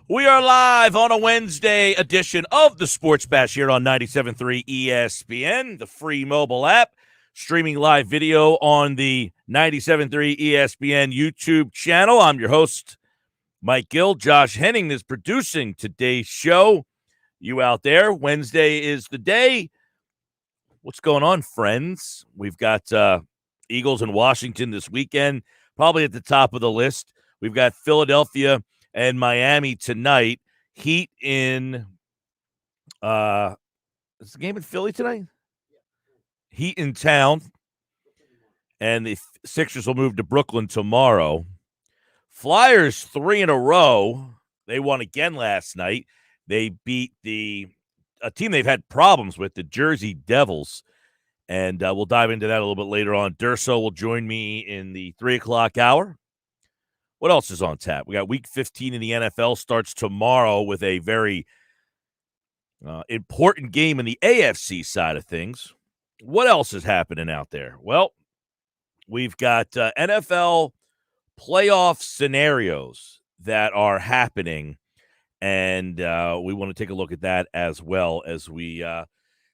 We are live on a Wednesday edition of the Sports Bash here on 97.3 ESPN, the free mobile app, streaming live video on the 97.3 ESPN YouTube channel. I'm your host, Mike Gill. Josh Henning is producing today's show. You out there, Wednesday is the day. What's going on, friends? We've got Eagles in Washington this weekend, probably at the top of the list. We've got Philadelphia and Miami tonight. Heat in is the game in Philly tonight? Heat in town. And the Sixers will move to Brooklyn tomorrow. Flyers 3 in a row. They won again last night. They beat a team they've had problems with, the Jersey Devils. And we'll dive into that a little bit later on. Durso will join me in the 3 o'clock hour. What else is on tap? We got Week 15 in the NFL starts tomorrow with a very important game in the AFC side of things. What else is happening out there? Well, we've got NFL playoff scenarios that are happening, and we want to take a look at that as well as we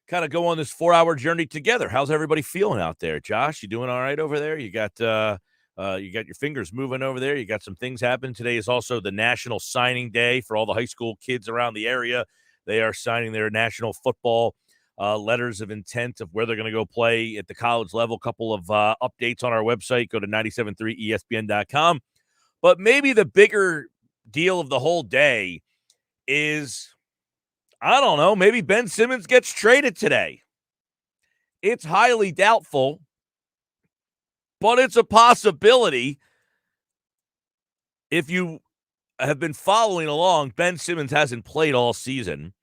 kind of go on this 4-hour journey together. How's everybody feeling out there? Josh, you doing all right over there? You got your fingers moving over there. You got some things happening. Today is also the National Signing Day for all the high school kids around the area. They are signing their national football letters of intent of where they're going to go play at the college level. A couple of updates on our website. Go to 97.3ESPN.com. But maybe the bigger deal of the whole day is, I don't know, maybe Ben Simmons gets traded today. It's highly doubtful, but it's a possibility. If you have been following along, Ben Simmons hasn't played all season.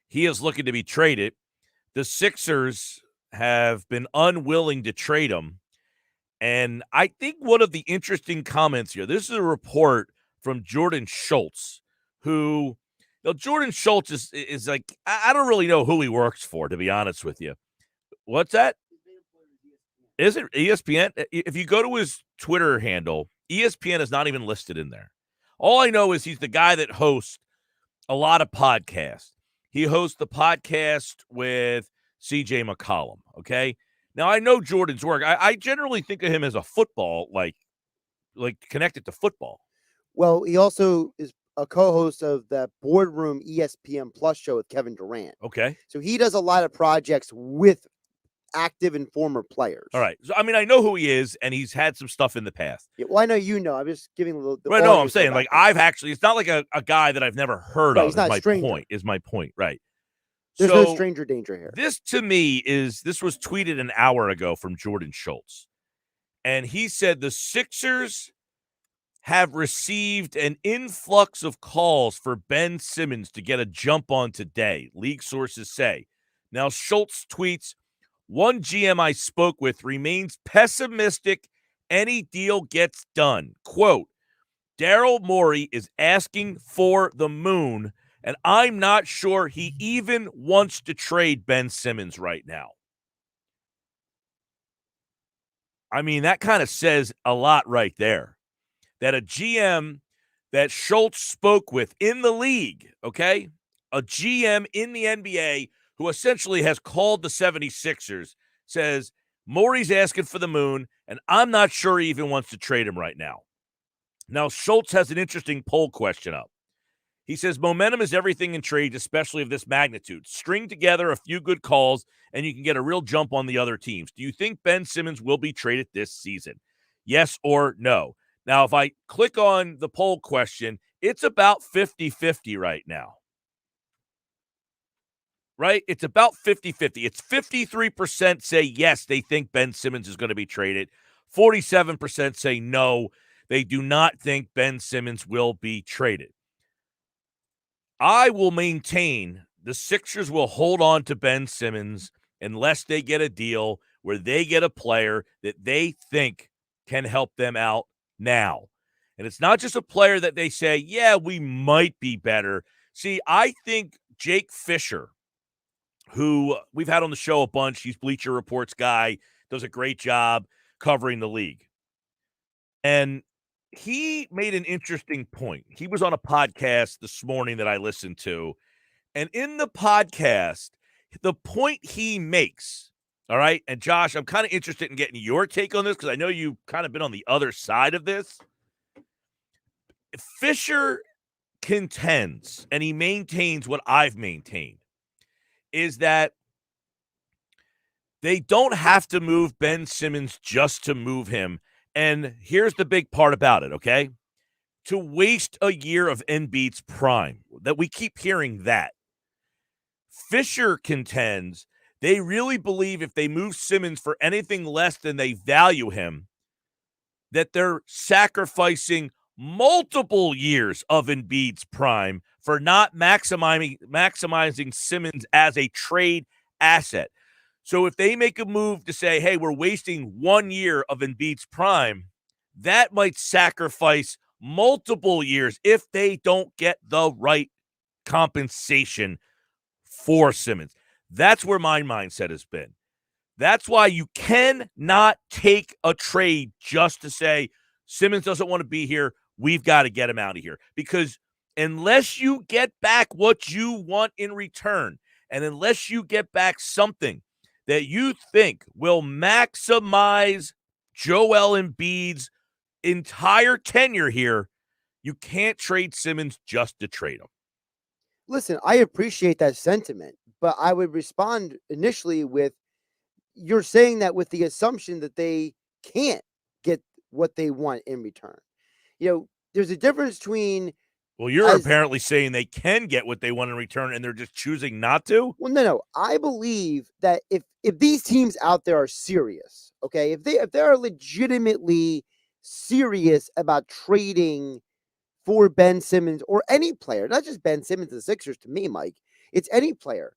He is looking to be traded. The Sixers have been unwilling to trade him. And I think one of the interesting comments here, this is a report from Jordan Schultz, who, Jordan Schultz is like, I don't really know who he works for, to be honest with you. What's that? Is it ESPN? If you go to his Twitter handle, ESPN is not even listed in there. All I know is he's the guy that hosts a lot of podcasts. He hosts the podcast with CJ McCollum, okay? Now, I know Jordan's work. I generally think of him as a football, like connected to football. Well, he also is a co-host of the Boardroom ESPN Plus show with Kevin Durant. Okay. So he does a lot of projects with active and former players. All right. So, I mean, I know who he is, and he's had some stuff in the past. Yeah, well, I know you know. I'm just giving the right. No, I'm saying, like, I've actually, it's not like a guy that I've never heard of. He's not a stranger. Is my point. Right. There's no stranger danger here. This, to me, this was tweeted an hour ago from Jordan Schultz. And he said the Sixers have received an influx of calls for Ben Simmons to get a jump on today, league sources say. Now, Schultz tweets, one GM I spoke with remains pessimistic any deal gets done. Quote, Daryl Morey is asking for the moon, and I'm not sure he even wants to trade Ben Simmons right now. I mean, that kind of says a lot right there. That a GM that Schultz spoke with in the league, okay, a GM in the NBA who essentially has called the 76ers, says, Morey's asking for the moon, and I'm not sure he even wants to trade him right now. Now, Schultz has an interesting poll question up. He says, momentum is everything in trades, especially of this magnitude. String together a few good calls, and you can get a real jump on the other teams. Do you think Ben Simmons will be traded this season? Yes or no? Now, if I click on the poll question, it's about 50-50 right now. Right? It's about 50-50. It's 53% say yes, they think Ben Simmons is going to be traded. 47% say no, they do not think Ben Simmons will be traded. I will maintain the Sixers will hold on to Ben Simmons unless they get a deal where they get a player that they think can help them out now. And it's not just a player that they say, yeah, we might be better. See, I think Jake Fisher, who we've had on the show a bunch, he's Bleacher Report's guy, does a great job covering the league. And he made an interesting point. He was on a podcast this morning that I listened to, and in the podcast, the point he makes, all right, and Josh, I'm kind of interested in getting your take on this because I know you've kind of been on the other side of this. Fisher contends, and he maintains what I've maintained, is that they don't have to move Ben Simmons just to move him. And here's the big part about it, okay? To waste a year of Embiid's prime, that we keep hearing that. Fisher contends they really believe if they move Simmons for anything less than they value him, that they're sacrificing multiple years of Embiid's prime for not maximizing Simmons as a trade asset. So if they make a move to say, hey, we're wasting 1 year of Embiid's prime, that might sacrifice multiple years if they don't get the right compensation for Simmons. That's where my mindset has been. That's why you cannot take a trade just to say Simmons doesn't want to be here. We've got to get him out of here. Because unless you get back what you want in return, and unless you get back something that you think will maximize Joel Embiid's entire tenure here, you can't trade Simmons just to trade him. Listen, I appreciate that sentiment, but I would respond initially with, you're saying that with the assumption that they can't get what they want in return. There's a difference between. Well, you're apparently saying they can get what they want in return and they're just choosing not to? Well, no. I believe that if these teams out there are serious, okay, if they are legitimately serious about trading for Ben Simmons or any player, not just Ben Simmons and the Sixers, to me, Mike, it's any player.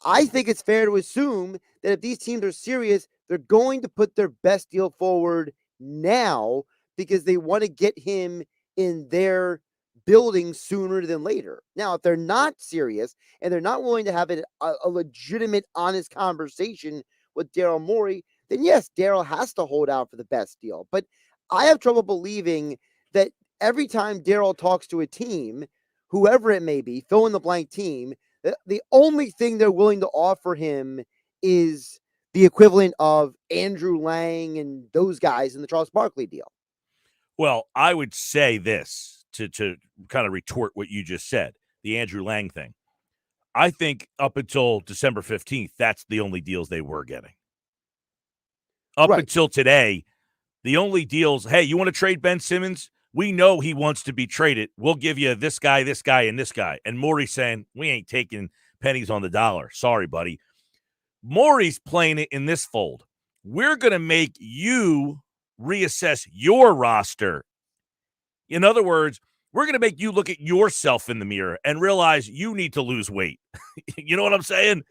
I think it's fair to assume that if these teams are serious, they're going to put their best deal forward now because they want to get him in their building sooner than later. Now, if they're not serious and they're not willing to have a legitimate, honest conversation with Daryl Morey, then yes, Daryl has to hold out for the best deal. But I have trouble believing that every time Daryl talks to a team, whoever it may be, fill in the blank team, the only thing they're willing to offer him is the equivalent of Andrew Lang and those guys in the Charles Barkley deal. Well, I would say this to kind of retort what you just said, the Andrew Lang thing. I think up until December 15th, that's the only deals they were getting. Up until today, the only deals, hey, you want to trade Ben Simmons? We know he wants to be traded. We'll give you this guy, and this guy. And Morey's saying, we ain't taking pennies on the dollar. Sorry, buddy. Morey's playing it in this fold. We're going to make you reassess your roster. In other words, we're going to make you look at yourself in the mirror and realize you need to lose weight. You know what I'm saying?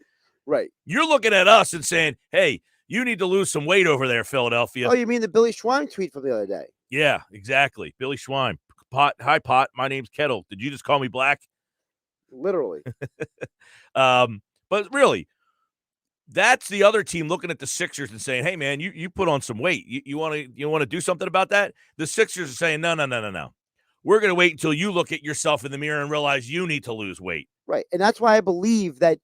Right. You're looking at us and saying, hey, you need to lose some weight over there, Philadelphia. Oh, you mean the Billy Schwein tweet from the other day? Yeah, exactly. Billy Schwein. Hi, Pot. My name's Kettle. Did you just call me black? Literally. But really, that's the other team looking at the Sixers and saying, hey, man, you put on some weight. You want to do something about that? The Sixers are saying, no. We're going to wait until you look at yourself in the mirror and realize you need to lose weight. Right. And that's why I believe that,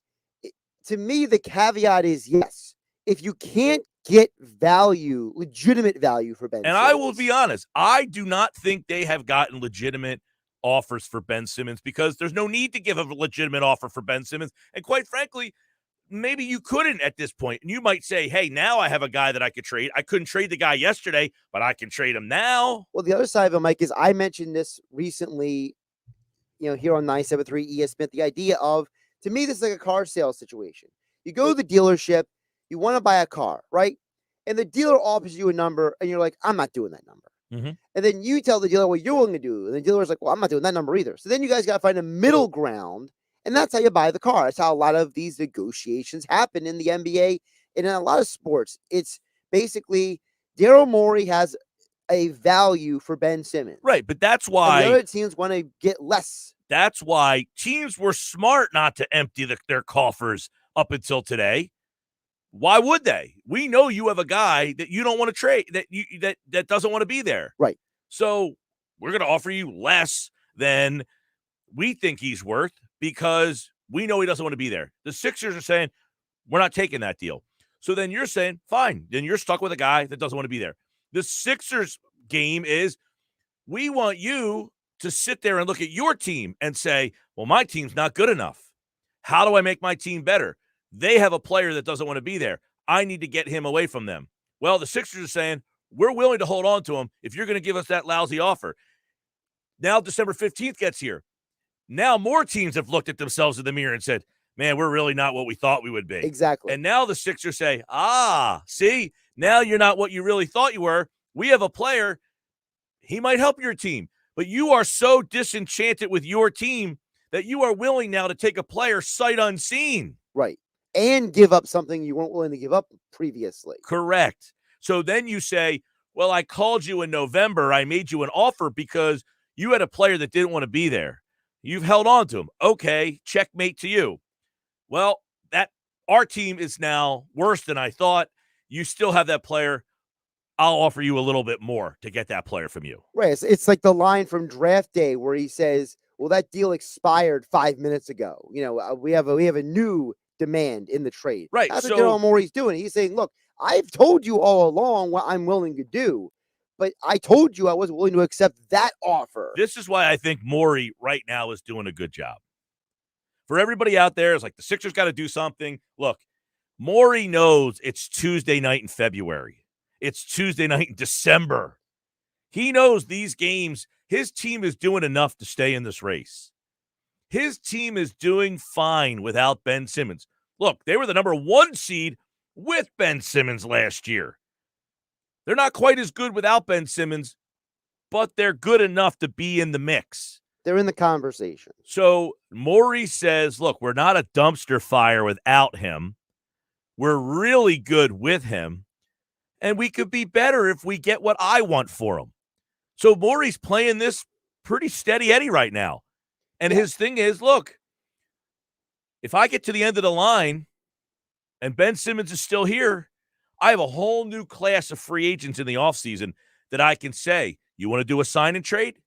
to me, the caveat is yes. If you can't get value, legitimate value for Ben Simmons. And I will be honest, I do not think they have gotten legitimate offers for Ben Simmons because there's no need to give a legitimate offer for Ben Simmons. And quite frankly, maybe you couldn't at this point. And you might say, hey, now I have a guy that I could trade. I couldn't trade the guy yesterday, but I can trade him now. Well, the other side of it, Mike, is I mentioned this recently, here on 97.3 ESPN, the idea of, to me, this is like a car sales situation. You go to the dealership, you want to buy a car, right? And the dealer offers you a number, and you're like, I'm not doing that number. Mm-hmm. And then you tell the dealer what you're willing to do. And the dealer's like, well, I'm not doing that number either. So then you guys got to find a middle ground. And that's how you buy the car. That's how a lot of these negotiations happen in the NBA and in a lot of sports. It's basically Daryl Morey has a value for Ben Simmons. Right, but that's why the other teams want to get less. That's why teams were smart not to empty their coffers up until today. Why would they? We know you have a guy that you don't want to trade, that doesn't want to be there. Right. So we're going to offer you less than we think he's worth because we know he doesn't want to be there. The Sixers are saying, we're not taking that deal. So then you're saying, fine, then you're stuck with a guy that doesn't want to be there. The Sixers game is, we want you to sit there and look at your team and say, well, my team's not good enough. How do I make my team better? They have a player that doesn't want to be there. I need to get him away from them. Well, the Sixers are saying, we're willing to hold on to him if you're going to give us that lousy offer. Now December 15th gets here. Now more teams have looked at themselves in the mirror and said, man, we're really not what we thought we would be. Exactly. And now the Sixers say, see, now you're not what you really thought you were. We have a player. He might help your team. But you are so disenchanted with your team that you are willing now to take a player sight unseen. Right. And give up something you weren't willing to give up previously. Correct. So then you say, well, I called you in November. I made you an offer because you had a player that didn't want to be there. You've held on to him. Okay, checkmate to you. Well, our team is now worse than I thought. You still have that player. I'll offer you a little bit more to get that player from you. Right. It's like the line from Draft Day where he says, well, that deal expired 5 minutes ago. We have a new demand in the trade. Right. That's what Daryl Morey's doing. He's saying, look, I've told you all along what I'm willing to do, but I told you I wasn't willing to accept that offer. This is why I think Morey right now is doing a good job. For everybody out there, it's like the Sixers got to do something. Look, Morey knows it's Tuesday night in February. It's Tuesday night in December. He knows these games, his team is doing enough to stay in this race. His team is doing fine without Ben Simmons. Look, they were the number 1 seed with Ben Simmons last year. They're not quite as good without Ben Simmons, but they're good enough to be in the mix. They're in the conversation. So Morey says, look, we're not a dumpster fire without him. We're really good with him. And we could be better if we get what I want for him. So Morey's playing this pretty steady Eddie right now. And his thing is, look, if I get to the end of the line and Ben Simmons is still here, I have a whole new class of free agents in the offseason that I can say, you want to do a sign and trade?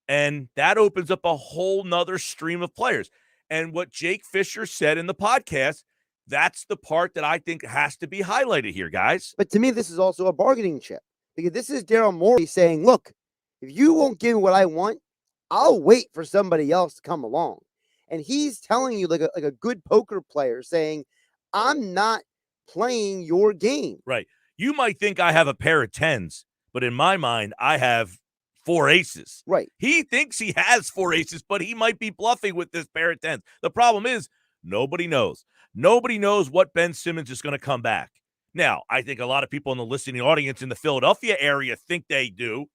And that opens up a whole nother stream of players. And what Jake Fisher said in the podcast, that's the part that I think has to be highlighted here, guys. But to me, this is also a bargaining chip because this is Daryl Morey saying, look, if you won't give me what I want, I'll wait for somebody else to come along. And he's telling you like a good poker player saying, I'm not playing your game. Right. You might think I have a pair of 10s, but in my mind, I have 4 aces. Right. He thinks he has 4 aces, but he might be bluffing with this pair of 10s. The problem is nobody knows. Nobody knows what Ben Simmons is going to come back. Now, I think a lot of people in the listening audience in the Philadelphia area think they do.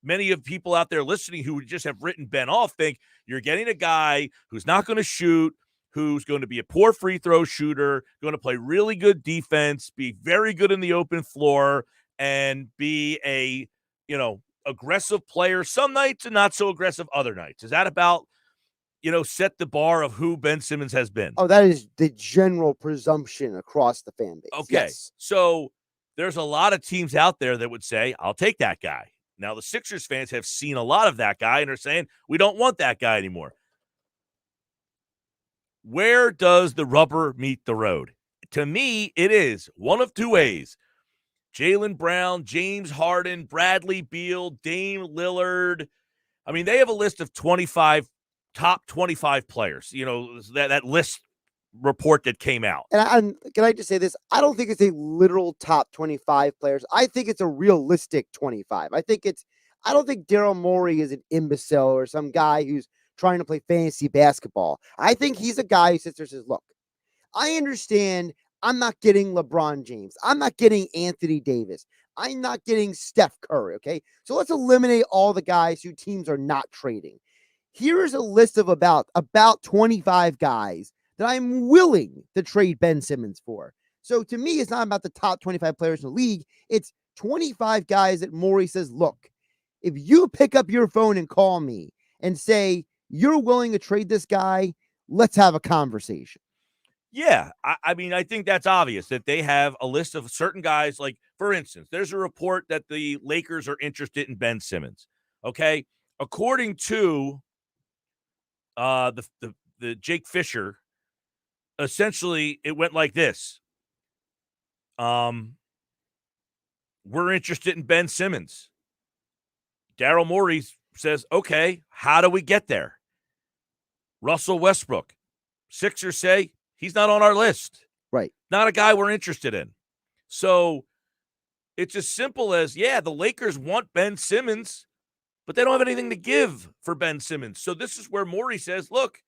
Many of people out there listening who just have written Ben off think you're getting a guy who's not going to shoot, who's going to be a poor free throw shooter, going to play really good defense, be very good in the open floor, and be a, aggressive player some nights and not so aggressive other nights. Is that about, set the bar of who Ben Simmons has been? Oh, that is the general presumption across the fan base. Okay. Yes. So there's a lot of teams out there that would say, I'll take that guy. Now, the Sixers fans have seen a lot of that guy and are saying, we don't want that guy anymore. Where does the rubber meet the road? To me, it is one of 2 ways. Jaylen Brown, James Harden, Bradley Beal, Dame Lillard. I mean, they have a list of top 25 players. That list report that came out. And can I just say this? I don't think it's a literal top 25 players. I think it's a realistic 25. I don't think Daryl Morey is an imbecile or some guy who's trying to play fantasy basketball. I think he's a guy who sits there and says, look, I understand I'm not getting LeBron James. I'm not getting Anthony Davis. I'm not getting Steph Curry, okay? So let's eliminate all the guys who teams are not trading. Here's a list of about 25 guys that I'm willing to trade Ben Simmons for. So to me, it's not about the top 25 players in the league. It's 25 guys that Morey says, look, if you pick up your phone and call me and say, you're willing to trade this guy, let's have a conversation. Yeah, I mean, I think that's obvious that they have a list of certain guys. Like, for instance, there's a report that the Lakers are interested in Ben Simmons. Okay, according to the Jake Fisher, essentially it went like this. We're interested in Ben Simmons. Daryl Morey says, okay, how do we get there? Russell Westbrook, Sixers say he's not on our list. Right. Not a guy we're interested in. So it's as simple as, yeah, the Lakers want Ben Simmons, but they don't have anything to give for Ben Simmons. So this is where Morey says, look,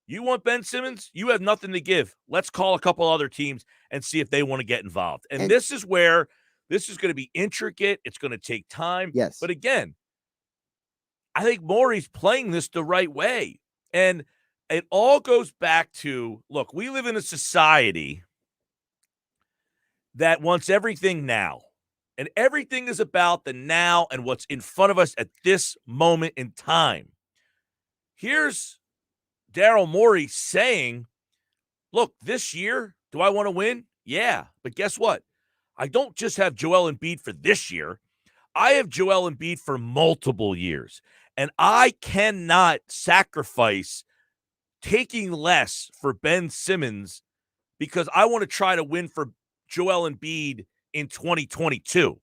you want Ben Simmons? You have nothing to give. Let's call a couple other teams and see if they want to get involved. And this is where this is going to be intricate. It's going to take time. Yes. But again, I think Morey's playing this the right way. And it all goes back to, look, we live in a society that wants everything now. And everything is about the now and what's in front of us at this moment in time. Here's Daryl Morey saying, look, this year, do I want to win? Yeah. But guess what? I don't just have Joel Embiid for this year. I have Joel Embiid for multiple years. And I cannot sacrifice taking less for Ben Simmons because I want to try to win for Joel Embiid in 2022.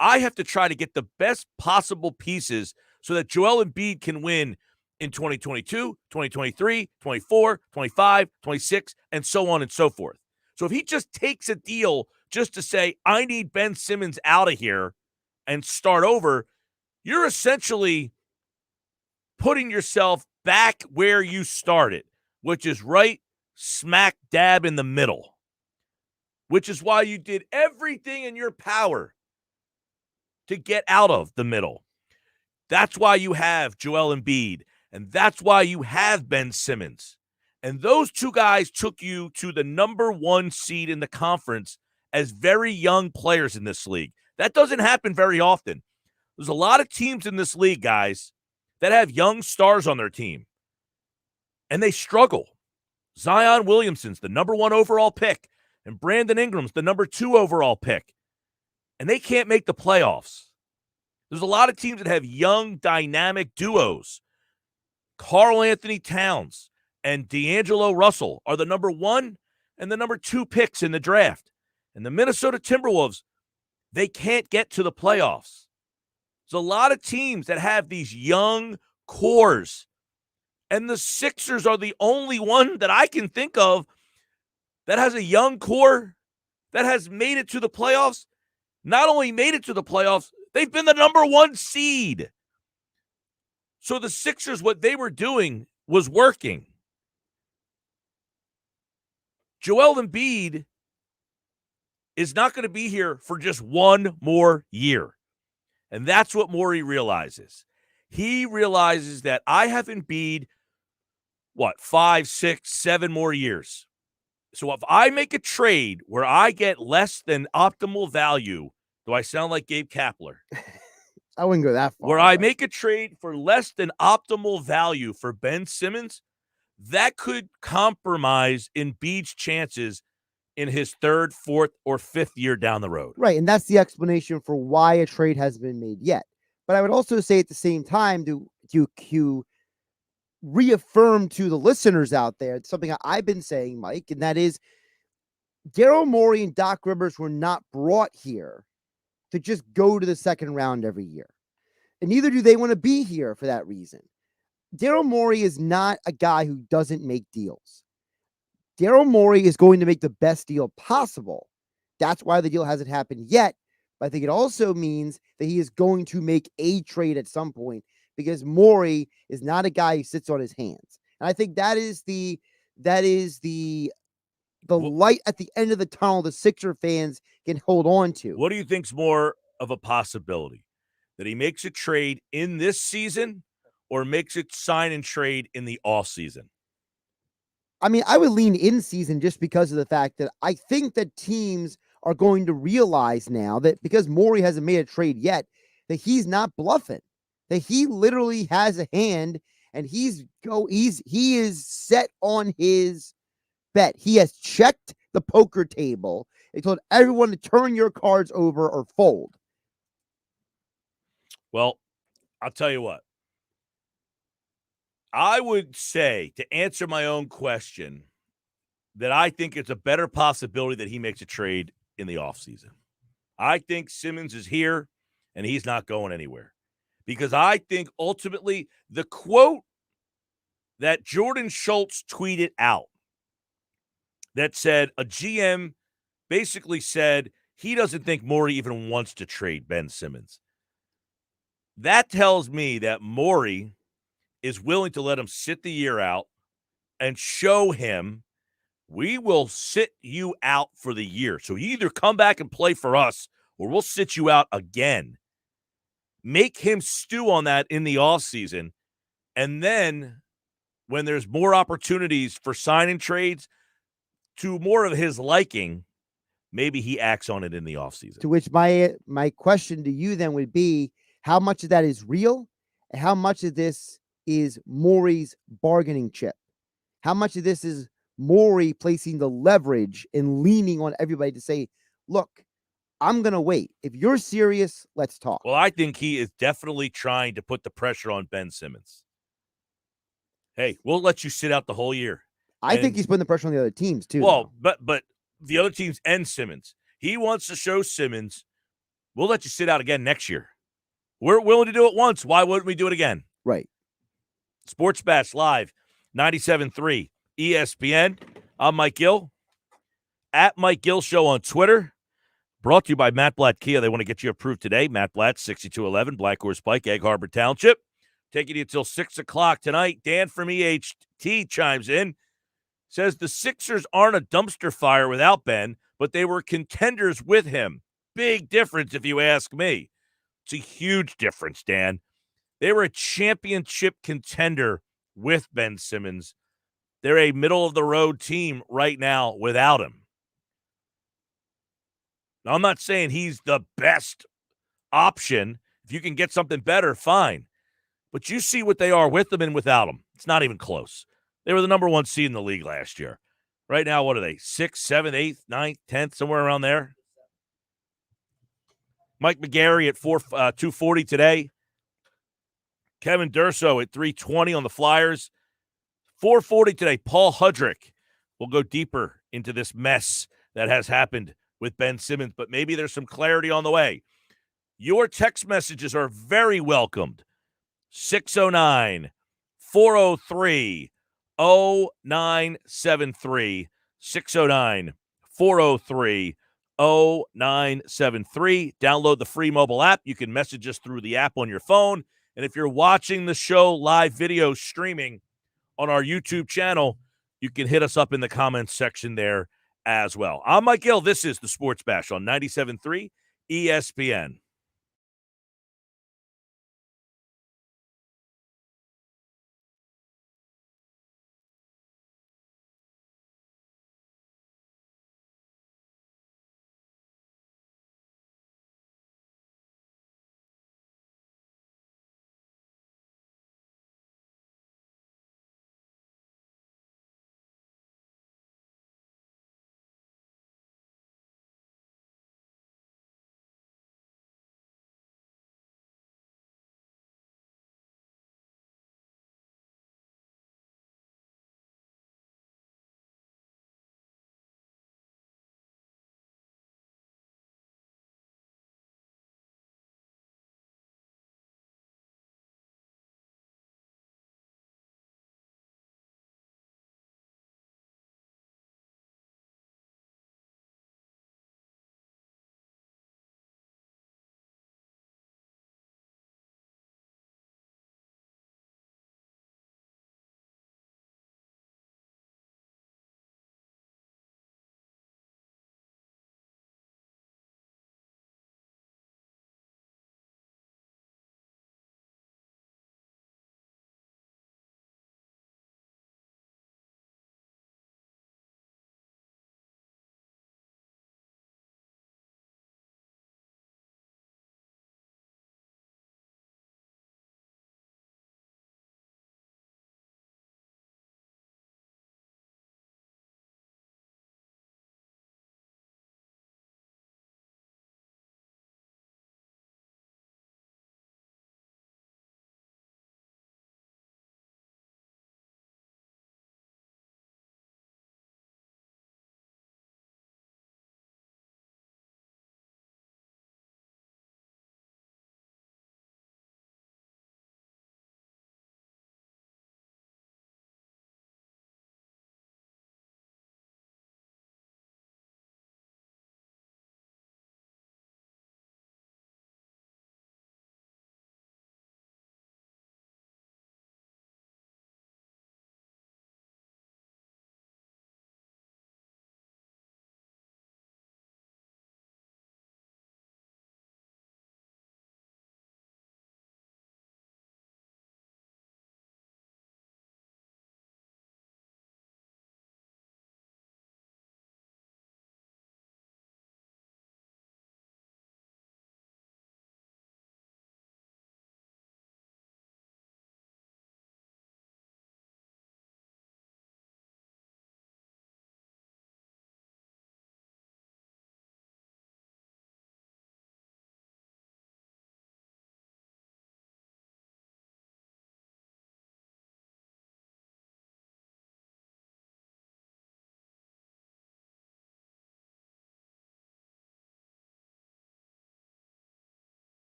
I have to try to get the best possible pieces so that Joel Embiid can win in 2022, 2023, 24, 25, 26, and so on and so forth. So if he just takes a deal just to say, I need Ben Simmons out of here and start over, you're essentially putting yourself back where you started, which is right smack dab in the middle, which is why you did everything in your power to get out of the middle. That's why you have Joel Embiid, and that's why you have Ben Simmons. And those two guys took you to the number 1 seed in the conference as very young players in this league. That doesn't happen very often. There's a lot of teams in this league, guys, that have young stars on their team, and they struggle. Zion Williamson's the number 1 overall pick, and Brandon Ingram's the number 2 overall pick, and they can't make the playoffs. There's a lot of teams that have young, dynamic duos. Karl Anthony Towns and D'Angelo Russell are the number 1 and the number 2 picks in the draft. And the Minnesota Timberwolves, they can't get to the playoffs. There's a lot of teams that have these young cores, and the Sixers are the only one that I can think of that has a young core that has made it to the playoffs. Not only made it to the playoffs, they've been the number 1 seed. So the Sixers, what they were doing was working. Joel Embiid is not going to be here for just one more year. And that's what Morey realizes. He realizes that I have Embiid, 5, 6, 7 more years. So if I make a trade where I get less than optimal value, do I sound like Gabe Kapler? I wouldn't go that far. Where I make a trade for less than optimal value for Ben Simmons, that could compromise Embiid's chances in his 3rd, 4th, or 5th year down the road. Right, and that's the explanation for why a trade hasn't been made yet. But I would also say at the same time to reaffirm to the listeners out there something I've been saying, Mike, and that is Daryl Morey and Doc Rivers were not brought here to just go to the second round every year. And neither do they want to be here for that reason. Daryl Morey is not a guy who doesn't make deals. Daryl Morey is going to make the best deal possible. That's why the deal hasn't happened yet. But I think it also means that he is going to make a trade at some point because Morey is not a guy who sits on his hands. And I think that is the light at the end of the tunnel the Sixer fans can hold on to. What do you think's more of a possibility? That he makes a trade in this season or makes it sign and trade in the off season? I mean, I would lean in season just because of the fact that I think that teams are going to realize now that because Morey hasn't made a trade yet, that he's not bluffing, that he literally has a hand and he is set on his bet. He has checked the poker table. He told everyone to turn your cards over or fold. Well, I'll tell you what. I would say, to answer my own question, that I think it's a better possibility that he makes a trade in the offseason. I think Simmons is here, and he's not going anywhere. Because I think ultimately the quote that Jordan Schultz tweeted out that said a GM basically said he doesn't think Morey even wants to trade Ben Simmons. That tells me that Morey is willing to let him sit the year out and show him we will sit you out for the year. So you either come back and play for us or we'll sit you out again. Make him stew on that in the offseason. And then when there's more opportunities for signing trades to more of his liking, maybe he acts on it in the offseason. To which my question to you then would be, how much of that is real and how much of this is Morey's bargaining chip? How much of this is Morey placing the leverage and leaning on everybody to say, look, I'm going to wait. If you're serious, let's talk. Well, I think he is definitely trying to put the pressure on Ben Simmons. Hey, we'll let you sit out the whole year. I think he's putting the pressure on the other teams too. Well, but the other teams and Simmons. He wants to show Simmons, we'll let you sit out again next year. We're willing to do it once. Why wouldn't we do it again? Right. Sports Bash Live, 97.3 ESPN. I'm Mike Gill. At Mike Gill Show on Twitter. Brought to you by Matt Blatt Kia. They want to get you approved today. Matt Blatt, 6211 Black Horse Pike, Egg Harbor Township. Taking you until 6 o'clock tonight. Dan from EHT chimes in. Says the Sixers aren't a dumpster fire without Ben, but they were contenders with him. Big difference if you ask me. It's a huge difference, Dan. They were a championship contender with Ben Simmons. They're a middle-of-the-road team right now without him. Now, I'm not saying he's the best option. If you can get something better, fine. But you see what they are with him and without him. It's not even close. They were the number one seed in the league last year. Right now, what are they? 6th, 7th, 8th, 9th, 10th, somewhere around there. Mike McGarry at 240 today. Kevin Durso at 320 on the Flyers. 440 today. Paul Hudrick will go deeper into this mess that has happened with Ben Simmons, but maybe there's some clarity on the way. Your text messages are very welcomed. 609 403 0973. 609 403 0973. Download the free mobile app. You can message us through the app on your phone. And if you're watching the show live video streaming on our YouTube channel, you can hit us up in the comments section there as well. I'm Mike Gill. This is the Sports Bash on 97.3 ESPN.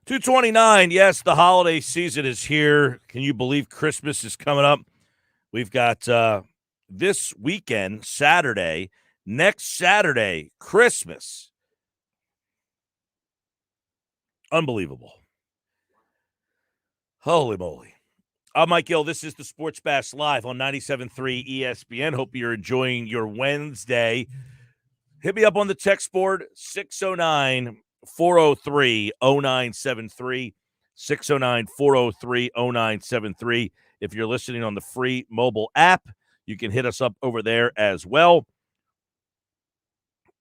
229. Yes, the holiday season is here. Can you believe Christmas is coming up? We've got this weekend, Saturday, next Saturday, Christmas. Unbelievable. Holy moly. I'm Mike Gill. This is the Sports Bash Live on 97.3 ESPN. Hope you're enjoying your Wednesday. Hit me up on the text board, 609-403-0973, 609-403-0973. If you're listening on the free mobile app, you can hit us up over there as well.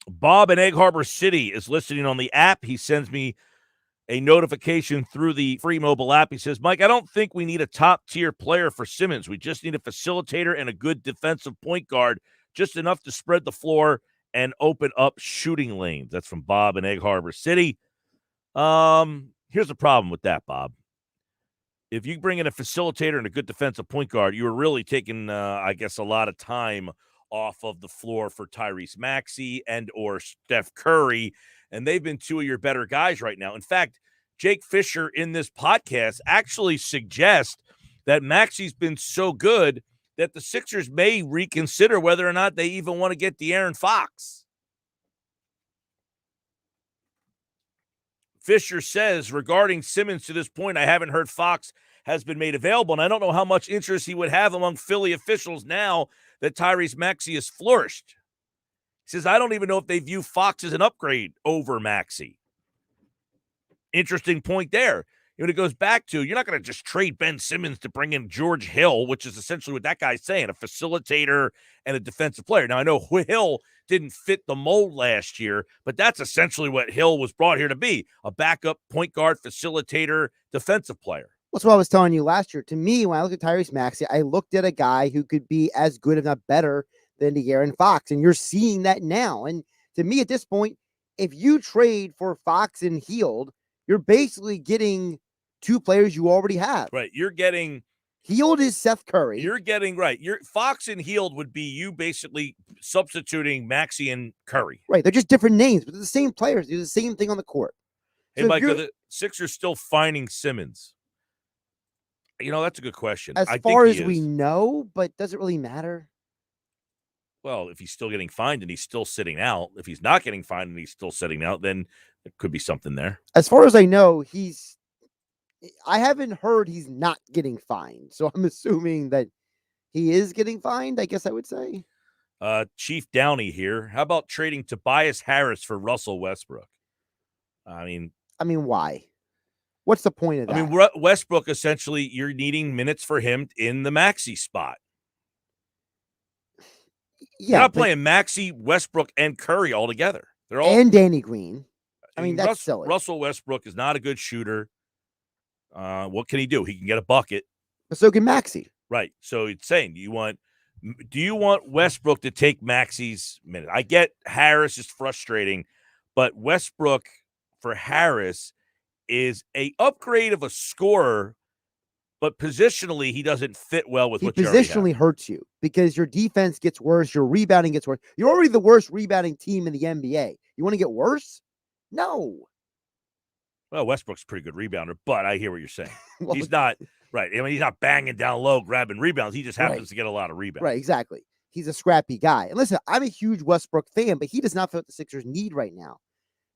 Bob in Egg Harbor City is listening on the app. He sends me a notification through the free mobile app. He says, Mike, I don't think we need a top-tier player for Simmons. We just need a facilitator and a good defensive point guard, just enough to spread the floor and open up shooting lanes. That's from Bob in Egg Harbor City. Here's the problem with that, Bob. If you bring in a facilitator and a good defensive point guard, you're really taking, I guess, a lot of time off of the floor for Tyrese Maxey and or Steph Curry, and they've been two of your better guys right now. In fact, Jake Fisher in this podcast actually suggests that Maxey's been so good that the Sixers may reconsider whether or not they even want to get De'Aaron Fox. Fisher says, regarding Simmons to this point, I haven't heard Fox has been made available, and I don't know how much interest he would have among Philly officials now that Tyrese Maxey has flourished. He says, I don't even know if they view Fox as an upgrade over Maxey. Interesting point there. When it goes back to, you're not going to just trade Ben Simmons to bring in George Hill, which is essentially what that guy's saying, a facilitator and a defensive player. Now, I know Hill didn't fit the mold last year, but that's essentially what Hill was brought here to be, a backup point guard, facilitator, defensive player. That's what I was telling you last year. To me, when I look at Tyrese Maxey, I looked at a guy who could be as good, if not better, than De'Aaron Fox, and you're seeing that now. And to me, at this point, if you trade for Fox and Hield, you're basically getting two players you already have. Right. You're getting Hield is Seth Curry. You're getting right. Your Fox and Hield would be you basically substituting Maxey and Curry. Right. They're just different names, but they're the same players. They do the same thing on the court. Hey, Mike, are the Sixers still finding Simmons? You know, that's a good question. As far as we know, but does it really matter? Well, if he's still getting fined and he's still sitting out, if he's not getting fined and he's still sitting out, then there could be something there. As far as I know, I haven't heard he's not getting fined. So I'm assuming that he is getting fined, I guess I would say. Chief Downey here. How about trading Tobias Harris for Russell Westbrook? I mean, why? What's the point of that? I mean, Westbrook, essentially, you're needing minutes for him in the Maxey spot. Yeah, you're not playing Maxey, Westbrook, and Curry all together. They're all and Danny Green. I mean, that's silly. Russell Westbrook is not a good shooter. What can he do? He can get a bucket. But so can Maxey. Right. So it's saying, do you want Westbrook to take Maxey's minute? I get Harris is frustrating, but Westbrook for Harris is a upgrade of a scorer, but positionally he doesn't fit well with what you already have. Positionally hurts you because your defense gets worse, your rebounding gets worse. You're already the worst rebounding team in the NBA. You want to get worse? No. Well, Westbrook's a pretty good rebounder, but I hear what you're saying. Well, he's not right. I mean, he's not banging down low, grabbing rebounds. He just happens to get a lot of rebounds. Right, exactly. He's a scrappy guy. And listen, I'm a huge Westbrook fan, but he does not fit what the Sixers need right now.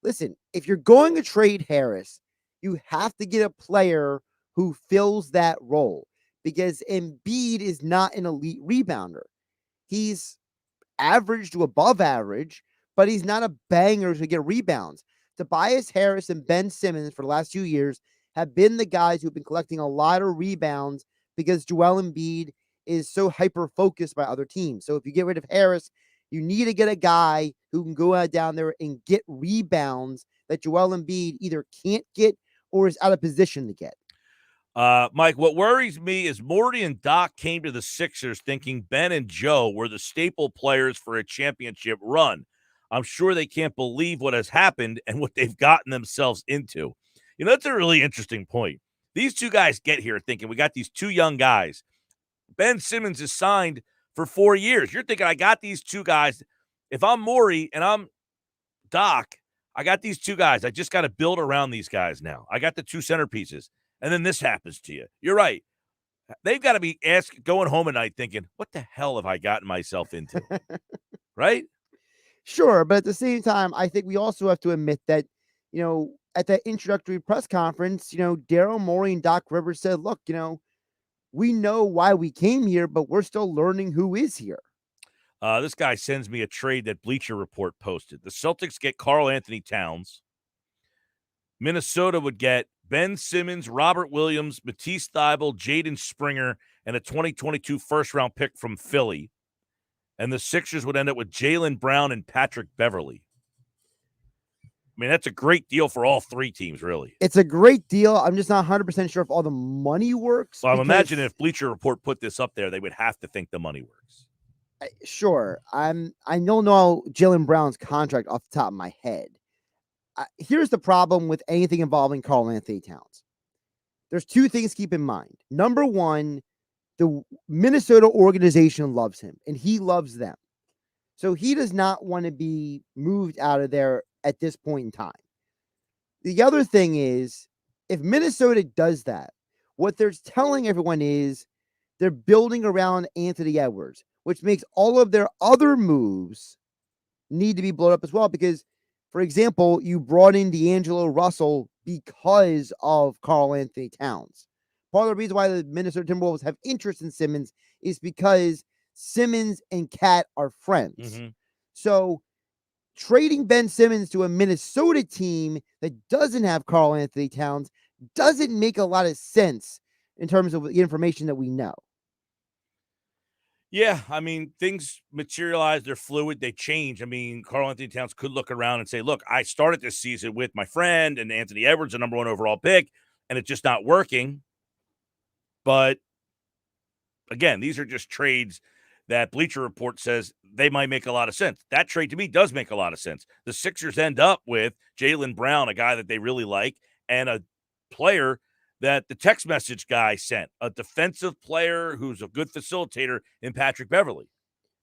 Listen, if you're going to trade Harris, you have to get a player who fills that role because Embiid is not an elite rebounder. He's average to above average, but he's not a banger to get rebounds. Tobias Harris and Ben Simmons for the last 2 years have been the guys who've been collecting a lot of rebounds because Joel Embiid is so hyper-focused by other teams. So if you get rid of Harris, you need to get a guy who can go out down there and get rebounds that Joel Embiid either can't get or is out of position to get. Mike, what worries me is Morty and Doc came to the Sixers thinking Ben and Joe were the staple players for a championship run. I'm sure they can't believe what has happened and what they've gotten themselves into. You know, that's a really interesting point. These two guys get here thinking we got these two young guys. Ben Simmons is signed for 4 years. You're thinking I got these two guys. If I'm Morey and I'm Doc, I got these two guys. I just got to build around these guys now. I got the two centerpieces. And then this happens to you. You're right. They've got to be going home at night thinking, what the hell have I gotten myself into? Right? Sure, but at the same time, I think we also have to admit that, at that introductory press conference, Daryl Morey and Doc Rivers said, look, we know why we came here, but we're still learning who is here. This guy sends me a trade that Bleacher Report posted. The Celtics get Karl Anthony Towns. Minnesota would get Ben Simmons, Robert Williams, Matisse Thybulle, Jaden Springer, and a 2022 first-round pick from Philly. And the Sixers would end up with Jaylen Brown and Patrick Beverley. I mean, that's a great deal for all three teams, really. It's a great deal. I'm just not 100% sure if all the money works. Well, I'm imagining if Bleacher Report put this up there, they would have to think the money works. Sure. I don't know Jaylen Brown's contract off the top of my head. Here's the problem with anything involving Karl Anthony Towns. There's two things to keep in mind. Number one, the Minnesota organization loves him, and he loves them. So he does not want to be moved out of there at this point in time. The other thing is, if Minnesota does that, what they're telling everyone is they're building around Anthony Edwards, which makes all of their other moves need to be blown up as well. Because, for example, you brought in D'Angelo Russell because of Karl Anthony Towns. Part of the reason why the Minnesota Timberwolves have interest in Simmons is because Simmons and Cat are friends. Mm-hmm. So trading Ben Simmons to a Minnesota team that doesn't have Karl Anthony Towns doesn't make a lot of sense in terms of the information that we know. Yeah, I mean, things materialize. They're fluid. They change. I mean, Karl Anthony Towns could look around and say, look, I started this season with my friend and Anthony Edwards, the number 1 overall pick, and it's just not working. But, again, these are just trades that Bleacher Report says they might make a lot of sense. That trade, to me, does make a lot of sense. The Sixers end up with Jaylen Brown, a guy that they really like, and a player that the text message guy sent, a defensive player who's a good facilitator in Patrick Beverley,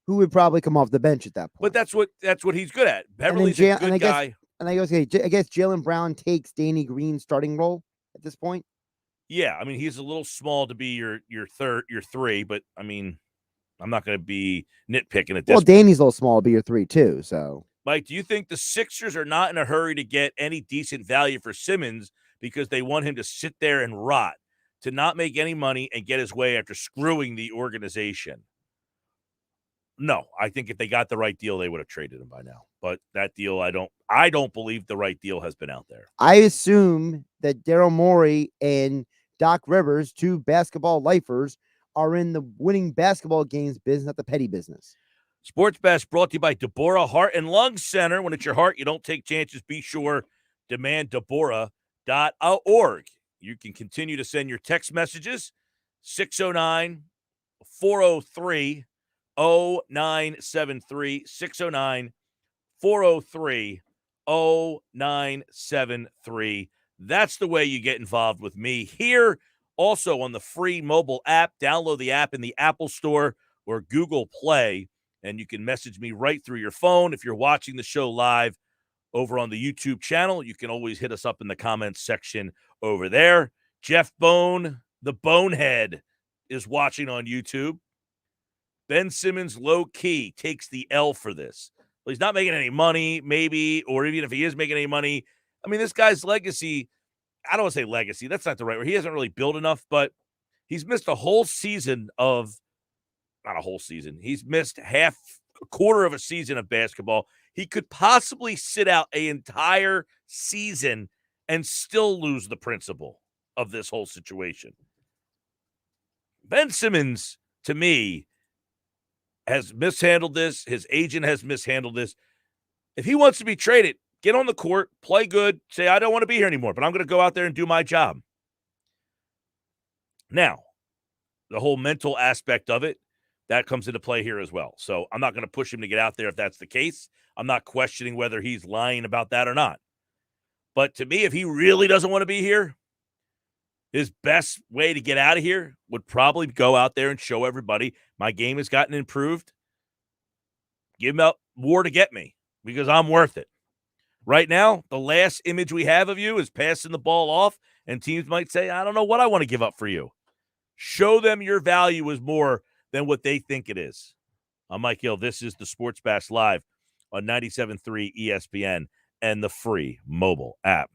who would probably come off the bench at that point. But that's what he's good at. Beverly's a good guy. I guess Jaylen Brown takes Danny Green's starting role at this point. Yeah, I mean, he's a little small to be your three, but I mean, I'm not going to be nitpicking at this. Well, Danny's a little small to be your 3 too. So, Mike, do you think the Sixers are not in a hurry to get any decent value for Simmons because they want him to sit there and rot, to not make any money and get his way after screwing the organization? No, I think if they got the right deal, they would have traded him by now. But that deal, I don't believe the right deal has been out there. I assume that Daryl Morey and Doc Rivers, 2 basketball lifers, are in the winning basketball games business, not the petty business. Sports Bash brought to you by Deborah Heart and Lung Center. When it's your heart, you don't take chances. Be sure, demand Deborah.org. You can continue to send your text messages, 609-403-0973, 609-403-0973. That's the way you get involved with me here. Also on the free mobile app. Download the app in the Apple Store or Google Play, and you can message me right through your phone. If you're watching the show live over on the YouTube channel, you can always hit us up in the comments section over there. Jeff Bone, the Bonehead, is watching on YouTube. Ben Simmons, low-key, takes the L for this. Well, he's not making any money, maybe, or even if he is making any money, I mean, this guy's legacy, I don't want to say legacy. That's not the right word. He hasn't really built enough, but he's missed a whole season of – not a whole season. He's missed a quarter of a season of basketball. He could possibly sit out an entire season and still lose the principle of this whole situation. Ben Simmons, to me, has mishandled this. His agent has mishandled this. If he wants to be traded, get on the court, play good, say, I don't want to be here anymore, but I'm going to go out there and do my job. Now, the whole mental aspect of it, that comes into play here as well. So I'm not going to push him to get out there if that's the case. I'm not questioning whether he's lying about that or not. But to me, if he really doesn't want to be here, his best way to get out of here would probably go out there and show everybody my game has gotten improved. Give him out more to get me because I'm worth it. Right now, the last image we have of you is passing the ball off, and teams might say, I don't know what I want to give up for you. Show them your value is more than what they think it is. I'm Mike Gill. This is the Sports Bash Live on 97.3 ESPN and the free mobile app.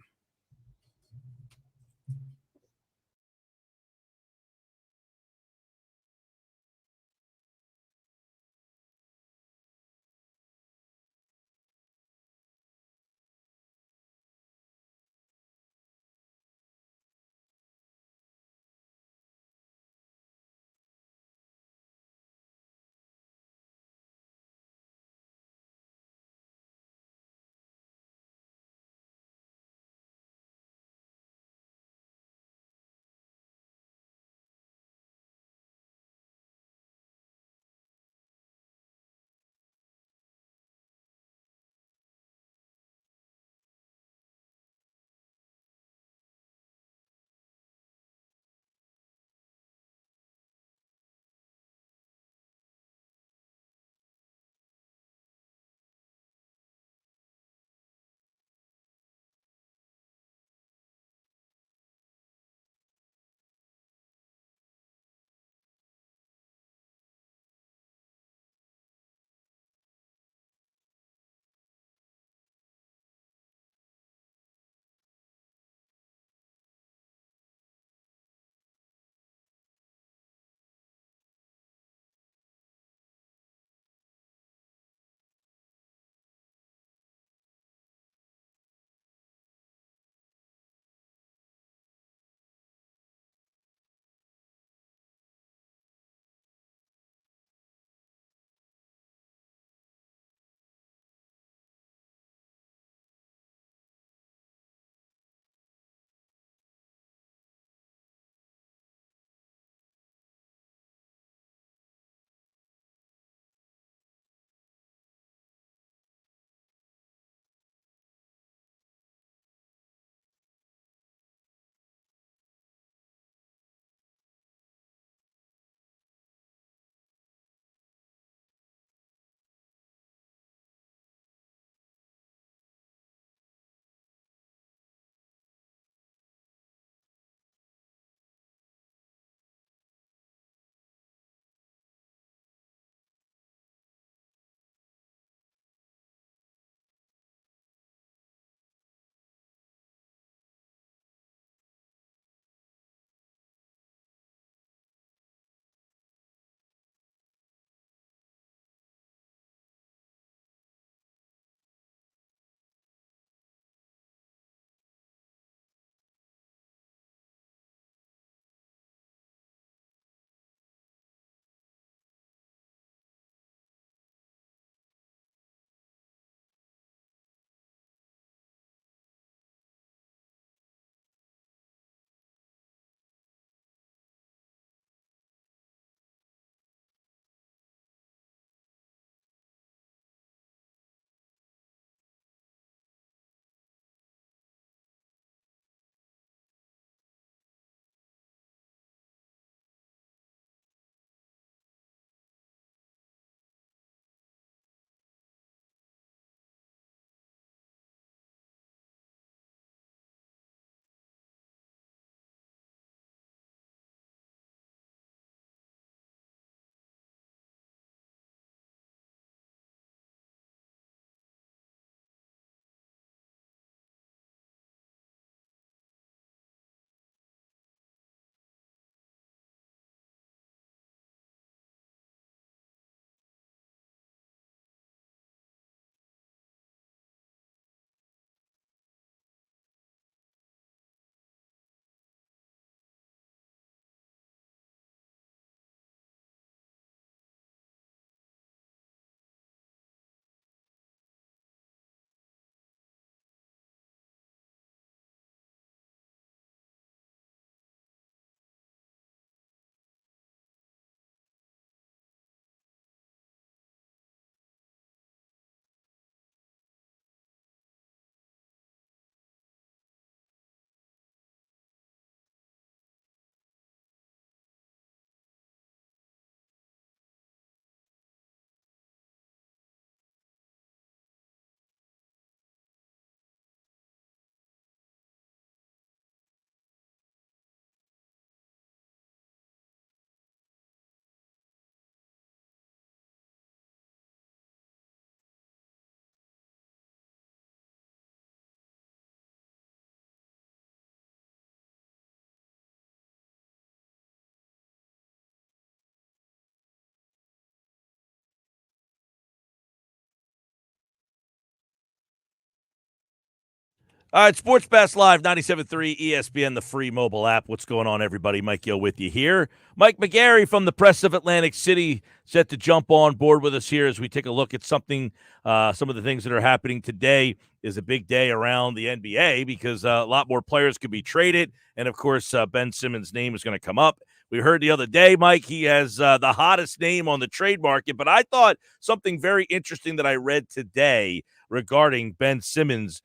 All right, Sports Bash Live, 97.3 ESPN, the free mobile app. What's going on, everybody? Mike Gill with you here. Mike McGarry from the Press of Atlantic City set to jump on board with us here as we take a look at some of the things that are happening today. Is a big day around the NBA because a lot more players could be traded. And, of course, Ben Simmons' name is going to come up. We heard the other day, Mike, he has the hottest name on the trade market. But I thought something very interesting that I read today regarding Ben Simmons,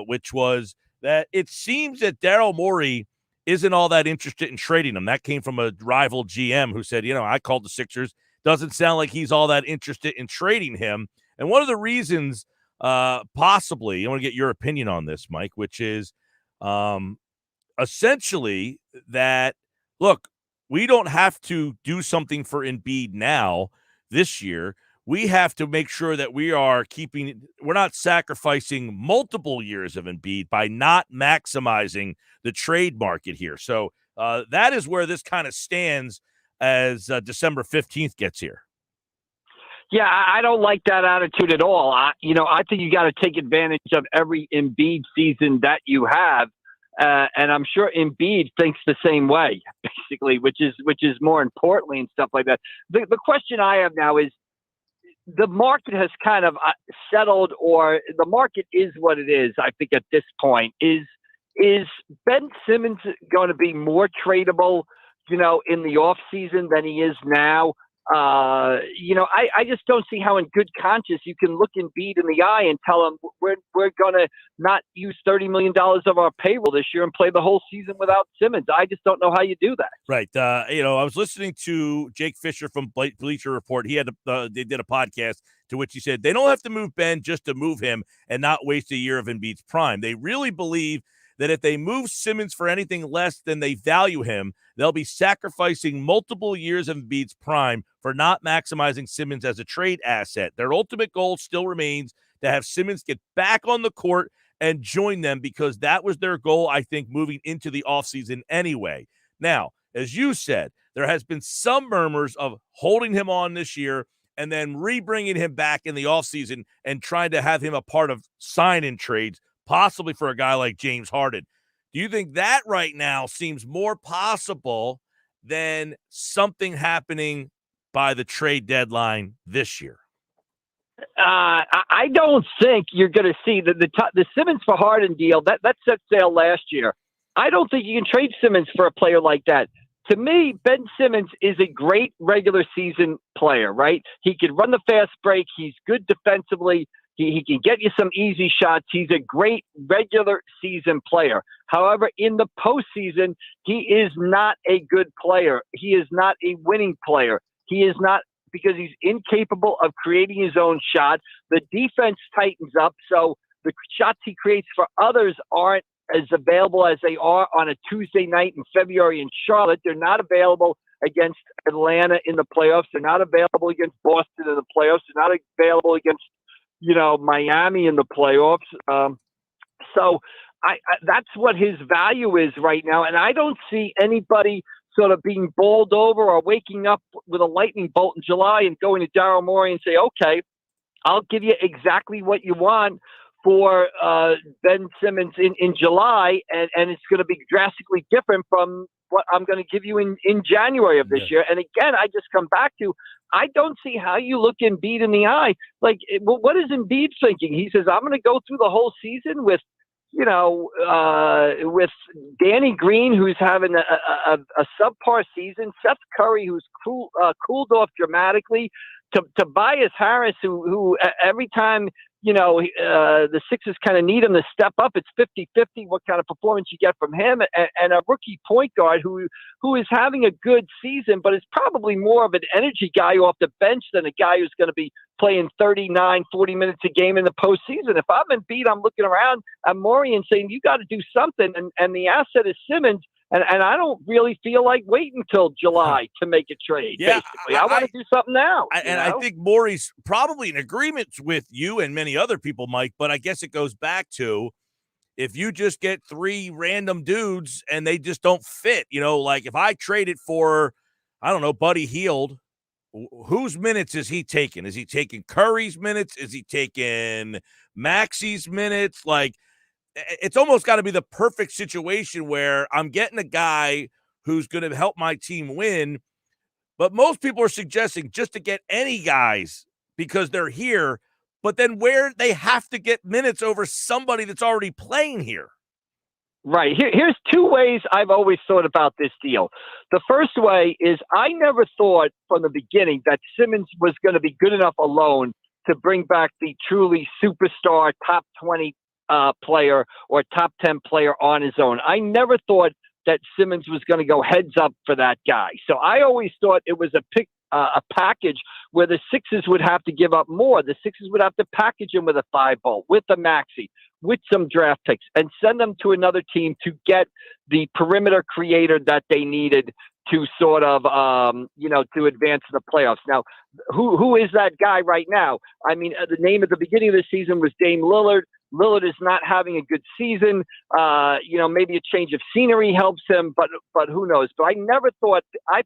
which was that it seems that Daryl Morey isn't all that interested in trading him. That came from a rival GM who said, I called the Sixers. Doesn't sound like he's all that interested in trading him. And one of the reasons, possibly, I want to get your opinion on this, Mike, which is essentially that, look, we don't have to do something for Embiid now this year. We have to make sure that we're not sacrificing multiple years of Embiid by not maximizing the trade market here. So that is where this kind of stands as December 15th gets here. Yeah, I don't like that attitude at all. I think you got to take advantage of every Embiid season that you have. And I'm sure Embiid thinks the same way, basically, which is more importantly and stuff like that. The question I have now is, the market has kind of settled, or the market is what it is. I think at this point is Ben Simmons going to be more tradable, in the off season than he is now. I just don't see how in good conscience you can look Embiid in the eye and tell him we're going to not use $30 million of our payroll this year and play the whole season without Simmons. I just don't know how you do that. Right. I was listening to Jake Fisher from Bleacher Report. They did a podcast to which he said they don't have to move Ben just to move him and not waste a year of Embiid's prime. They really believe that if they move Simmons for anything less than they value him, they'll be sacrificing multiple years of Embiid's prime for not maximizing Simmons as a trade asset. Their ultimate goal still remains to have Simmons get back on the court and join them, because that was their goal, I think, moving into the offseason anyway. Now, as you said, there has been some murmurs of holding him on this year and then re-bringing him back in the offseason and trying to have him a part of sign-in trades, possibly for a guy like James Harden. Do you think that right now seems more possible than something happening by the trade deadline this year? I don't think you're going to see the Simmons for Harden deal that set sail last year. I don't think you can trade Simmons for a player like that. To me, Ben Simmons is a great regular season player, right? He can run the fast break. He's good defensively. He can get you some easy shots. He's a great regular season player. However, in the postseason, he is not a good player. He is not a winning player. He is not, because he's incapable of creating his own shot. The defense tightens up, so the shots he creates for others aren't as available as they are on a Tuesday night in February in Charlotte. They're not available against Atlanta in the playoffs. They're not available against Boston in the playoffs. They're not available against Miami in the playoffs. So that's what his value is right now. And I don't see anybody sort of being bowled over or waking up with a lightning bolt in July and going to Daryl Morey and say, okay, I'll give you exactly what you want for Ben Simmons in July. And it's going to be drastically different from what I'm going to give you in January of this year. And again, I just come back to, I don't see how you look Embiid in the eye. Like, what is Embiid thinking? He says, I'm going to go through the whole season with Danny Green, who's having a subpar season, Seth Curry, who's cooled off dramatically, to Tobias Harris, who every time the Sixers kind of need him to step up, it's 50-50 what kind of performance you get from him, and a rookie point guard who is having a good season, but is probably more of an energy guy off the bench than a guy who's going to be playing 39, 40 minutes a game in the postseason. If I'm Embiid, I'm looking around at Morey and saying, you got to do something, and the asset is Simmons. And I don't really feel like waiting until July to make a trade, basically. I want to do something now. I think Morey's probably in agreement with you and many other people, Mike, but I guess it goes back to, if you just get three random dudes and they just don't fit, like if I trade it for, I don't know, Buddy Hield, whose minutes is he taking? Is he taking Curry's minutes? Is he taking Maxi's minutes? Like, it's almost got to be the perfect situation where I'm getting a guy who's going to help my team win. But most people are suggesting just to get any guys because they're here, but then where they have to get minutes over somebody that's already playing here. Right. Here's two ways I've always thought about this deal. The first way is I never thought from the beginning that Simmons was going to be good enough alone to bring back the truly superstar top 20 player or top 10 player on his own. I never thought that Simmons was going to go heads up for that guy. So I always thought it was a package where the Sixers would have to give up more. The Sixers would have to package him with a 5-ball, with a maxi, with some draft picks, and send them to another team to get the perimeter creator that they needed to sort of, to advance the playoffs. Now, who is that guy right now? I mean, the name at the beginning of the season was Dame Lillard. Lillard is not having a good season. Maybe a change of scenery helps him, but who knows? But I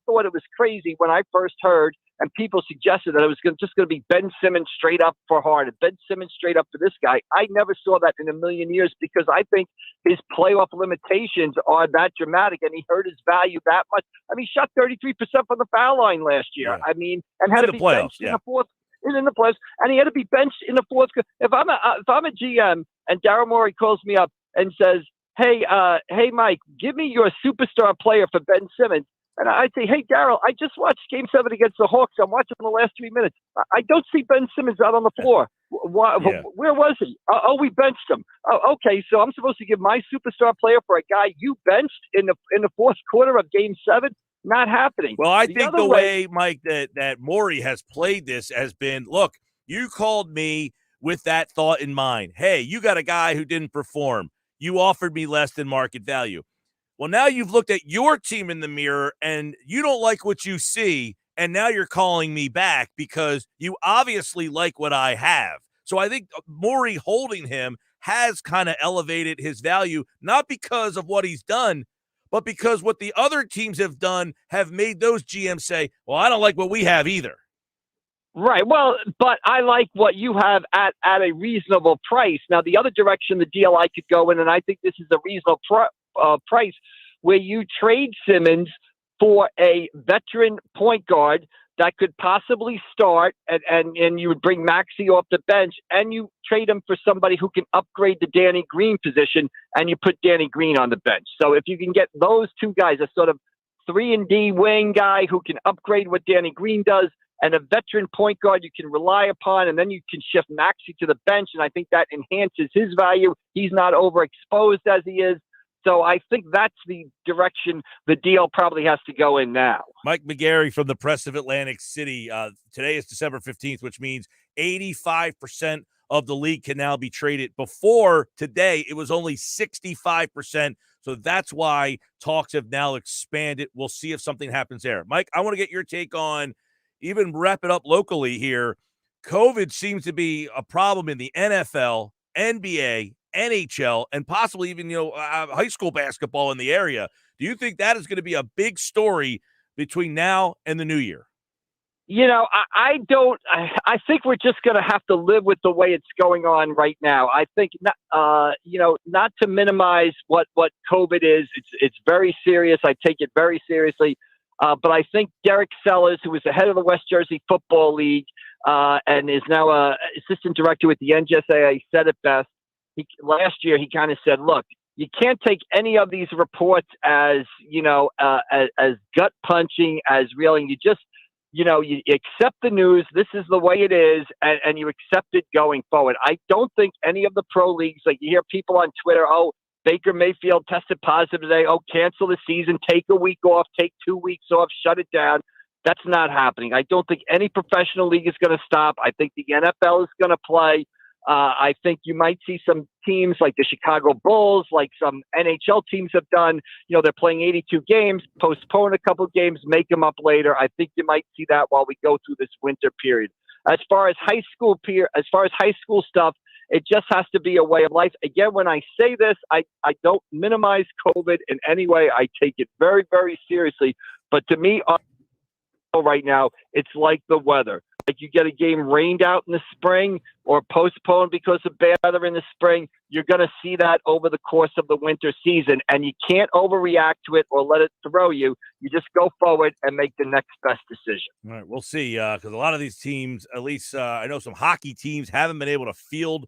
thought it was crazy when I first heard and people suggested that it was just going to be Ben Simmons straight up for Harden, Ben Simmons straight up for this guy. I never saw that in a million years because I think his playoff limitations are that dramatic and he hurt his value that much. I mean, he shot 33% from the foul line last year. Yeah. I mean, and had to be benched in the fourth. In the playoffs, and he had to be benched in the fourth. If I'm a GM and Daryl Morey calls me up and says, "Hey, Mike, give me your superstar player for Ben Simmons," and I'd say, "Hey, Daryl, I just watched Game 7 against the Hawks. I'm watching the last 3 minutes. I don't see Ben Simmons out on the floor. Where was he? We benched him. Okay, so I'm supposed to give my superstar player for a guy you benched in the fourth quarter of Game 7? Not happening." Well, I think the way, Mike, that Morey has played this has been, look, you called me with that thought in mind. Hey, you got a guy who didn't perform. You offered me less than market value. Well, now you've looked at your team in the mirror and you don't like what you see, and now you're calling me back because you obviously like what I have. So I think Morey holding him has kind of elevated his value, not because of what he's done, but because what the other teams have done have made those GMs say, well, I don't like what we have either. Right. Well, but I like what you have at a reasonable price. Now, the other direction the deal I could go in, and I think this is a reasonable price, where you trade Simmons for a veteran point guard that could possibly start, and you would bring Maxey off the bench, and you trade him for somebody who can upgrade the Danny Green position, and you put Danny Green on the bench. So if you can get those two guys, a sort of 3-and-D wing guy who can upgrade what Danny Green does, and a veteran point guard you can rely upon, and then you can shift Maxey to the bench, and I think that enhances his value. He's not overexposed as he is. So I think that's the direction the deal probably has to go in now. Mike McGarry from the Press of Atlantic City. Today is December 15th, which means 85% of the league can now be traded. Before today, it was only 65%. So that's why talks have now expanded. We'll see if something happens there. Mike, I want to get your take on, even wrap it up locally here. COVID seems to be a problem in the NFL, NBA, NHL, and possibly even, high school basketball in the area. Do you think that is going to be a big story between now and the new year? I don't. I think we're just going to have to live with the way it's going on right now. I think, not to minimize what COVID is. It's very serious. I take it very seriously. But I think Derek Sellers, who was the head of the West Jersey Football League and is now an assistant director with the NJSAA, said it best. Last year, he kind of said, look, you can't take any of these reports as gut punching, as real. And you just, you accept the news. This is the way it is. And you accept it going forward. I don't think any of the pro leagues, like you hear people on Twitter, Baker Mayfield tested positive today. Cancel the season, take a week off, take 2 weeks off, shut it down. That's not happening. I don't think any professional league is going to stop. I think the NFL is going to play. I think you might see some teams like the Chicago Bulls, like some NHL teams have done. They're playing 82 games, postpone a couple of games, make them up later. I think you might see that while we go through this winter period. As far as high school stuff, it just has to be a way of life. Again, when I say this, I don't minimize COVID in any way. I take it very, very seriously. But to me, right now, it's like the weather. like you get a game rained out in the spring or postponed because of bad weather in the spring, you're going to see that over the course of the winter season. And you can't overreact to it or let it throw you. You just go forward and make the next best decision. All right, we'll see. Because a lot of these teams, at least I know some hockey teams, haven't been able to field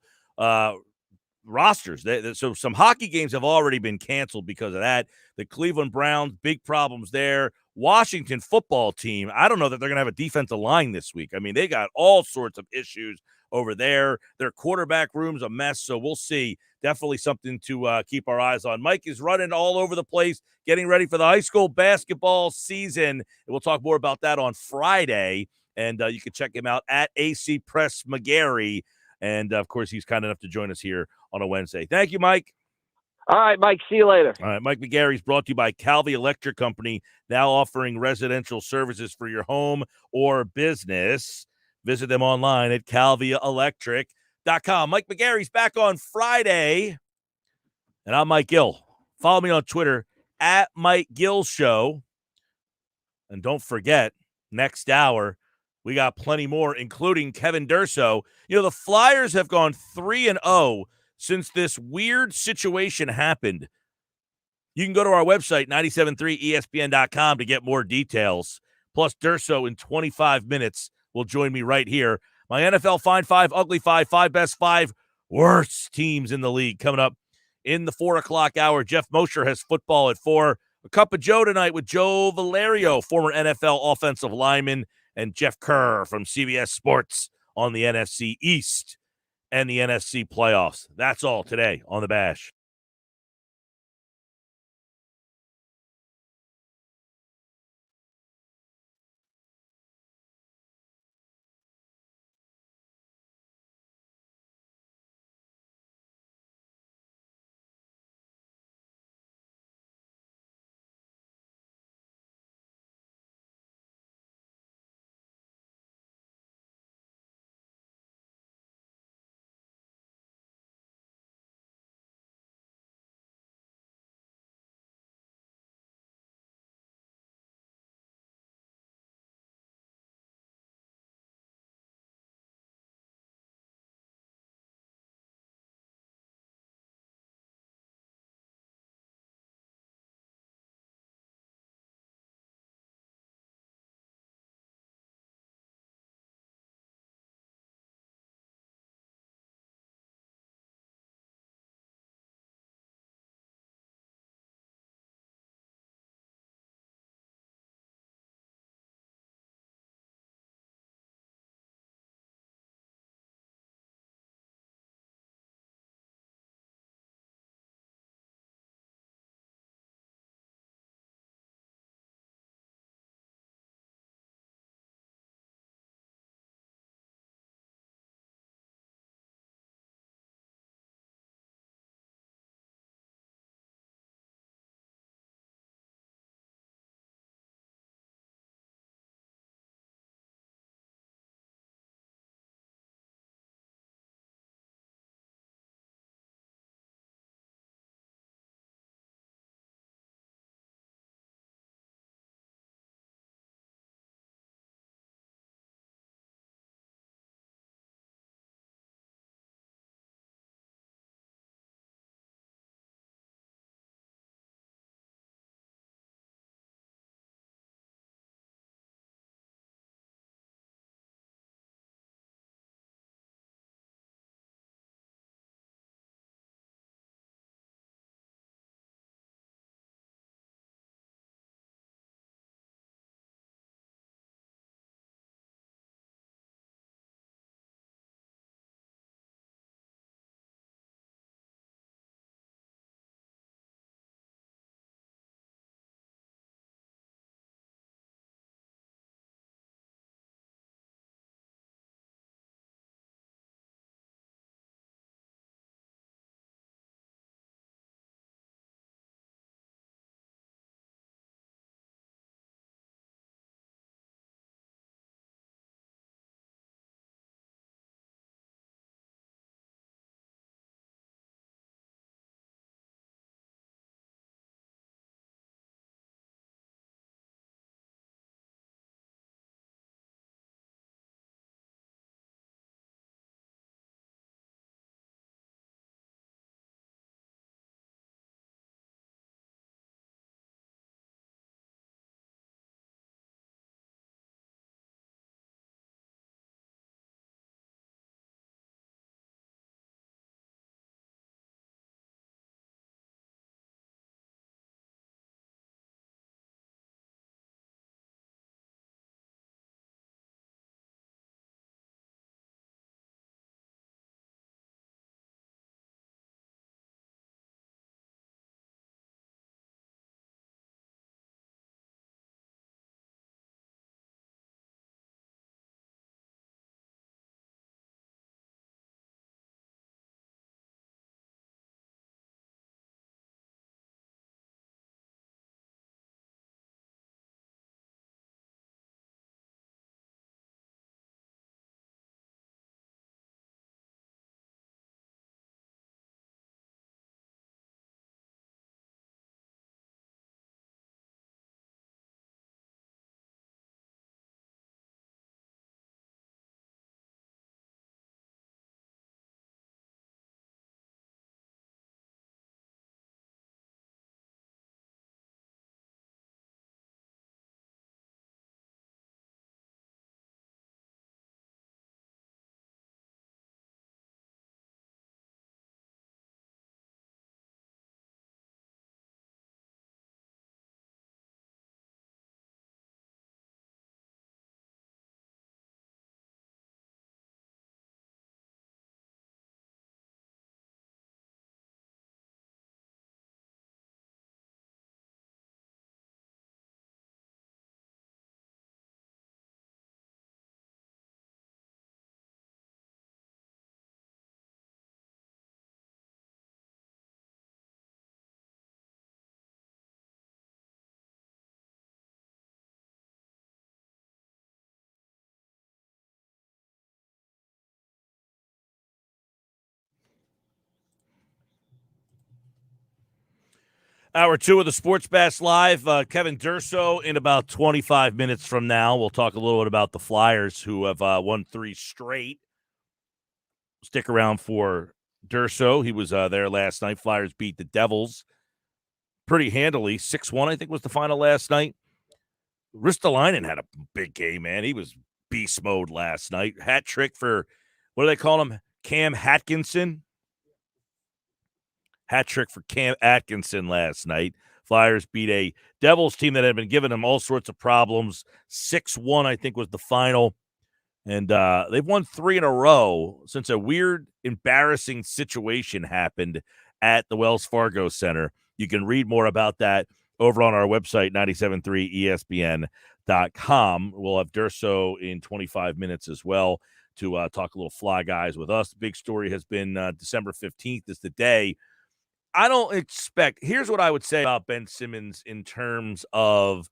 rosters. So some hockey games have already been canceled because of that. The Cleveland Browns, big problems there. Washington football team, I don't know that they're going to have a defensive line this week. I mean, they got all sorts of issues over there. Their quarterback room's a mess, so we'll see. Definitely something to keep our eyes on. Mike is running all over the place, getting ready for the high school basketball season. And we'll talk more about that on Friday. And you can check him out at AC Press McGarry. And, of course, he's kind enough to join us here on a Wednesday. Thank you, Mike. All right, Mike. See you later. All right, Mike McGarry is brought to you by Calvi Electric Company, now offering residential services for your home or business. Visit them online at calviaelectric.com. Mike McGarry's back on Friday, and I'm Mike Gill. Follow me on Twitter at Mike Gill Show. And don't forget, next hour, we got plenty more, including Kevin Durso. You know, the Flyers have gone 3-0 since this weird situation happened. You can go to our website, 97.3ESPN.com, to get more details. Plus, Durso in 25 minutes will join me right here. My NFL Find 5, Ugly 5, 5 best 5 worst teams in the league coming up in the 4 o'clock hour. Jeff Mosher has football at 4. A Cup of Joe tonight with Joe Valerio, former NFL offensive lineman, and Jeff Kerr from CBS Sports on the NFC East and the NFC playoffs. That's all today on The Bash. Hour 2 of the Sports Bash Live. Kevin Durso in about 25 minutes from now. We'll talk a little bit about the Flyers, who have won 3 straight. Stick around for Durso. He was there last night. Flyers beat the Devils pretty handily. 6-1, I think, was the final last night. Ristolainen had a big game, man. He was beast mode last night. Hat trick for, what do they call him? Cam Atkinson. Hat trick for Cam Atkinson last night. Flyers beat a Devils team that had been giving them all sorts of problems. 6-1, I think, was the final. And they've won 3 in a row since a weird, embarrassing situation happened at the Wells Fargo Center. You can read more about that over on our website, 97.3ESPN.com. We'll have Durso in 25 minutes as well to talk a little Fly Guys with us. The big story has been December 15th is the day. I don't expect – here's what I would say about Ben Simmons in terms of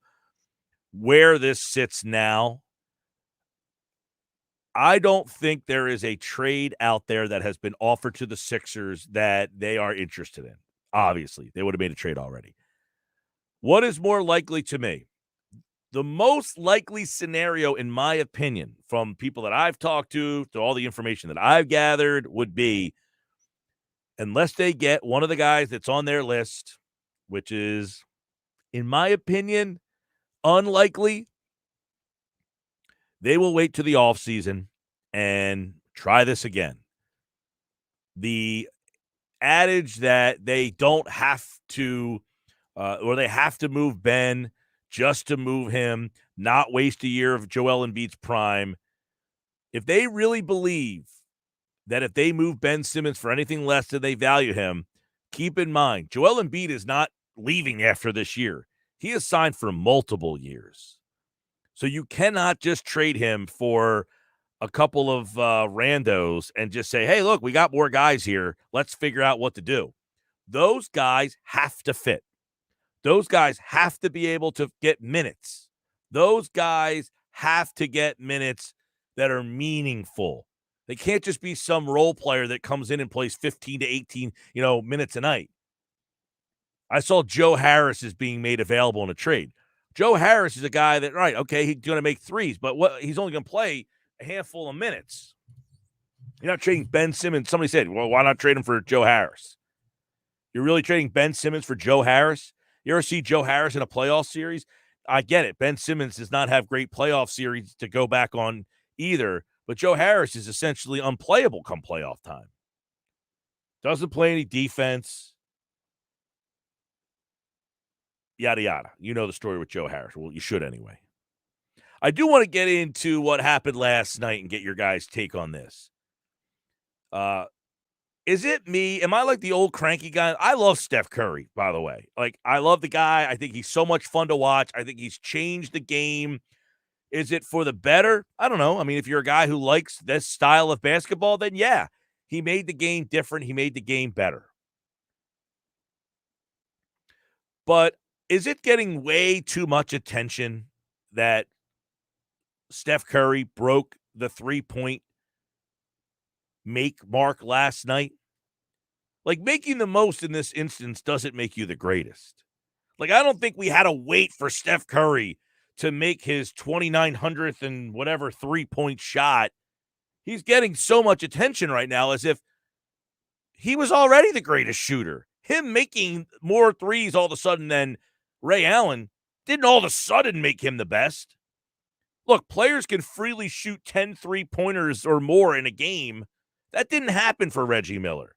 where this sits now. I don't think there is a trade out there that has been offered to the Sixers that they are interested in. Obviously, they would have made a trade already. What is more likely to me? The most likely scenario, in my opinion, from people that I've talked to all the information that I've gathered, would be unless they get one of the guys that's on their list, which is, in my opinion, unlikely, they will wait to the offseason and try this again. The adage that they don't have to or they have to move Ben just to move him, not waste a year of Joel Embiid's prime. If they really believe that if they move Ben Simmons for anything less than they value him, keep in mind, Joel Embiid is not leaving after this year. He is signed for multiple years. So you cannot just trade him for a couple of randos and just say, hey, look, we got more guys here. Let's figure out what to do. Those guys have to fit. Those guys have to be able to get minutes. Those guys have to get minutes that are meaningful. They can't just be some role player that comes in and plays 15 to 18, minutes a night. I saw Joe Harris is being made available in a trade. Joe Harris is a guy that, right, okay, he's going to make threes, but he's only going to play a handful of minutes. You're not trading Ben Simmons. Somebody said, well, why not trade him for Joe Harris? You're really trading Ben Simmons for Joe Harris? You ever see Joe Harris in a playoff series? I get it. Ben Simmons does not have great playoff series to go back on either, but Joe Harris is essentially unplayable come playoff time. Doesn't play any defense. Yada, yada. You know the story with Joe Harris. Well, you should anyway. I do want to get into what happened last night and get your guys' take on this. Is it me? Am I like the old cranky guy? I love Steph Curry, by the way. Like, I love the guy. I think he's so much fun to watch. I think he's changed the game. Is it for the better? I don't know. I mean, if you're a guy who likes this style of basketball, then yeah, he made the game different. He made the game better. But is it getting way too much attention that Steph Curry broke the 3-point make mark last night? Like, making the most in this instance doesn't make you the greatest. Like, I don't think we had to wait for Steph Curry to make his 2,900th and whatever 3-point shot. He's getting so much attention right now as if he was already the greatest shooter. Him making more threes all of a sudden than Ray Allen didn't all of a sudden make him the best. Look, players can freely shoot 10 3-pointers or more in a game. That didn't happen for Reggie Miller.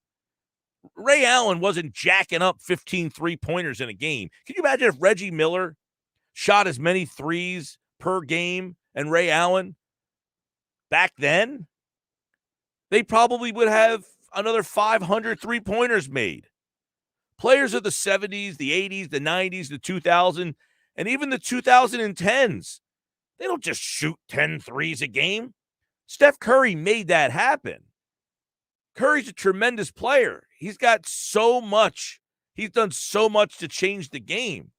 Ray Allen wasn't jacking up 15 3-pointers in a game. Can you imagine if Reggie Miller shot as many threes per game and Ray Allen back then? They probably would have another 500 3-pointers made. Players of the 70s, the 80s, the 90s, the 2000s, and even the 2010s, they don't just shoot 10 threes a game. Steph Curry made that happen. Curry's a tremendous player. He's got so much. He's done so much to change the game.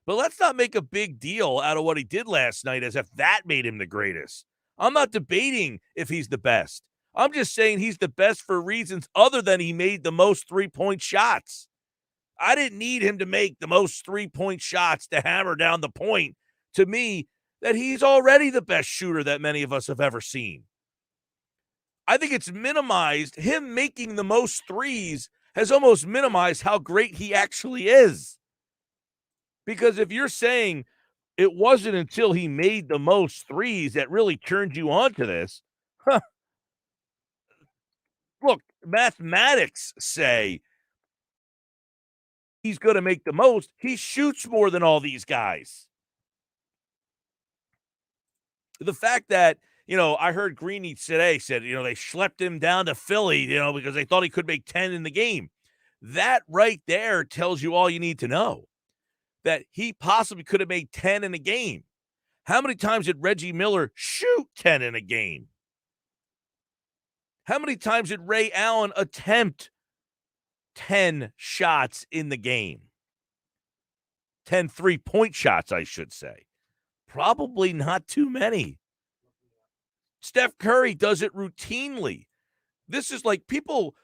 But let's not make a big deal out of what he did last night as if that made him the greatest. I'm not debating if he's the best. I'm just saying he's the best for reasons other than he made the most 3-point shots. I didn't need him to make the most three-point shots to hammer down the point to me that he's already the best shooter that many of us have ever seen. I think it's minimized. Him making the most threes has almost minimized how great he actually is. Because if you're saying it wasn't until he made the most threes that really turned you on to this, look, mathematics say he's going to make the most. He shoots more than all these guys. The fact that, I heard Greeny today said, they schlepped him down to Philly, because they thought he could make 10 in the game. That right there tells you all you need to know, that he possibly could have made 10 in a game. How many times did Reggie Miller shoot 10 in a game? How many times did Ray Allen attempt 10 shots in the game? 10 3-point shots, I should say. Probably not too many. Steph Curry does it routinely. This is like people,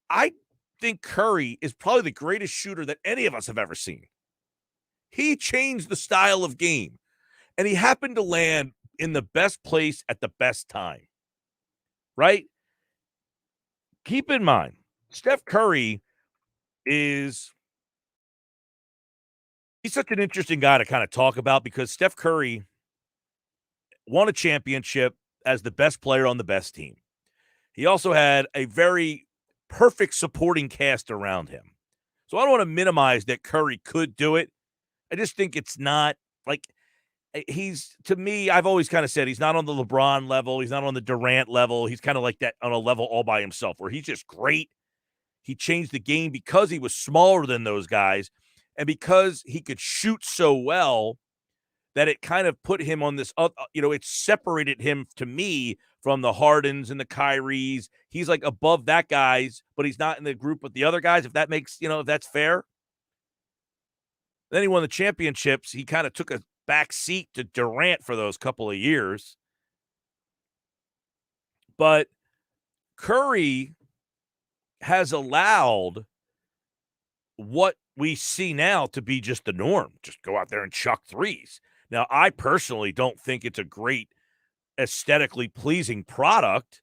I think Curry is probably the greatest shooter that any of us have ever seen. He changed the style of game, and he happened to land in the best place at the best time, right? Keep in mind, Steph Curry he's such an interesting guy to kind of talk about because Steph Curry won a championship as the best player on the best team. He also had a very perfect supporting cast around him. So I don't want to minimize that Curry could do it. I just think it's not to me, I've always kind of said he's not on the LeBron level. He's not on the Durant level. He's kind of like that on a level all by himself where he's just great. He changed the game because he was smaller than those guys and because he could shoot so well that it kind of put him on this, it separated him to me from the Hardens and the Kyries. He's like above that guys, but he's not in the group with the other guys. If that makes, if that's fair. Then he won the championships. He kind of took a back seat to Durant for those couple of years. But Curry has allowed what we see now to be just the norm. Just go out there and chuck threes. Now, I personally don't think it's a great aesthetically pleasing product,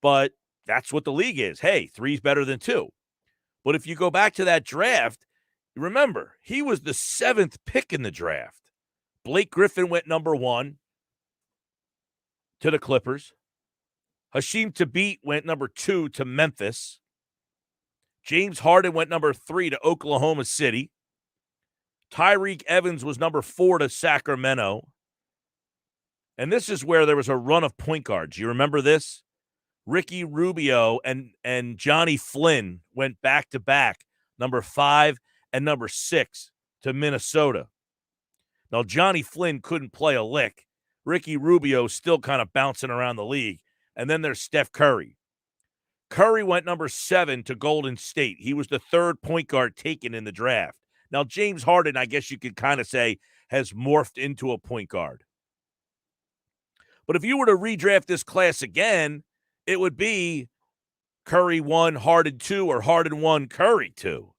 but that's what the league is. Hey, three's better than two. But if you go back to that draft, remember, he was the 7th pick in the draft. Blake Griffin went number 1 to the Clippers. Hasheem Thabeet went number 2 to Memphis. James Harden went number 3 to Oklahoma City. Tyreek Evans was number 4 to Sacramento. And this is where there was a run of point guards. You remember this? Ricky Rubio and Johnny Flynn went back-to-back, number 5 and number 6 to Minnesota. Now, Johnny Flynn couldn't play a lick. Ricky Rubio still kind of bouncing around the league. And then there's Steph Curry. Curry went number 7 to Golden State. He was the 3rd point guard taken in the draft. Now, James Harden, I guess you could kind of say, has morphed into a point guard. But if you were to redraft this class again, it would be Curry 1, Harden 2, or Harden 1, Curry 2.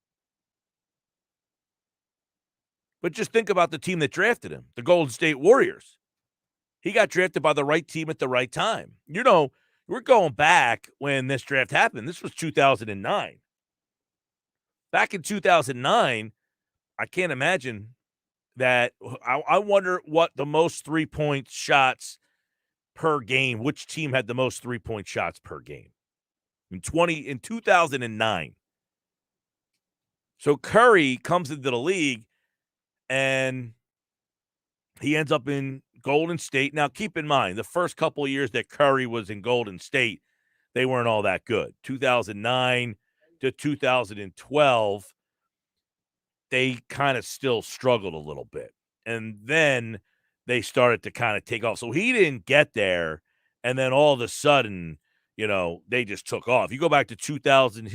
But just think about the team that drafted him, the Golden State Warriors. He got drafted by the right team at the right time. We're going back when this draft happened. This was 2009. Back in 2009, I can't imagine that. I wonder what the most 3-point shots per game, which team had the most 3-point shots per game in 2009. So Curry comes into the league and he ends up in Golden State. Now, keep in mind, the first couple of years that Curry was in Golden State, they weren't all that good. 2009 to 2012, they kind of still struggled a little bit. And then they started to kind of take off. So he didn't get there. And then all of a sudden, they just took off. You go back to 2000,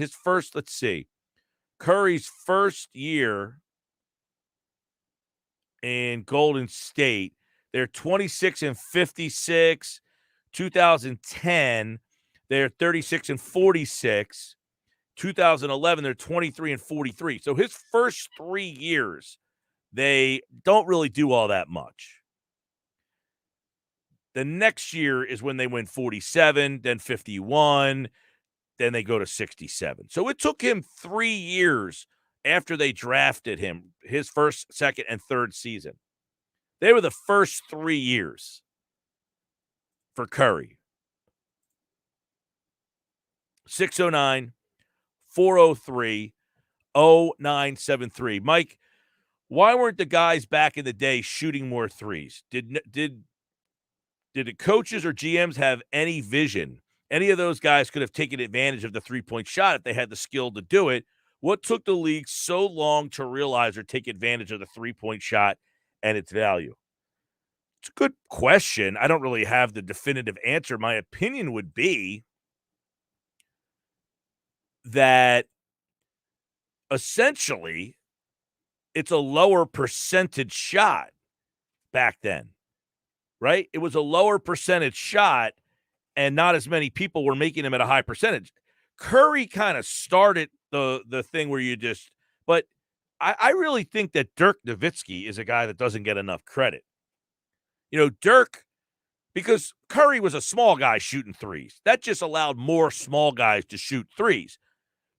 Curry's first year in Golden State, they're 26-56. 2010, they're 36-46. 2011, they're 23 and 43. So his first 3 years, they don't really do all that much. The next year is when they win 47, then 51, then they go to 67. So it took him 3 years after they drafted him, his first, second, and third season. They were the first 3 years for Curry. 609 403 0973. Mike, why weren't the guys back in the day shooting more threes? Did the coaches or GMs have any vision? Any of those guys could have taken advantage of the three-point shot if they had the skill to do it. What took the league so long to realize or take advantage of the three-point shot and its value? It's a good question. I don't really have the definitive answer. My opinion would be that essentially it's a lower percentage shot back then, right? It was a lower percentage shot, and not as many people were making them at a high percentage. Curry kind of started the thing where you just – but I really think that Dirk Nowitzki is a guy that doesn't get enough credit. You know, Dirk, because Curry was a small guy shooting threes. That just allowed more small guys to shoot threes.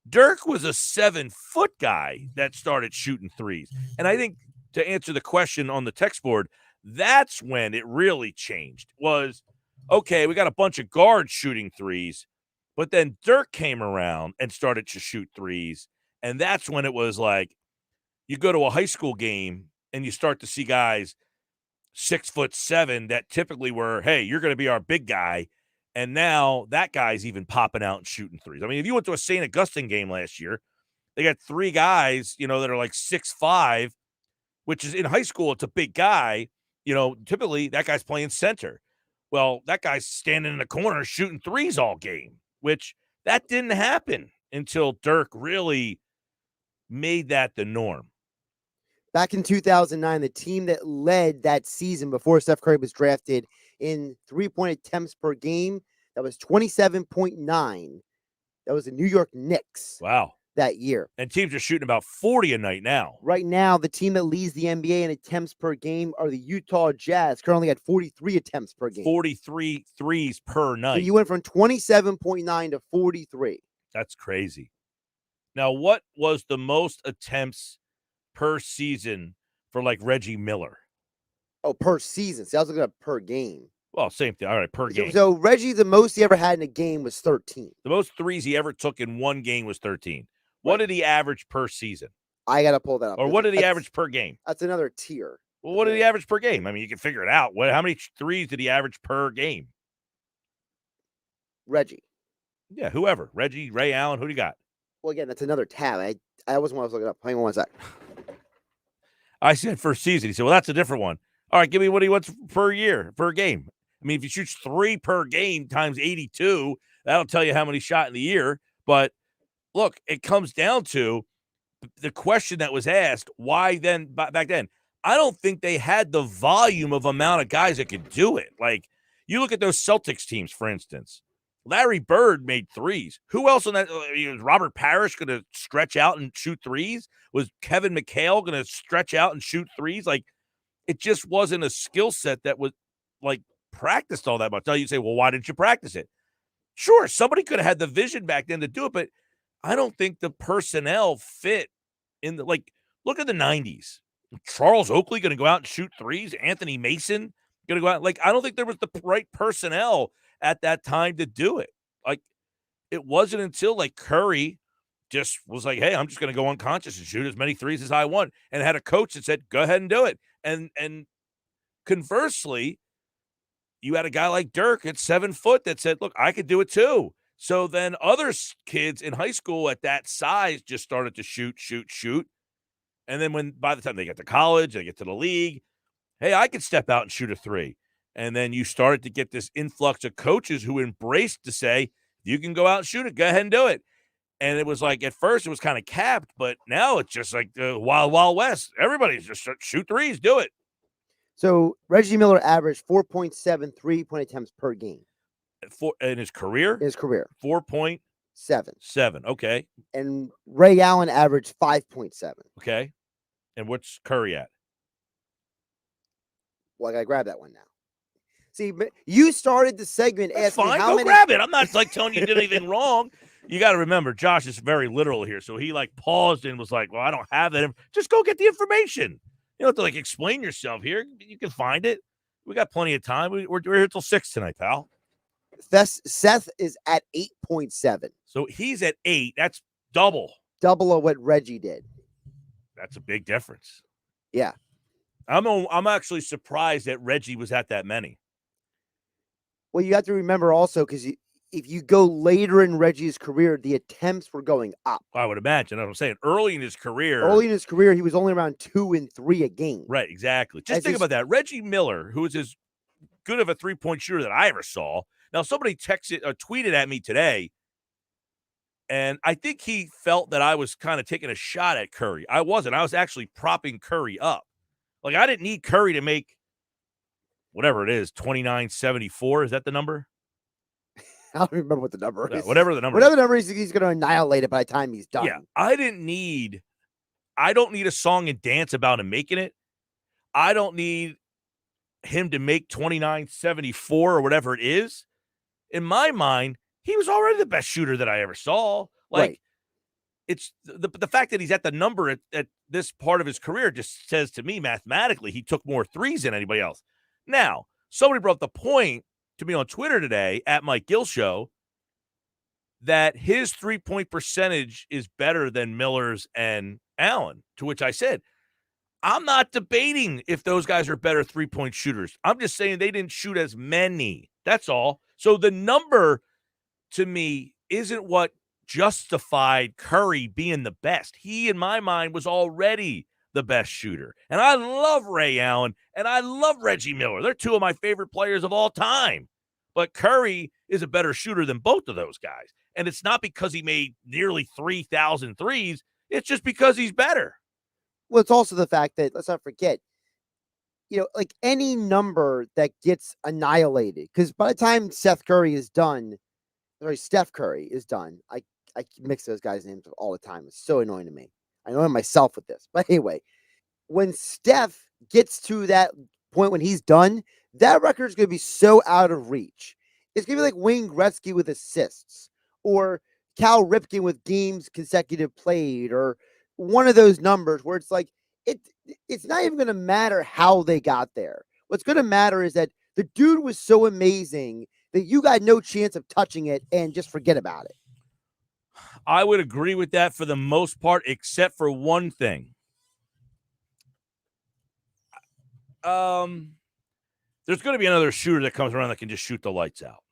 Dirk was a 7-foot guy that started shooting threes. And I think to answer the question on the text board, that's when it really changed. Was, okay, we got a bunch of guards shooting threes, but then Dirk came around and started to shoot threes. And that's when it was like, you go to a high school game and you start to see guys 6'7" that typically were, hey, you're going to be our big guy. And now that guy's even popping out and shooting threes. I mean, if you went to a St. Augustine game last year, they got 3 guys, you know, that are like 6'5", which is in high school, it's a big guy. You know, typically that guy's playing center. Well, that guy's standing in the corner shooting threes all game, which that didn't happen until Dirk really made that the norm. Back in 2009, the team that led that season before Steph Curry was drafted in three-point attempts per game, that was 27.9. That was the New York Knicks. Wow. That year. And teams are shooting about 40 a night now. Right now, the team that leads the NBA in attempts per game are the Utah Jazz, currently at 43 attempts per game. 43 threes per night. So you went from 27.9 to 43. That's crazy. Now, what was the most attempts per season for like Reggie Miller? Oh, per season. See, I was looking at per game. Well, same thing. All right, per game. So Reggie, the most he ever had in a game was 13. The most threes he ever took in one game was 13. What did he average per season? I got to pull that up. Or what did he average per game? That's another tier. Well, what did he average per game? I mean, you can figure it out. How many threes did he average per game? Reggie. Yeah, whoever. Reggie, Ray Allen, who do you got? Well, again, that's another tab. I wasn't what I was looking up. Hang on one sec. I said first season. He said, well, that's a different one. All right, give me what he wants per year, per game. I mean, if he shoots 3 per game times 82, that'll tell you how many shot in the year. But look, it comes down to the question that was asked, why then, back then? I don't think they had the volume of amount of guys that could do it. Like, you look at those Celtics teams, for instance. Larry Bird made threes. Who else on that? Was Robert Parrish going to stretch out and shoot threes? Was Kevin McHale going to stretch out and shoot threes? Like, it just wasn't a skill set that was, like, practiced all that much. Now you say, well, why didn't you practice it? Sure, somebody could have had the vision back then to do it, but I don't think the personnel fit in the, like, look at the 90s. Charles Oakley going to go out and shoot threes? Anthony Mason going to go out? Like, I don't think there was the right personnel at that time to do it. Like, it wasn't until, like, Curry just was like, hey, I'm just going to go unconscious and shoot as many threes as I want, and had a coach that said, go ahead and do it. And conversely, you had a guy like Dirk at 7 foot that said, look, I could do it too. So then other kids in high school at that size just started to shoot. And then by the time they get to college, they get to the league, hey, I could step out and shoot a 3. And then you started to get this influx of coaches who embraced to say, you can go out and shoot it, go ahead and do it. And it was like, at first it was kind of capped, but now it's just like the wild, wild west. Everybody's just shoot threes, do it. So Reggie Miller averaged 4.7 3-point attempts per game. In his career? In his career. 4 point. 7. 7. Okay. And Ray Allen averaged 5.7. Okay. And what's Curry at? Well, I got to grab that one now. See, you started the segment That's asking fine. how Go many. grab it. I'm not like telling you did anything wrong. You got to remember, Josh is very literal here. So he like paused and was like, well, I don't have that. Just go get the information. You don't have to like explain yourself here. You can find it. We got plenty of time. We're here till 6 tonight, pal. Seth is at 8.7. So he's at 8. That's double. Double of what Reggie did. That's a big difference. Yeah. I'm actually surprised that Reggie was at that many. Well, you have to remember also, because if you go later in Reggie's career, the attempts were going up. I would imagine. I'm saying early in his career. Early in his career, he was only around 2 and 3 a game. Right, exactly. Just think about that. Reggie Miller, who is as good of a three-point shooter that I ever saw. Now, somebody tweeted at me today, and I think he felt that I was kind of taking a shot at Curry. I wasn't. I was actually propping Curry up. Like, I didn't need Curry to make whatever it is, 29.74. Is that the number? I don't remember what the number is. Whatever the number Whatever the number is, he's going to annihilate it by the time he's done. Yeah, I don't need a song and dance about him making it. I don't need him to make 29.74 or whatever it is. In my mind, he was already the best shooter that I ever saw. Like, right. It's the fact that he's at the number at this part of his career just says to me mathematically he took more threes than anybody else. Now, somebody brought up the point to me on Twitter today at Mike Gill Show that his 3-point percentage is better than Miller's and Allen, to which I said, I'm not debating if those guys are better 3-point shooters. I'm just saying they didn't shoot as many. That's all. So the number to me isn't what justified Curry being the best. He, in my mind, was already the best shooter. And I love Ray Allen and I love Reggie Miller. They're two of my favorite players of all time. But Curry is a better shooter than both of those guys. And it's not because he made nearly 3,000 threes. It's just because he's better. Well, it's also the fact that, let's not forget, like any number that gets annihilated, because by the time Steph Curry is done, I mix those guys' names all the time. It's so annoying to me. I annoy myself with this. But anyway, when Steph gets to that point when he's done, that record is going to be so out of reach. It's going to be like Wayne Gretzky with assists, or Cal Ripken with games consecutive played, or one of those numbers where it's like, it's not even going to matter how they got there. What's going to matter is that the dude was so amazing that you got no chance of touching it and just forget about it. I would agree with that for the most part, except for one thing. There's going to be another shooter that comes around that can just shoot the lights out.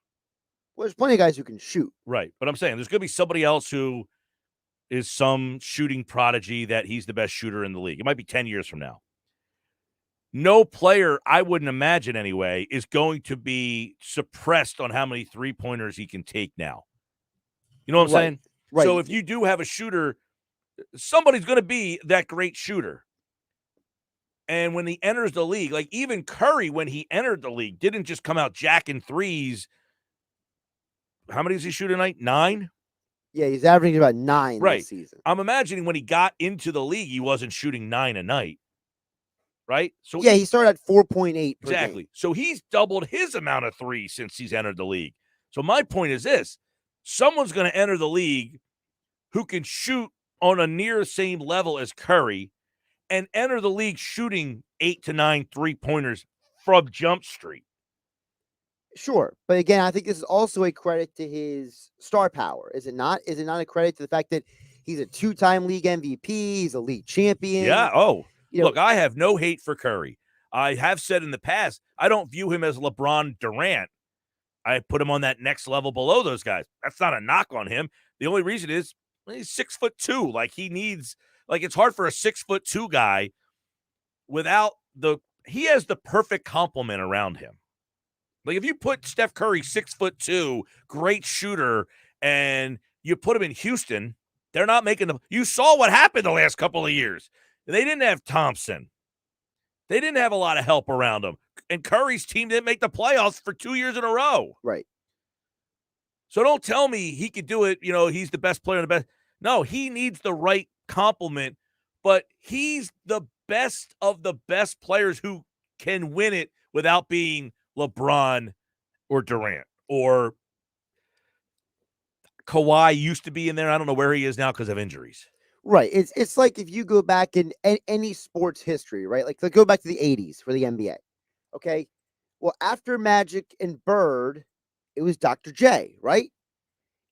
Well, there's plenty of guys who can shoot. Right. But I'm saying there's going to be somebody else who is some shooting prodigy that he's the best shooter in the league. It might be 10 years from now. No player, I wouldn't imagine anyway, is going to be suppressed on how many three-pointers he can take now. You know what I'm saying? Right. So if you do have a shooter, somebody's going to be that great shooter. And when he enters the league, like even Curry, when he entered the league, didn't just come out jacking threes. How many does he shoot a night? 9? Yeah, he's averaging about 9 this season. I'm imagining when he got into the league, he wasn't shooting 9 a night. Right? So yeah, he started at 4.8 exactly. per game. So he's doubled his amount of threes since he's entered the league. So my point is this. Someone's going to enter the league who can shoot on a near same level as Curry and enter the league shooting 8 to 9 3-pointers from Jump Street. Sure. But again, I think this is also a credit to his star power. Is it not? Is it not a credit to the fact that he's a 2-time league MVP, he's a league champion? Yeah. Oh, look, I have no hate for Curry. I have said in the past, I don't view him as LeBron Durant. I put him on that next level below those guys. That's not a knock on him. The only reason is he's 6'2". Like it's hard for a 6'2" guy without he has the perfect complement around him. Like if you put Steph Curry 6'2", great shooter, and you put him in Houston, they're not making you saw what happened the last couple of years. They didn't have Thompson. They didn't have a lot of help around them. And Curry's team didn't make the playoffs for 2 years in a row. Right. So don't tell me he could do it. He's the best player in the best. No, he needs the right compliment, but he's the best of the best players who can win it without being LeBron or Durant or Kawhi used to be in there. I don't know where he is now because of injuries. Right. It's like if you go back in any sports history, right? Like go back to the 80s for the NBA. Okay. Well, after Magic and Bird, it was Dr. J, right?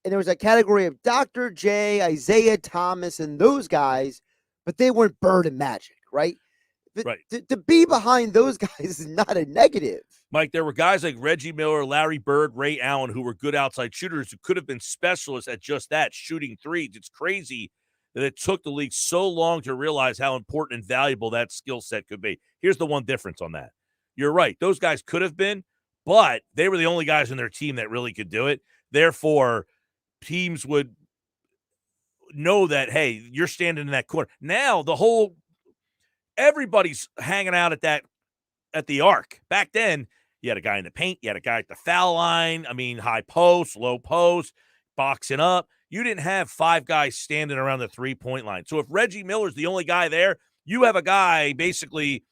And there was a category of Dr. J, Isaiah Thomas, and those guys, but they weren't Bird and Magic, right? Right. To be behind those guys is not a negative. Mike, there were guys like Reggie Miller, Larry Bird, Ray Allen, who were good outside shooters who could have been specialists at just that, shooting threes. It's crazy that it took the league so long to realize how important and valuable that skill set could be. Here's the one difference on that. You're right. Those guys could have been, but they were the only guys on their team that really could do it. Therefore, teams would know that, hey, you're standing in that corner. Now, everybody's hanging out at the arc. Back then, you had a guy in the paint, you had a guy at the foul line. I mean, high post, low post, boxing up. You didn't have five guys standing around the 3-point line. So if Reggie Miller's the only guy there, you have a guy basically,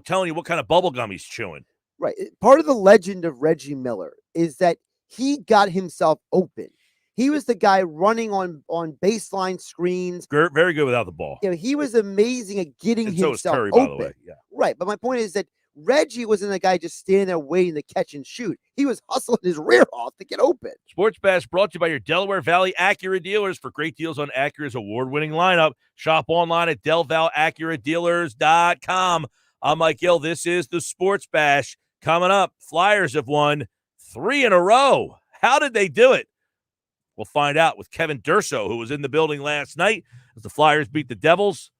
telling you what kind of bubble gum he's chewing. Right. Part of the legend of Reggie Miller is that he got himself open. He was the guy running on baseline screens. Very good without the ball. He was amazing at getting and himself so is Curry, open. By the way. Yeah. Right. But my point is that Reggie wasn't a guy just standing there waiting to catch and shoot. He was hustling his rear off to get open. Sports Bash brought to you by your Delaware Valley Acura dealers. For great deals on Acura's award-winning lineup, shop online at DelValAcuraDealers.com. I'm Mike Gill. This is the Sports Bash. Coming up, Flyers have won 3 in a row. How did they do it? We'll find out with Kevin Durso, who was in the building last night as the Flyers beat the Devils.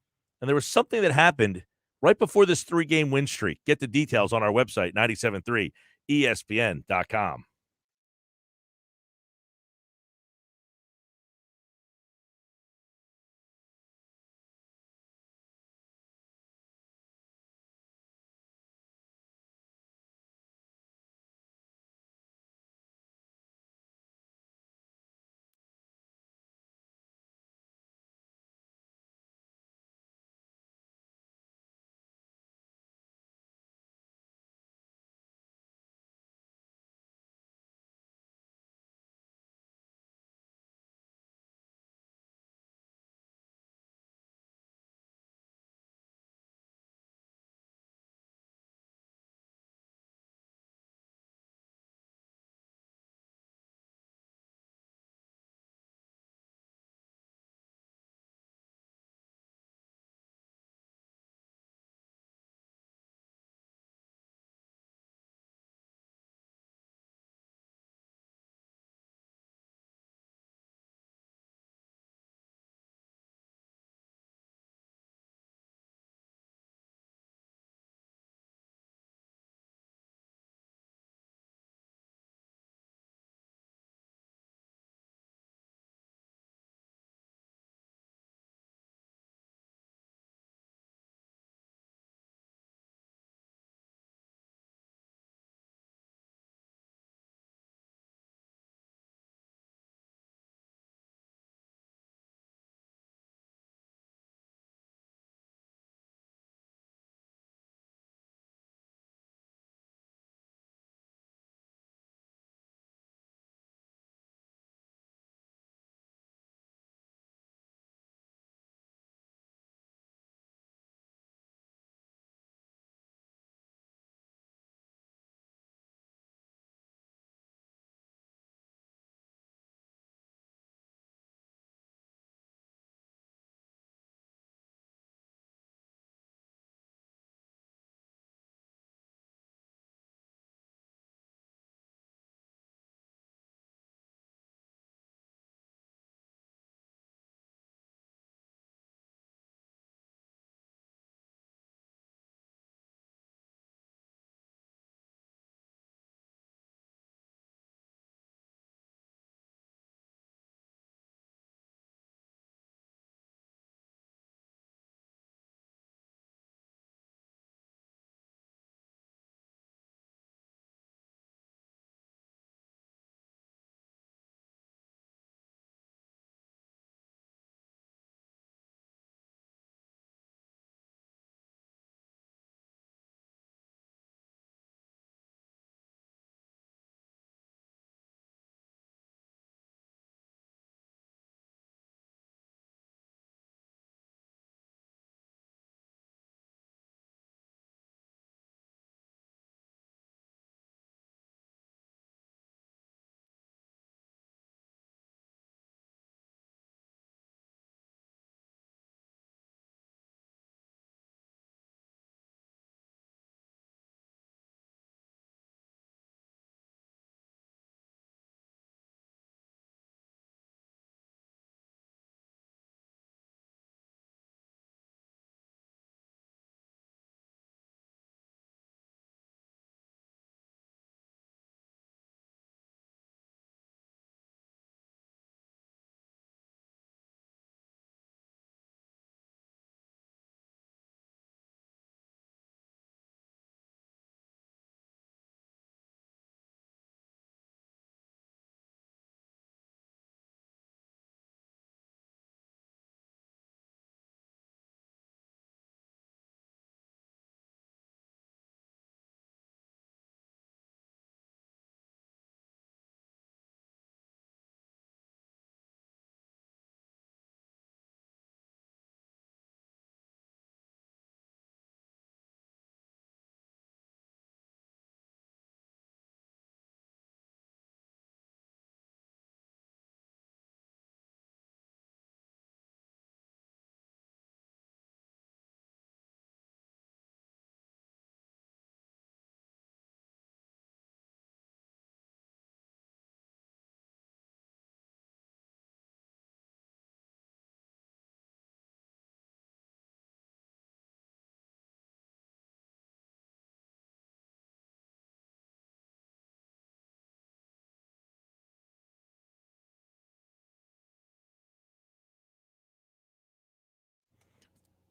And there was something that happened right before this 3-game win streak. Get the details on our website, 97.3 ESPN.com.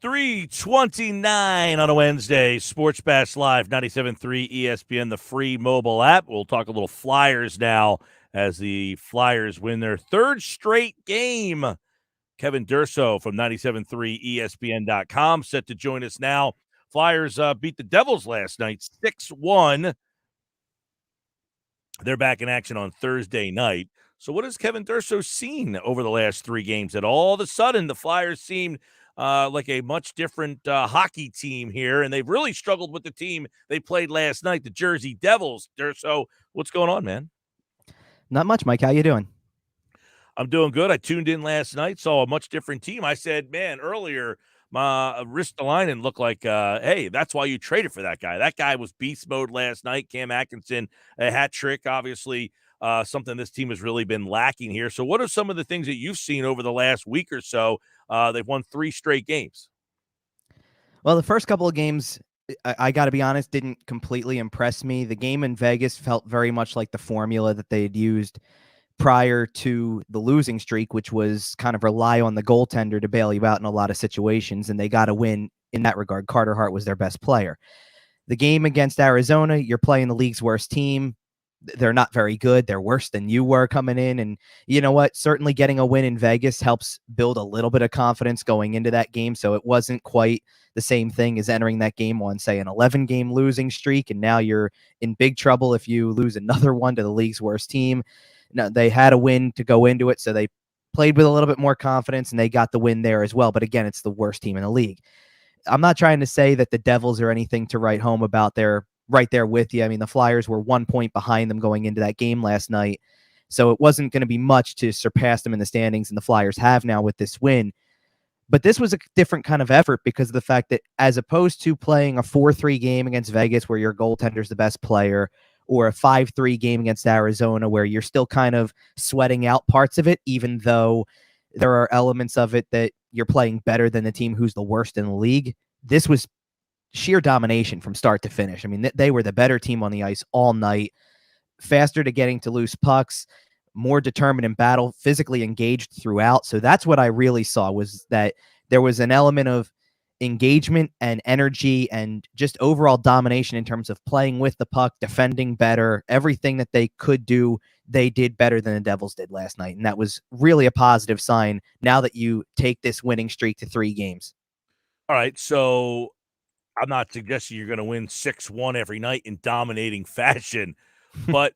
3:29 on a Wednesday. Sports Bash Live, 97.3 ESPN, the free mobile app. We'll talk a little Flyers now as the Flyers win their third straight game. Kevin Durso from 97.3 ESPN.com set to join us now. Flyers beat the Devils last night 6-1. They're back in action on Thursday night. So what has Kevin Durso seen over the last three games that all of a sudden the Flyers seemed like a much different hockey team here, and they've really struggled with the team they played last night, the Jersey Devils. Durso, what's going on, man? Not much, Mike. How you doing? I'm doing good. I tuned in last night, saw a much different team. I said, man, earlier, Ristolainen looked like, hey, that's why you traded for that guy. That guy was beast mode last night. Cam Atkinson, a hat trick, obviously something this team has really been lacking here. So what are some of the things that you've seen over the last week or so? They've won 3 straight games. Well, the first couple of games, I got to be honest, didn't completely impress me. The game in Vegas felt very much like the formula that they had used prior to the losing streak, which was kind of rely on the goaltender to bail you out in a lot of situations, and they got to win in that regard. Carter Hart was their best player. The game against Arizona, you're playing the league's worst team. They're not very good. They're worse than you were coming in. And you know what? Certainly getting a win in Vegas helps build a little bit of confidence going into that game. So it wasn't quite the same thing as entering that game on, say, an 11-game losing streak. And now you're in big trouble if you lose another one to the league's worst team. No, they had a win to go into it, so they played with a little bit more confidence, and they got the win there as well. But again, it's the worst team in the league. I'm not trying to say that the Devils are anything to write home about. They're right there with you. I mean, the Flyers were 1 point behind them going into that game last night, so it wasn't going to be much to surpass them in the standings, and the Flyers have now with this win. But this was a different kind of effort because of the fact that as opposed to playing a 4-3 game against Vegas where your goaltender's the best player, or a 5-3 game against Arizona where you're still kind of sweating out parts of it, even though there are elements of it that you're playing better than the team who's the worst in the league. This was sheer domination from start to finish. I mean, they were the better team on the ice all night, faster to getting to loose pucks, more determined in battle, physically engaged throughout. So that's what I really saw, was that there was an element of engagement and energy and just overall domination in terms of playing with the puck, defending better. Everything that they could do, they did better than the Devils did last night. And that was really a positive sign now that you take this winning streak to 3 games. All right, so I'm not suggesting you're going to win 6-1 every night in dominating fashion, but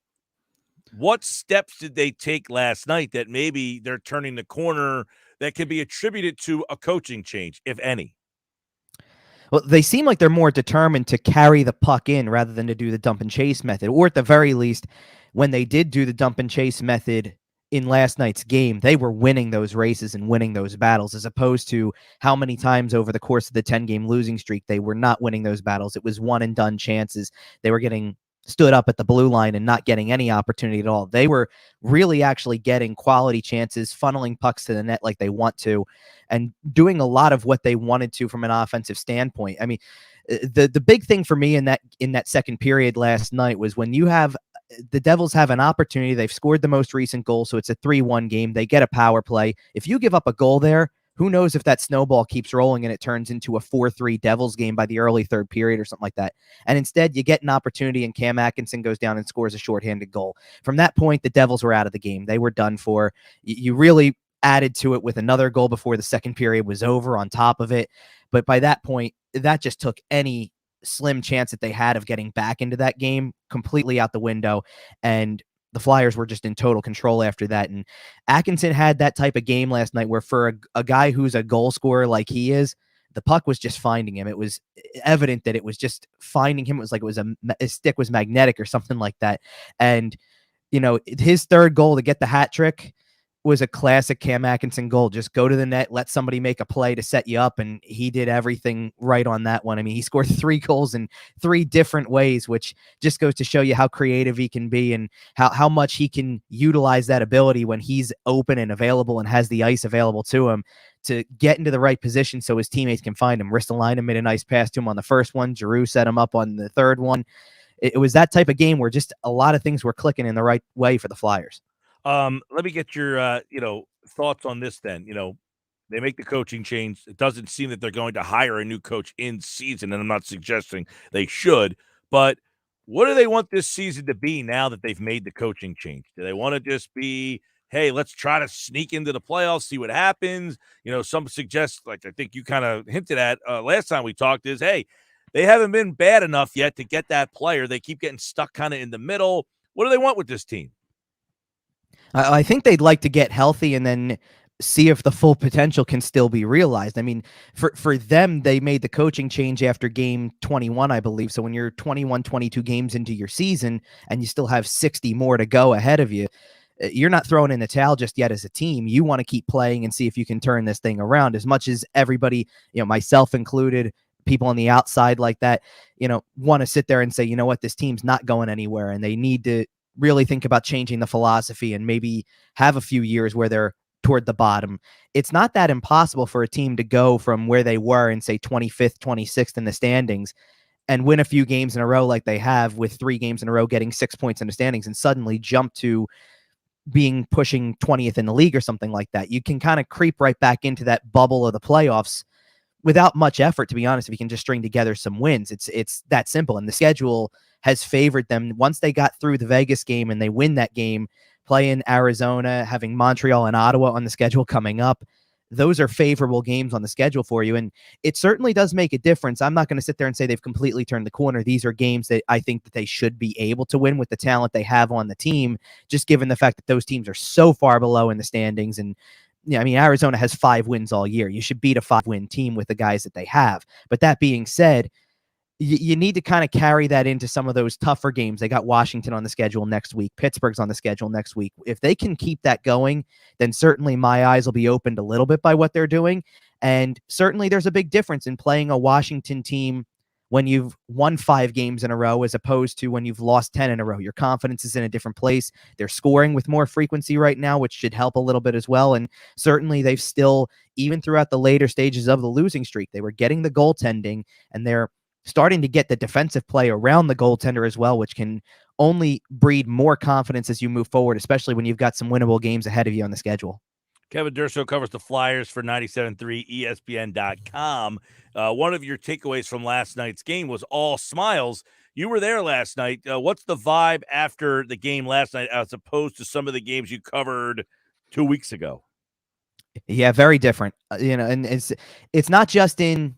what steps did they take last night that maybe they're turning the corner that can be attributed to a coaching change, if any? Well, they seem like they're more determined to carry the puck in rather than to do the dump and chase method. Or at the very least, when they did do the dump and chase method in last night's game, they were winning those races and winning those battles, as opposed to how many times over the course of the 10-game losing streak they were not winning those battles. It was one and done chances. They were getting stood up at the blue line and not getting any opportunity at all. They were really actually getting quality chances, funneling pucks to the net like they want to, and doing a lot of what they wanted to from an offensive standpoint. I mean, the big thing for me in that second period last night was when you have the Devils have an opportunity. They've scored the most recent goal, so it's a 3-1 game. They get a power play. If you give up a goal there, who knows if that snowball keeps rolling and it turns into a 4-3 Devils game by the early third period or something like that. And instead, you get an opportunity and Cam Atkinson goes down and scores a shorthanded goal. From that point, the Devils were out of the game. They were done for. You really added to it with another goal before the second period was over on top of it. But by that point, that just took any slim chance that they had of getting back into that game completely out the window. And the Flyers were just in total control after that. And Atkinson had that type of game last night where for a guy who's a goal scorer like he is, the puck was just finding him. It was evident that it was just finding him. It was like it was his stick was magnetic or something like that. And, you know, his third goal to get the hat trick was a classic Cam Atkinson goal. Just go to the net, let somebody make a play to set you up, and he did everything right on that one. I mean, he scored 3 goals in 3 different ways, which just goes to show you how creative he can be and how much he can utilize that ability when he's open and available and has the ice available to him to get into the right position so his teammates can find him. Ristolainen made a nice pass to him on the first one. Giroux set him up on the third one. It was that type of game where just a lot of things were clicking in the right way for the Flyers. Let me get your, thoughts on this then. They make the coaching change. It doesn't seem that they're going to hire a new coach in season, and I'm not suggesting they should, but what do they want this season to be now that they've made the coaching change? Do they want to just be, hey, let's try to sneak into the playoffs, see what happens? Some suggest, like I think you kind of hinted at last time we talked, is, hey, they haven't been bad enough yet to get that player. They keep getting stuck kind of in the middle. What do they want with this team? I think they'd like to get healthy and then see if the full potential can still be realized. I mean, for them, they made the coaching change after game 21, I believe. So when you're 21, 22 games into your season and you still have 60 more to go ahead of you, you're not throwing in the towel just yet as a team. You want to keep playing and see if you can turn this thing around. As much as everybody, myself included, people on the outside like that, want to sit there and say, you know what, this team's not going anywhere and they need to really think about changing the philosophy and maybe have a few years where they're toward the bottom. It's not that impossible for a team to go from where they were and say 25th, 26th in the standings and win a few games in a row like they have, with 3 games in a row getting 6 points in the standings, and suddenly jump to being pushing 20th in the league or something like that. You can kind of creep right back into that bubble of the playoffs without much effort, to be honest, if you can just string together some wins. It's that simple. And the schedule has favored them. Once they got through the Vegas game and they win that game, playing Arizona, having Montreal and Ottawa on the schedule coming up, those are favorable games on the schedule for you. And it certainly does make a difference. I'm not going to sit there and say they've completely turned the corner. These are games that I think that they should be able to win with the talent they have on the team, just given the fact that those teams are so far below in the standings. And I mean, Arizona has 5 wins all year. You should beat a 5-win team with the guys that they have. But that being said, you need to kind of carry that into some of those tougher games. They got Washington on the schedule next week. Pittsburgh's on the schedule next week. If they can keep that going, then certainly my eyes will be opened a little bit by what they're doing. And certainly there's a big difference in playing a Washington team when you've won 5 games in a row as opposed to when you've lost 10 in a row. Your confidence is in a different place. They're scoring with more frequency right now, which should help a little bit as well. And certainly they've still, even throughout the later stages of the losing streak, they were getting the goaltending, and they're starting to get the defensive play around the goaltender as well, which can only breed more confidence as you move forward, especially when you've got some winnable games ahead of you on the schedule. Kevin Durso covers the Flyers for 97.3 ESPN.com. One of your takeaways from last night's game was all smiles. You were there last night. What's the vibe after the game last night as opposed to some of the games you covered 2 weeks ago? Yeah, very different. And it's not just in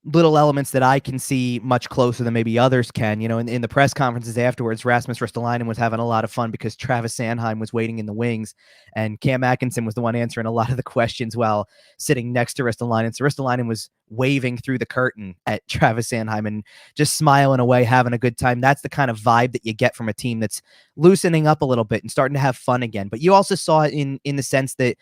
little elements that I can see much closer than maybe others can. In the press conferences afterwards, Rasmus Ristolainen was having a lot of fun because Travis Sanheim was waiting in the wings, and Cam Atkinson was the one answering a lot of the questions while sitting next to Ristolainen. So Ristolainen was waving through the curtain at Travis Sanheim and just smiling away, having a good time. That's the kind of vibe that you get from a team that's loosening up a little bit and starting to have fun again. But you also saw it in the sense that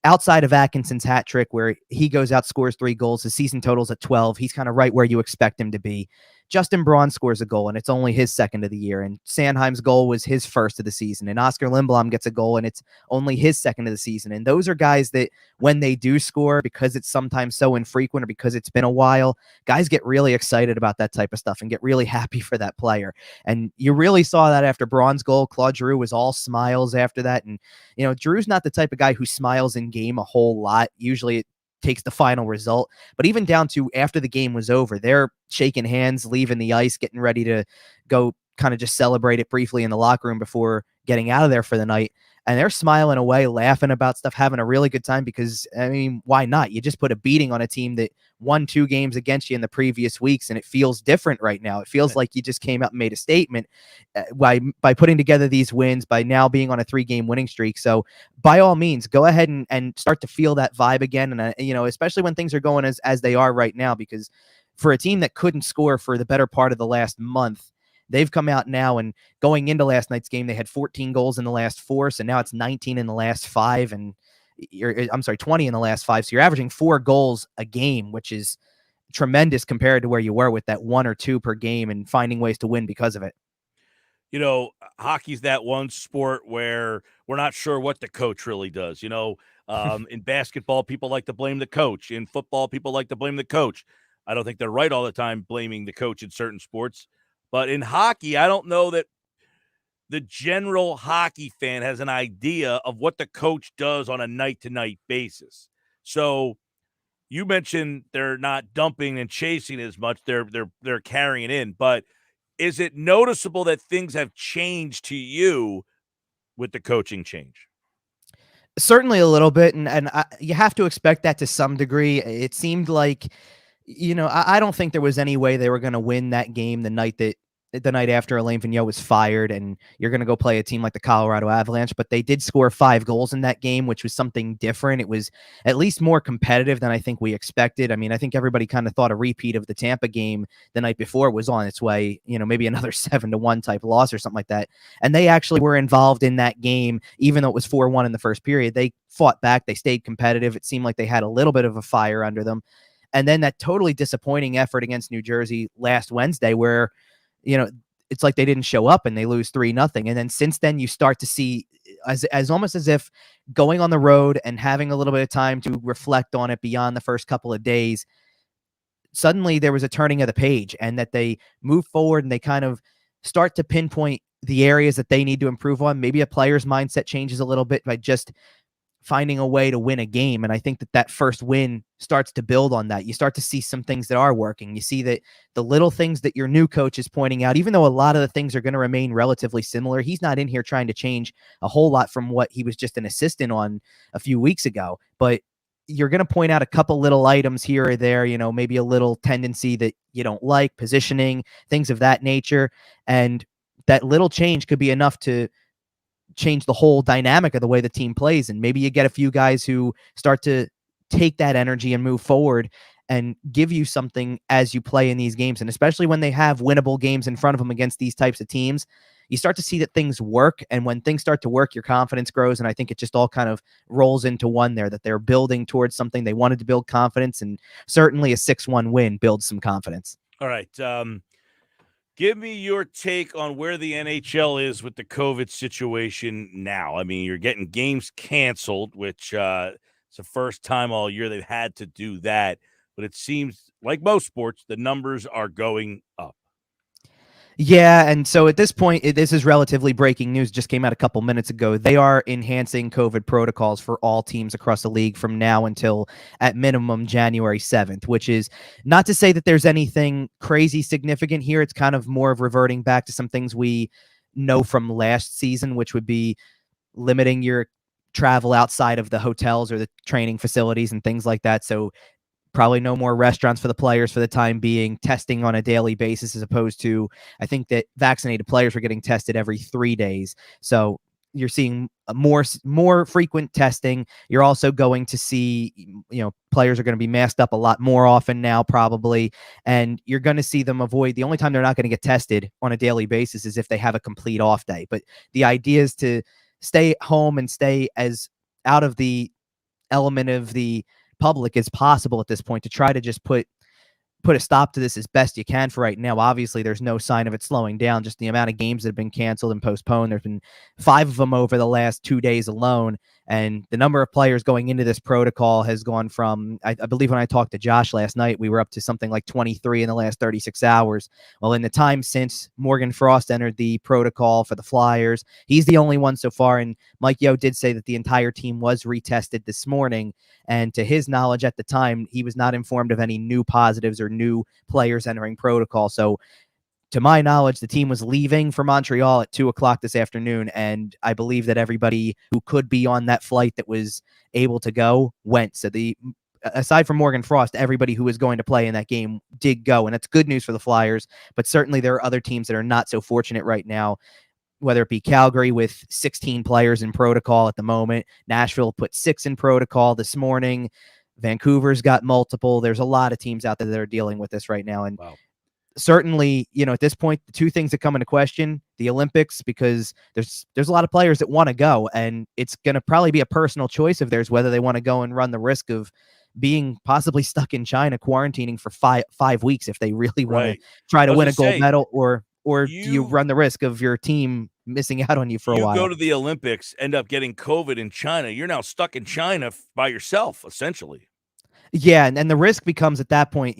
outside of Atkinson's hat trick, where he goes out, scores 3 goals, his season total's at 12. He's kind of right where you expect him to be. Justin Braun scores a goal, and it's only his second of the year. And Sanheim's goal was his first of the season. And Oscar Lindblom gets a goal, and it's only his second of the season. And those are guys that when they do score, because it's sometimes so infrequent or because it's been a while, guys get really excited about that type of stuff and get really happy for that player. And you really saw that after Braun's goal. Claude Giroux was all smiles after that. And, Giroux's not the type of guy who smiles in game a whole lot. Usually it takes the final result. But even down to after the game was over, they're shaking hands, leaving the ice, getting ready to go kind of just celebrate it briefly in the locker room before getting out of there for the night. And they're smiling away, laughing about stuff, having a really good time because, I mean, why not? You just put a beating on a team that won 2 games against you in the previous weeks, and it feels different right now. It feels like you just came out and made a statement by putting together these wins, by now being on a 3-game winning streak. So by all means, go ahead and start to feel that vibe again. And, especially when things are going as they are right now, because for a team that couldn't score for the better part of the last month, they've come out now, and going into last night's game, they had 14 goals in the last 4. So now it's 19 in the last 5, and 20 in the last 5. So you're averaging 4 goals a game, which is tremendous compared to where you were with that 1 or 2 per game and finding ways to win because of it. Hockey's that one sport where we're not sure what the coach really does. In basketball, people like to blame the coach. In football, people like to blame the coach. I don't think they're right all the time blaming the coach in certain sports. But in hockey, I don't know that the general hockey fan has an idea of what the coach does on a night-to-night basis. So You mentioned they're not dumping and chasing as much. They're carrying in, but is it noticeable that things have changed to you with the coaching change? Certainly a little bit, and you have to expect that to some degree. It seemed like, I don't think there was any way they were going to win that game the night after Elaine Vigneault was fired, and you're going to go play a team like the Colorado Avalanche. But they did score 5 goals in that game, which was something different. It was at least more competitive than I think we expected. I mean, I think everybody kind of thought a repeat of the Tampa game the night before was on its way, maybe another 7-1 type loss or something like that. And they actually were involved in that game, even though it was 4-1 in the first period. They fought back. They stayed competitive. It seemed like they had a little bit of a fire under them. And then that totally disappointing effort against New Jersey last Wednesday where, it's like they didn't show up and they lose 3-0. And then since then you start to see as almost as if going on the road and having a little bit of time to reflect on it beyond the first couple of days, suddenly there was a turning of the page and that they move forward and they kind of start to pinpoint the areas that they need to improve on. Maybe a player's mindset changes a little bit by just finding a way to win a game. And I think that first win starts to build on that. You start to see some things that are working. You see that the little things that your new coach is pointing out, even though a lot of the things are going to remain relatively similar, he's not in here trying to change a whole lot from what he was just an assistant on a few weeks ago. But you're going to point out a couple little items here or there, maybe a little tendency that you don't like, positioning, things of that nature. And that little change could be enough to change the whole dynamic of the way the team plays. And maybe you get a few guys who start to take that energy and move forward and give you something as you play in these games. And especially when they have winnable games in front of them against these types of teams, you start to see that things work. And when things start to work, your confidence grows. And I think it just all kind of rolls into one there, that they're building towards something. They wanted to build confidence, and certainly a 6-1 win builds some confidence. All right. Give me your take on where the NHL is with the COVID situation now. I mean, you're getting games canceled, which it's the first time all year they've had to do that. But it seems like most sports, the numbers are going up. Yeah, and so at this point, this is relatively breaking news. Just came out a couple minutes ago. They are enhancing COVID protocols for all teams across the league from now until at minimum January 7th, which is not to say that there's anything crazy significant here. It's kind of more of reverting back to some things we know from last season, which would be limiting your travel outside of the hotels or the training facilities and things like that. So probably no more restaurants for the players for the time being, testing on a daily basis, as opposed to, I think that vaccinated players are getting tested every 3 days. So you're seeing more frequent testing. You're also going to see, players are going to be masked up a lot more often now, probably. And you're going to see them avoid, the only time they're not going to get tested on a daily basis is if they have a complete off day. But the idea is to stay home and stay as out of the element of the public as possible at this point, to try to just put a stop to this as best you can for right now. Obviously, there's no sign of it slowing down. Just the amount of games that have been canceled and postponed. There's been 5 of them over the last 2 days alone. And the number of players going into this protocol has gone from, I believe when I talked to Josh last night, we were up to something like 23 in the last 36 hours. Well, in the time since Morgan Frost entered the protocol for the Flyers, he's the only one so far. And Mike Yeo did say that the entire team was retested this morning. And to his knowledge at the time, he was not informed of any new positives or new players entering protocol. So to my knowledge, the team was leaving for Montreal at 2:00 this afternoon. And I believe that everybody who could be on that flight that was able to go went. So aside from Morgan Frost, everybody who was going to play in that game did go. And that's good news for the Flyers. But certainly there are other teams that are not so fortunate right now, whether it be Calgary with 16 players in protocol at the moment. Nashville put 6 in protocol this morning. Vancouver's got multiple. There's a lot of teams out there that are dealing with this right now. And wow. Certainly, at this point, the 2 things that come into question, the Olympics, because there's a lot of players that want to go, and it's going to probably be a personal choice of theirs whether they want to go and run the risk of being possibly stuck in China quarantining for five weeks if they really want to try to win a gold medal, or do you run the risk of your team missing out on you for a while? You go to the Olympics, end up getting COVID in China. You're now stuck in China by yourself, essentially. Yeah, and the risk becomes at that point,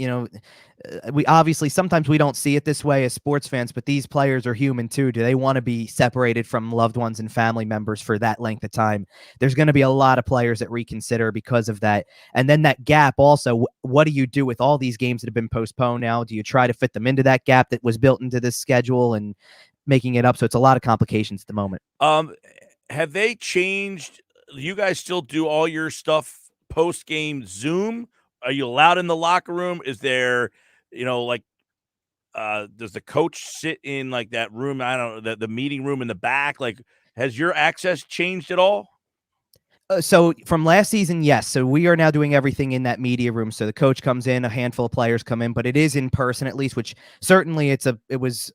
we obviously sometimes we don't see it this way as sports fans, but these players are human too. Do they want to be separated from loved ones and family members for that length of time? There's going to be a lot of players that reconsider because of that. And then that gap also, what do you do with all these games that have been postponed now? Do you try to fit them into that gap that was built into this schedule and making it up? So it's a lot of complications at the moment. Have they changed? You guys still do all your stuff post game Zoom? Are you allowed in the locker room? Is there, like, does the coach sit in like that room? I don't know, the meeting room in the back. Like, has your access changed at all? So from last season, yes. So we are now doing everything in that media room. So the coach comes in, a handful of players come in, but it is in person at least, which certainly it was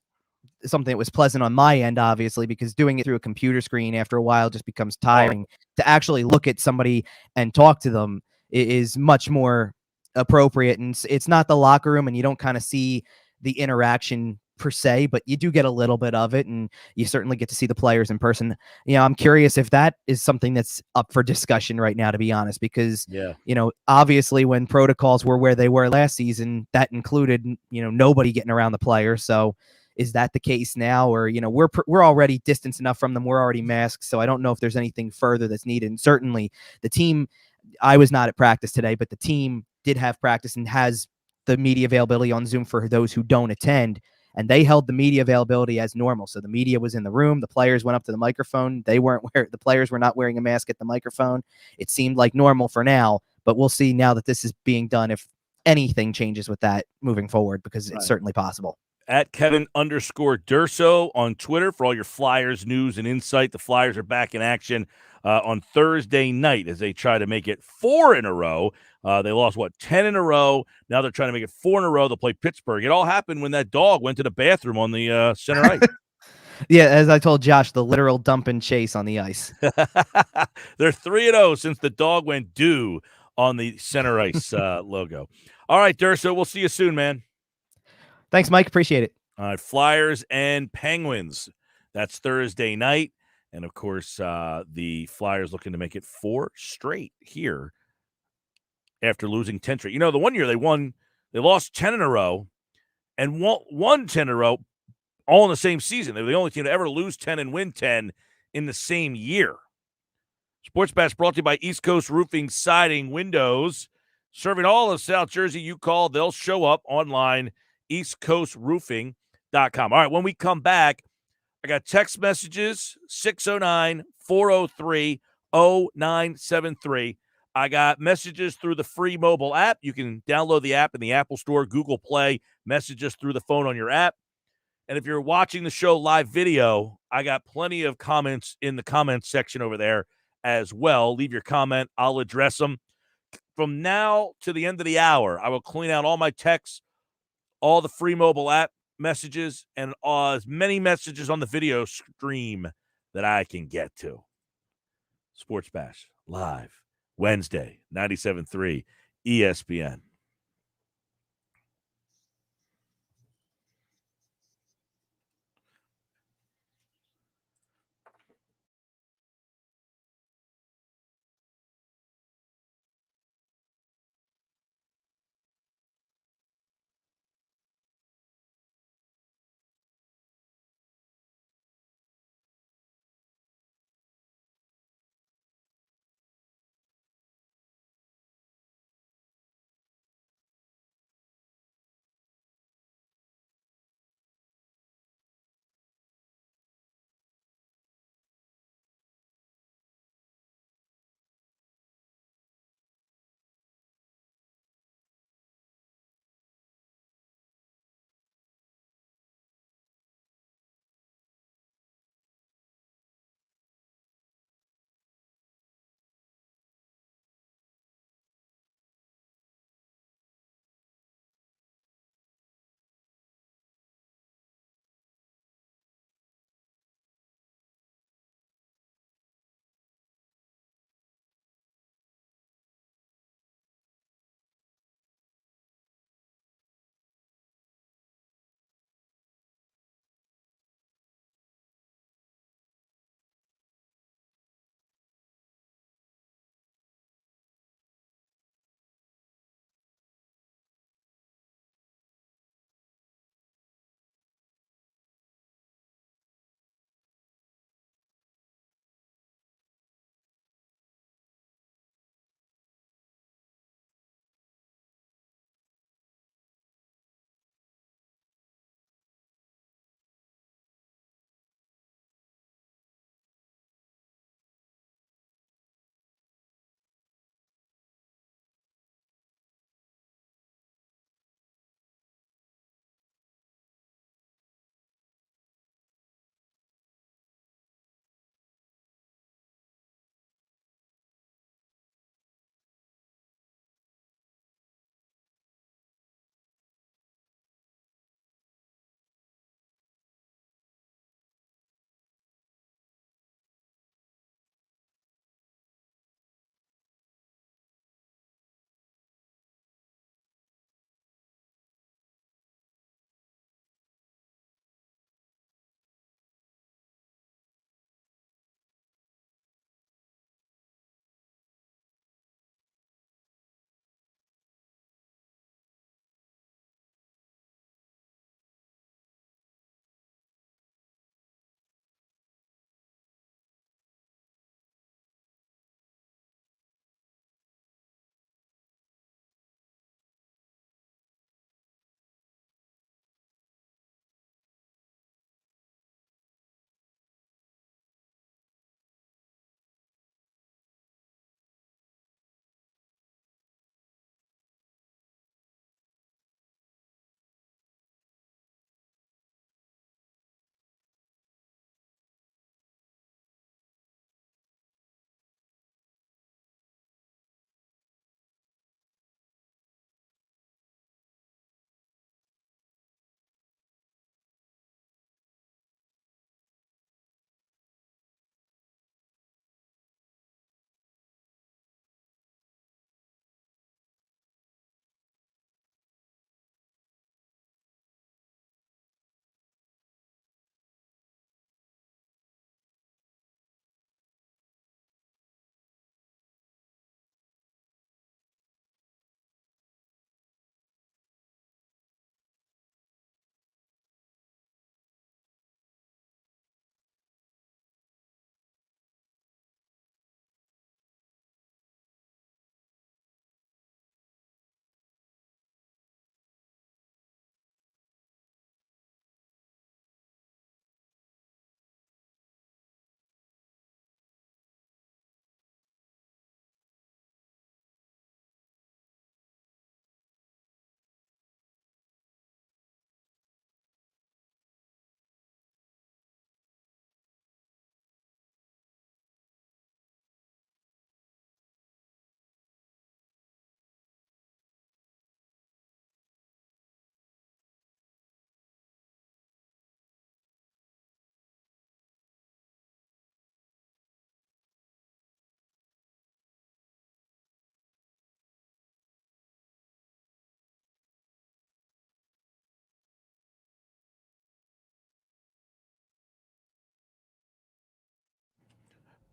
something that was pleasant on my end, obviously, because doing it through a computer screen after a while just becomes tiring. To actually look at somebody and talk to them is much more appropriate. And it's not the locker room, and you don't kind of see the interaction per se, but you do get a little bit of it, and you certainly get to see the players in person. I'm curious if that is something that's up for discussion right now, to be honest, because Yeah. obviously when protocols were where they were last season, that included nobody getting around the player. So is that the case now? Or we're already distanced enough from them, we're already masked, so I don't know if there's anything further that's needed. And certainly the team, I was not at practice today, but the team did have practice and has the media availability on Zoom for those who don't attend, and they held the media availability as normal. So the media was in the room, the players went up to the microphone, the players were not wearing a mask at the microphone. It seemed like normal for now, but we'll see now that this is being done if anything changes with that moving forward, because it's certainly possible. At Kevin_Durso on Twitter for all your Flyers news and insight. The Flyers are back in action on Thursday night as they try to make it 4 in a row. They lost, 10 in a row. Now they're trying to make it 4 in a row. They'll play Pittsburgh. It all happened when that dog went to the bathroom on the center ice. Yeah, as I told Josh, the literal dump and chase on the ice. They're 3-0 since the dog went due on the center ice logo. All right, Durso, we'll see you soon, man. Thanks, Mike. Appreciate it. All right, Flyers and Penguins. That's Thursday night. And, of course, the Flyers looking to make it 4 straight here after losing 10 straight. The one year they lost 10 in a row and won 10 in a row all in the same season. They were the only team to ever lose 10 and win 10 in the same year. Sports Bash brought to you by East Coast Roofing, Siding, Windows. Serving all of South Jersey. You call, they'll show up online, eastcoastroofing.com. All right, when we come back, I got text messages, 609-403-0973. I got messages through the free mobile app. You can download the app in the Apple Store, Google Play, messages through the phone on your app. And if you're watching the show live video, I got plenty of comments in the comments section over there as well. Leave your comment. I'll address them. From now to the end of the hour, I will clean out all my texts, all the free mobile app messages, and as many messages on the video stream that I can get to. Sports Bash live Wednesday, 97.3 ESPN.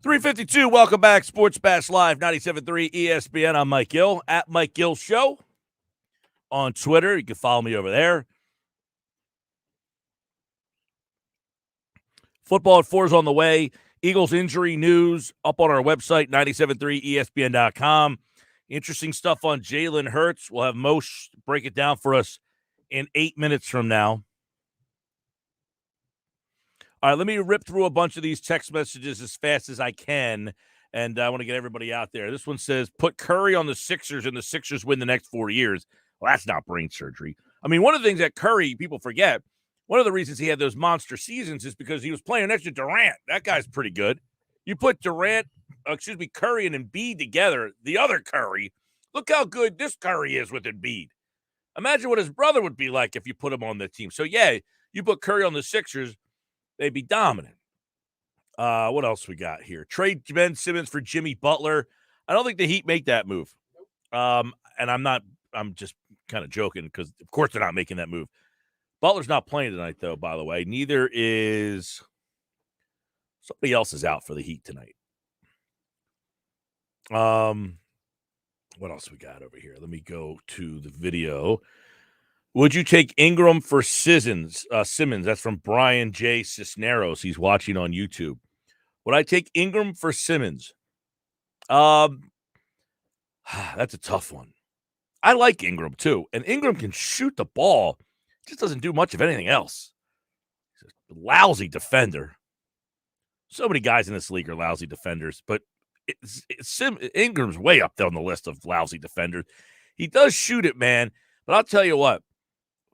352, welcome back. Sports Bash Live, 97.3 ESPN. I'm Mike Gill, at Mike Gill Show on Twitter. You can follow me over there. Football at 4 is on the way. Eagles injury news up on our website, 97.3ESPN.com. Interesting stuff on Jalen Hurts. We'll have Moshe break it down for us in 8 minutes from now. All right, let me rip through a bunch of these text messages as fast as I can, and I want to get everybody out there. This one says, put Curry on the Sixers, and the Sixers win the next 4 years. Well, that's not brain surgery. I mean, one of the things that Curry, people forget, one of the reasons he had those monster seasons is because he was playing next to Durant. That guy's pretty good. You put Curry and Embiid together, the other Curry, look how good this Curry is with Embiid. Imagine what his brother would be like if you put him on the team. So, yeah, you put Curry on the Sixers, they'd be dominant. What else we got here? Trade Ben Simmons for Jimmy Butler. I don't think the Heat make that move. And I'm just kind of joking because, of course, they're not making that move. Butler's not playing tonight, though, by the way. Neither is somebody else is out for the Heat tonight. What else we got over here? Let me go to the video. Would you take Ingram for Simmons? That's from Brian J. Cisneros. He's watching on YouTube. Would I take Ingram for Simmons? That's a tough one. I like Ingram, too. And Ingram can shoot the ball. Just doesn't do much of anything else. He's a lousy defender. So many guys in this league are lousy defenders, but Ingram's way up there on the list of lousy defenders. He does shoot it, man. But I'll tell you what,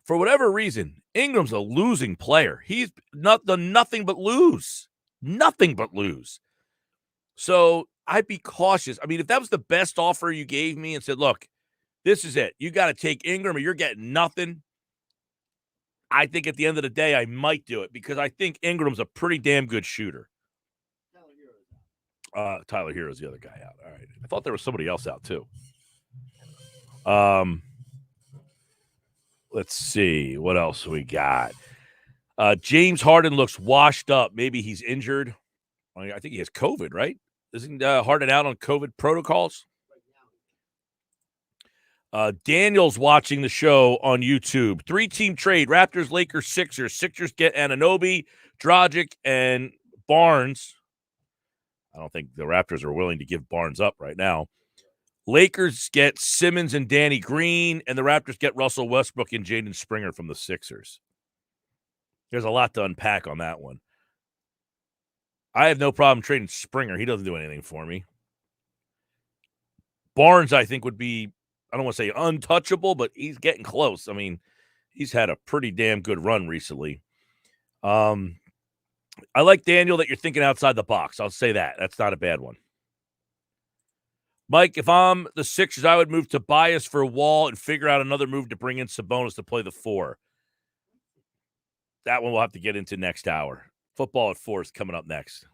for whatever reason, Ingram's a losing player. He's done nothing but lose. Nothing but lose. So I'd be cautious. I mean, if that was the best offer you gave me and said, look, this is it. You got to take Ingram or you're getting nothing. I think at the end of the day, I might do it because I think Ingram's a pretty damn good shooter. Tyler Hero's the other guy out. All right. I thought there was somebody else out too. Let's see. What else we got? James Harden looks washed up. Maybe he's injured. I think he has COVID, right? Isn't Harden out on COVID protocols? Daniel's watching the show on YouTube. 3-team trade, Raptors, Lakers, Sixers. Sixers get Anunoby, Dragic, and Barnes. I don't think the Raptors are willing to give Barnes up right now. Lakers get Simmons and Danny Green, and the Raptors get Russell Westbrook and Jaden Springer from the Sixers. There's a lot to unpack on that one. I have no problem trading Springer. He doesn't do anything for me. Barnes, I think, would be, I don't want to say untouchable, but he's getting close. I mean, he's had a pretty damn good run recently. I like, Daniel, that you're thinking outside the box. I'll say that. That's not a bad one. Mike, if I'm the Sixers, I would move Tobias for Wall and figure out another move to bring in Sabonis to play the 4. That one we'll have to get into next hour. Football at 4 is coming up next.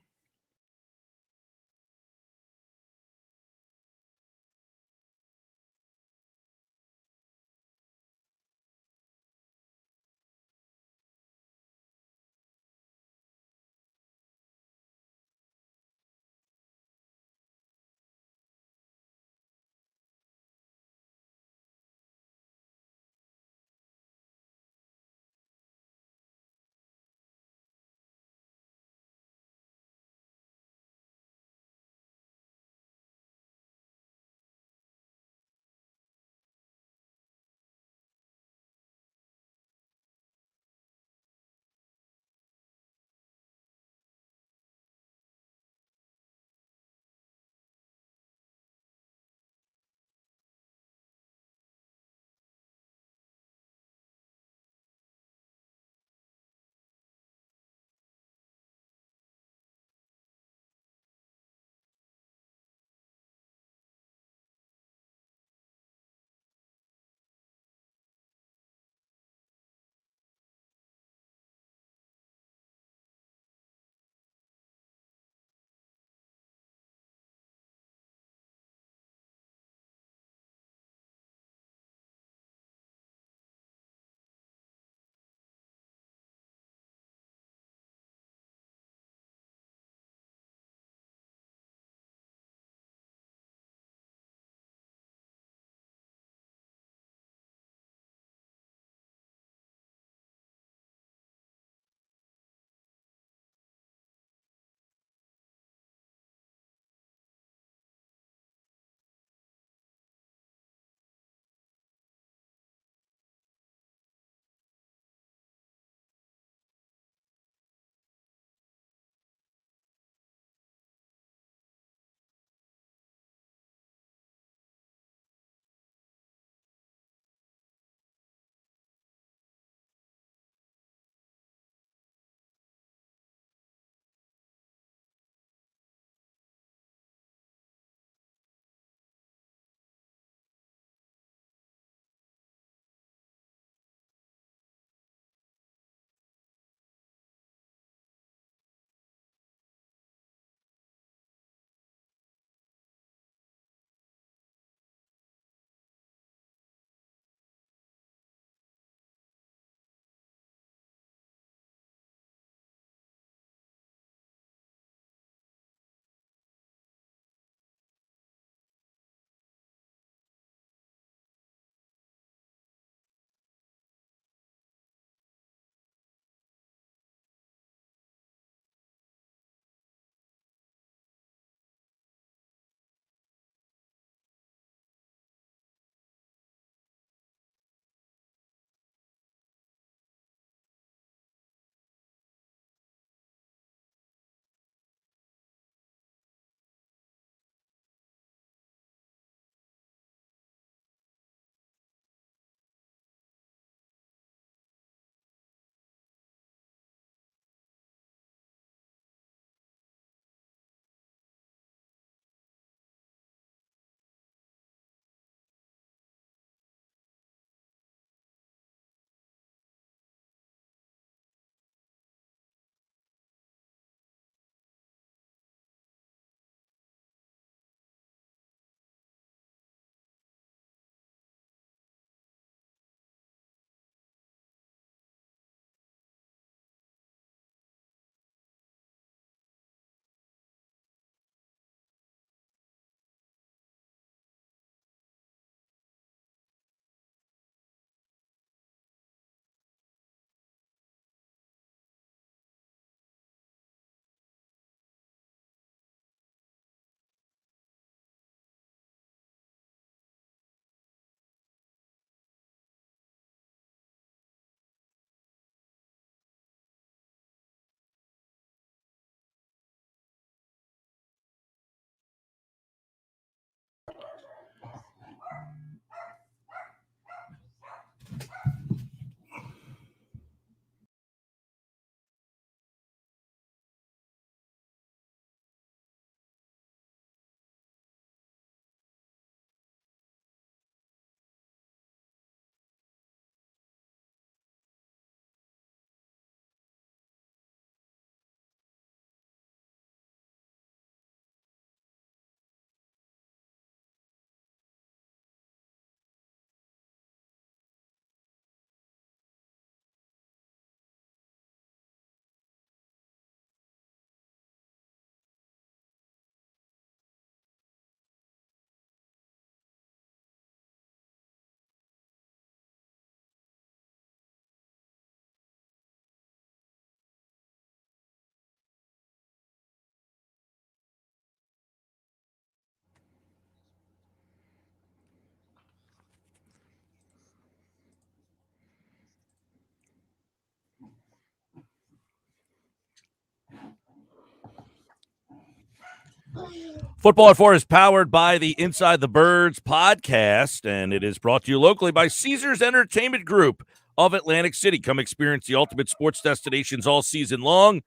Football at 4 is powered by the Inside the Birds podcast, and it is brought to you locally by Caesars Entertainment Group of Atlantic City. Come experience the ultimate sports destinations all season long.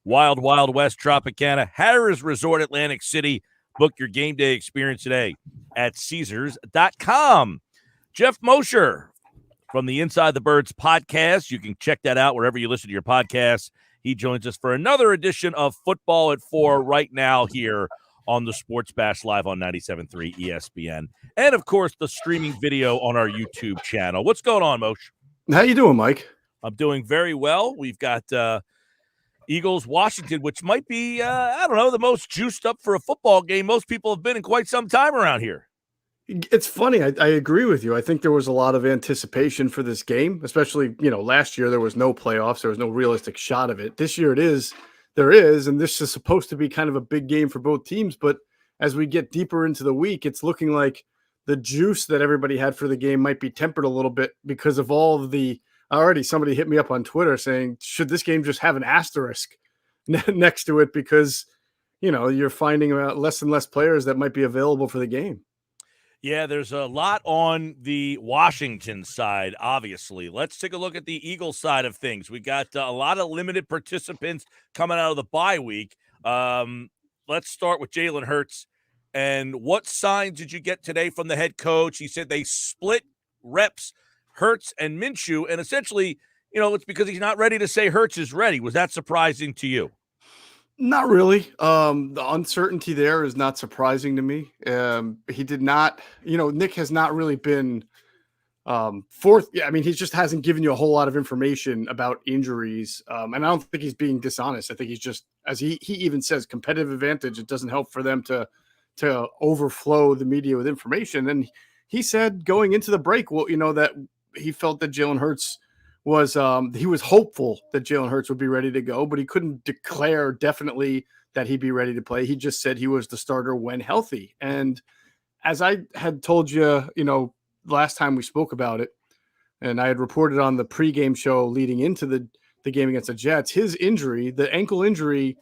Wild Wild West Tropicana, Harrah's Resort Atlantic City. Book your game day experience today at Caesars.com. Jeff Mosher from the Inside the Birds podcast. You can check that out wherever you listen to your podcasts. He joins us for another edition of Football at 4 right now here on the Sports Bash Live on 97.3 ESPN. And, of course, the streaming video on our YouTube channel. What's going on, Moshe? How you doing, Mike? I'm doing very well. We've got Eagles-Washington, which might be, the most juiced up for a football game most people have been in quite some time around here. It's funny. I agree with you. I think there was a lot of anticipation for this game, especially, last year there was no playoffs. There was no realistic shot of it. This year there is, and this is supposed to be kind of a big game for both teams. But as we get deeper into the week, it's looking like the juice that everybody had for the game might be tempered a little bit because of all of the already somebody hit me up on Twitter saying, should this game just have an asterisk next to it? Because, you're finding out less and less players that might be available for the game. Yeah, there's a lot on the Washington side, obviously. Let's take a look at the Eagles side of things. We got a lot of limited participants coming out of the bye week. Let's start with Jalen Hurts. And what signs did you get today from the head coach? He said they split reps, Hurts and Minshew, and essentially, it's because he's not ready to say Hurts is ready. Was that surprising to you? Not really. The uncertainty there is not surprising to me. He did not, Nick has not really been forth. Yeah, I mean, he just hasn't given you a whole lot of information about injuries. And I don't think he's being dishonest. I think he's just, as he even says, competitive advantage. It doesn't help for them to overflow the media with information. And he said going into the break, well, that he felt that Jalen Hurts he was hopeful that Jalen Hurts would be ready to go, but he couldn't declare definitely that he'd be ready to play. He just said he was the starter when healthy. And as I had told you, last time we spoke about it, and I had reported on the pregame show leading into the game against the Jets, his injury, the ankle injury,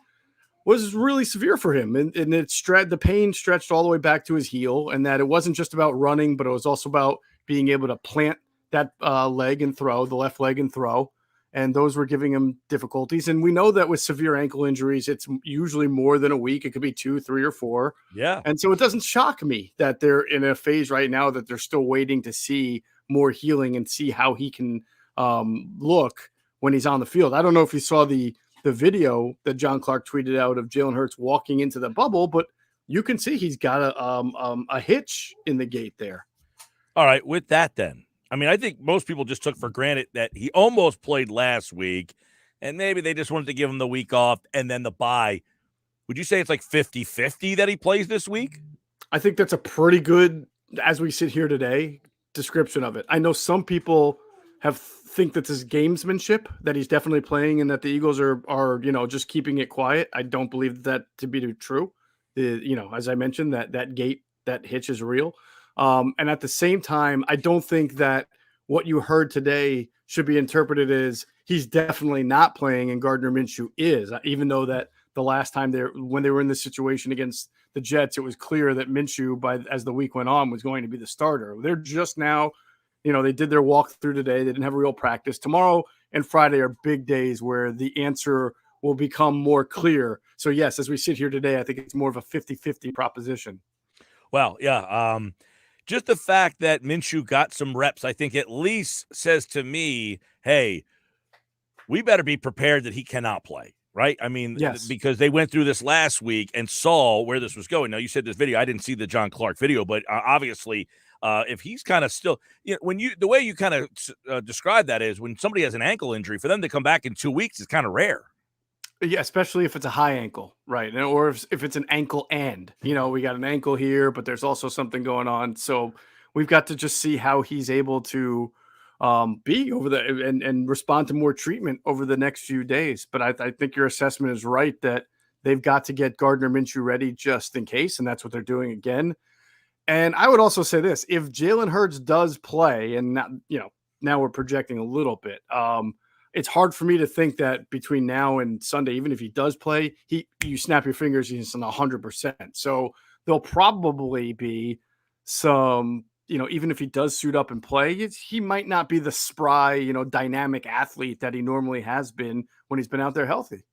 was really severe for him. And the pain stretched all the way back to his heel, and that it wasn't just about running, but it was also about being able to plant that leg and throw, the left leg and throw. And those were giving him difficulties. And we know that with severe ankle injuries, it's usually more than a week. It could be 2, 3, or 4. Yeah. And so it doesn't shock me that they're in a phase right now that they're still waiting to see more healing and see how he can look when he's on the field. I don't know if you saw the video that John Clark tweeted out of Jalen Hurts walking into the bubble, but you can see he's got a hitch in the gait there. All right. With that then, I mean, I think most people just took for granted that he almost played last week, and maybe they just wanted to give him the week off and then the bye. Would you say it's like 50-50 that he plays this week? I think that's a pretty good, as we sit here today, description of it. I know some people think that this is gamesmanship, that he's definitely playing and that the Eagles are just keeping it quiet. I don't believe that to be true. As I mentioned, that gate, that hitch is real. And at the same time, I don't think that what you heard today should be interpreted as he's definitely not playing and Gardner Minshew is, even though that the last time when they were in this situation against the Jets, it was clear that Minshew, as the week went on, was going to be the starter. They're just now, they did their walkthrough today. They didn't have a real practice. Tomorrow and Friday are big days where the answer will become more clear. So yes, as we sit here today, I think it's more of a 50-50 proposition. Well, yeah. Just the fact that Minshew got some reps, I think at least says to me, hey, we better be prepared that he cannot play, right? I mean, yes. Because they went through this last week and saw where this was going. Now, you said this video. I didn't see the John Clark video, but obviously if he's kind of still the way you kind of describe that is when somebody has an ankle injury, for them to come back in 2 weeks is kind of rare. Yeah, especially if it's a high ankle, right? Or if it's an ankle we got an ankle here, but there's also something going on. So we've got to just see how he's able to be over and respond to more treatment over the next few days. But I think your assessment is right that they've got to get Gardner Minshew ready just in case, and that's what they're doing again. And I would also say this: if Jalen Hurts does play, and now we're projecting a little bit. it's hard for me to think that between now and Sunday, even if he does play, you snap your fingers, he's on 100%. So there'll probably be some, even if he does suit up and play, he might not be the spry, dynamic athlete that he normally has been when he's been out there healthy.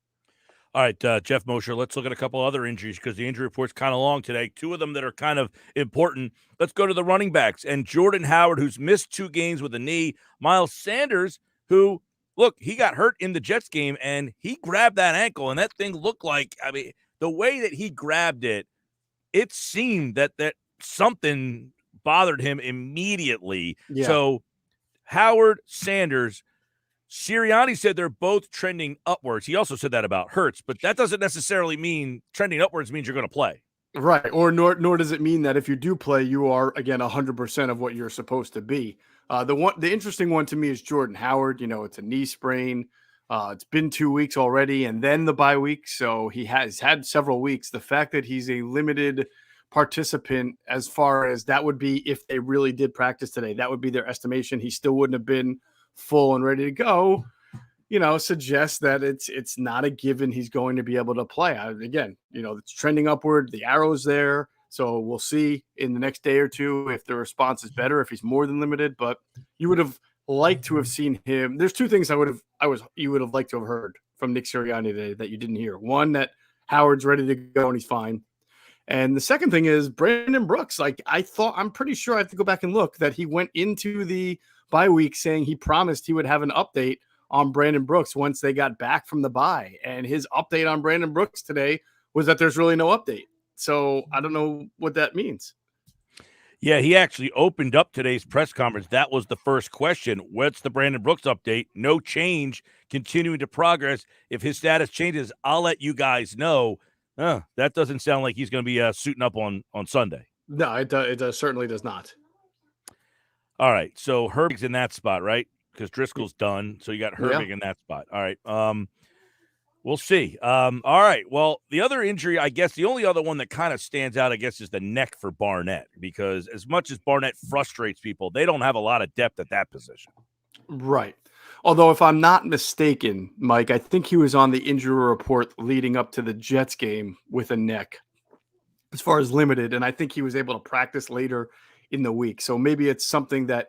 All right, Jeff Mosher, let's look at a couple other injuries because the injury report's kind of long today. Two of them that are kind of important. Let's go to the running backs. And Jordan Howard, who's missed 2 games with a knee. Miles Sanders, who, look, he got hurt in the Jets game, and he grabbed that ankle, and that thing looked like, the way that he grabbed it, it seemed that something bothered him immediately. Yeah. So Howard, Sanders, Sirianni said they're both trending upwards. He also said that about Hurts, but that doesn't necessarily mean trending upwards means you're going to play. Right. Or nor does it mean that if you do play, you are, again, 100% of what you're supposed to be. The interesting one to me is Jordan Howard. It's a knee sprain. It's been 2 weeks already, and then the bye week. So he has had several weeks. The fact that he's a limited participant, as far as that would be if they really did practice today, that would be their estimation. He still wouldn't have been full and ready to go, suggests that it's not a given he's going to be able to play. Again, it's trending upward. The arrow's there. So we'll see in the next day or two if the response is better, if he's more than limited. But you would have liked to have seen him. There's 2 things you would have liked to have heard from Nick Sirianni today that you didn't hear. One, that Howard's ready to go and he's fine. And the second thing is Brandon Brooks. I'm pretty sure I have to go back and look that he went into the bye week saying he promised he would have an update on Brandon Brooks once they got back from the bye. And his update on Brandon Brooks today was that there's really no update. So I don't know what that means. Yeah, he actually opened up today's press conference. That was the first question. What's the Brandon Brooks update? No change, continuing to progress. If his status changes, I'll let you guys know. That doesn't sound like he's going to be suiting up on Sunday. No, it certainly does not. All right, so Herbig's in that spot, right? Because Driscoll's done, so you got Herbig in that spot. All right, we'll see. All right, well, the other injury, I guess, the only other one that kind of stands out, I guess, is the neck for Barnett, because as much as Barnett frustrates people, they don't have a lot of depth at that position. Right. Although, if I'm not mistaken, Mike, I think he was on the injury report leading up to the Jets game with a neck as far as limited, and I think he was able to practice later in the week. So maybe it's something that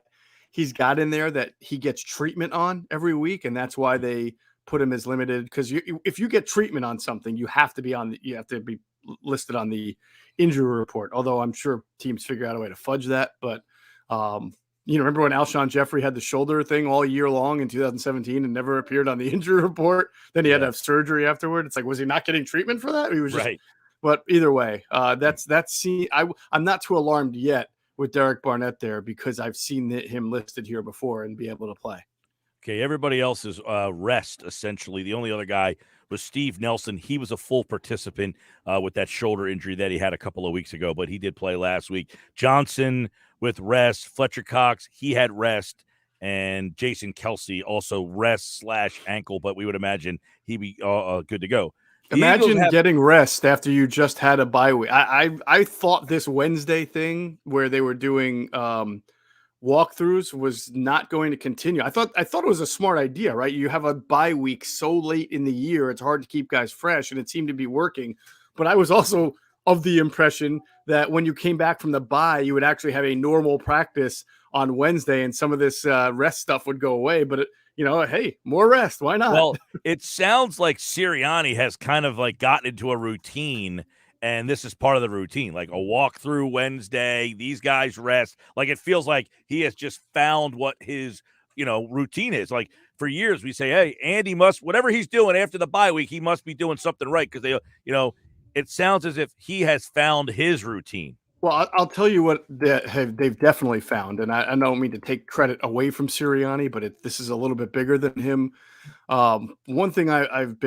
he's got in there that he gets treatment on every week, and that's why they put him as limited. Because if you get treatment on something, you have to be listed on the injury report. Although I'm sure teams figure out a way to fudge that. But remember when Alshon Jeffrey had the shoulder thing all year long in 2017 and never appeared on the injury report? Then he had to have surgery afterward. It's like, was he not getting treatment for that? He was just, right. But either way, I'm not too alarmed yet with Derek Barnett there, because I've seen him listed here before and be able to play. Okay, everybody else is rest, essentially. The only other guy was Steve Nelson. He was a full participant with that shoulder injury that he had a couple of weeks ago, but he did play last week. Johnson with rest. Fletcher Cox, he had rest. And Jason Kelsey also rest/ankle, but we would imagine he'd be good to go. Imagine getting rest after you just had a bye week. I thought this Wednesday thing where they were doing walkthroughs was not going to continue. I thought it was a smart idea, right? You have a bye week so late in the year, it's hard to keep guys fresh, and it seemed to be working. But I was also of the impression that when you came back from the bye, you would actually have a normal practice on Wednesday, and some of this rest stuff would go away. But hey, more rest. Why not? Well, it sounds like Sirianni has kind of like gotten into a routine, and this is part of the routine, like a walkthrough Wednesday. These guys rest. Like it feels like he has just found what his routine is. Like for years we say, hey, Andy must, whatever he's doing after the bye week, he must be doing something right, because they, it sounds as if he has found his routine. Well, I'll tell you what they've definitely found, and I don't mean to take credit away from Sirianni, but this is a little bit bigger than him. One thing I've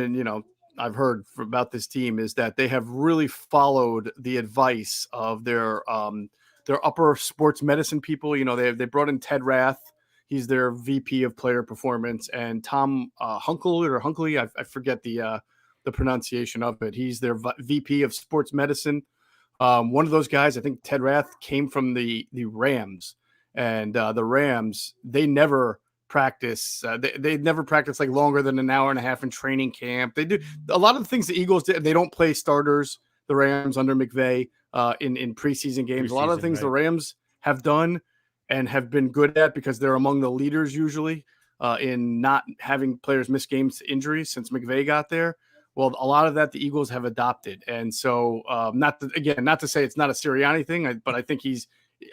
heard about this team is that they have really followed the advice of their upper sports medicine people. They brought in Ted Rath. He's their VP of player performance, and Tom Hunkley. I forget the pronunciation of it. He's their VP of sports medicine. One of those guys, I think Ted Rath, came from the Rams, and the Rams, they never practice. They never practice like longer than an hour and a half in training camp. They do a lot of the things the Eagles did. They don't play starters, the Rams under McVay in preseason games. A lot of the things the Rams have done and have been good at because they're among the leaders usually in not having players miss games to injuries since McVay got there. Well, a lot of that the Eagles have adopted. And so not to say it's not a Sirianni thing, but I think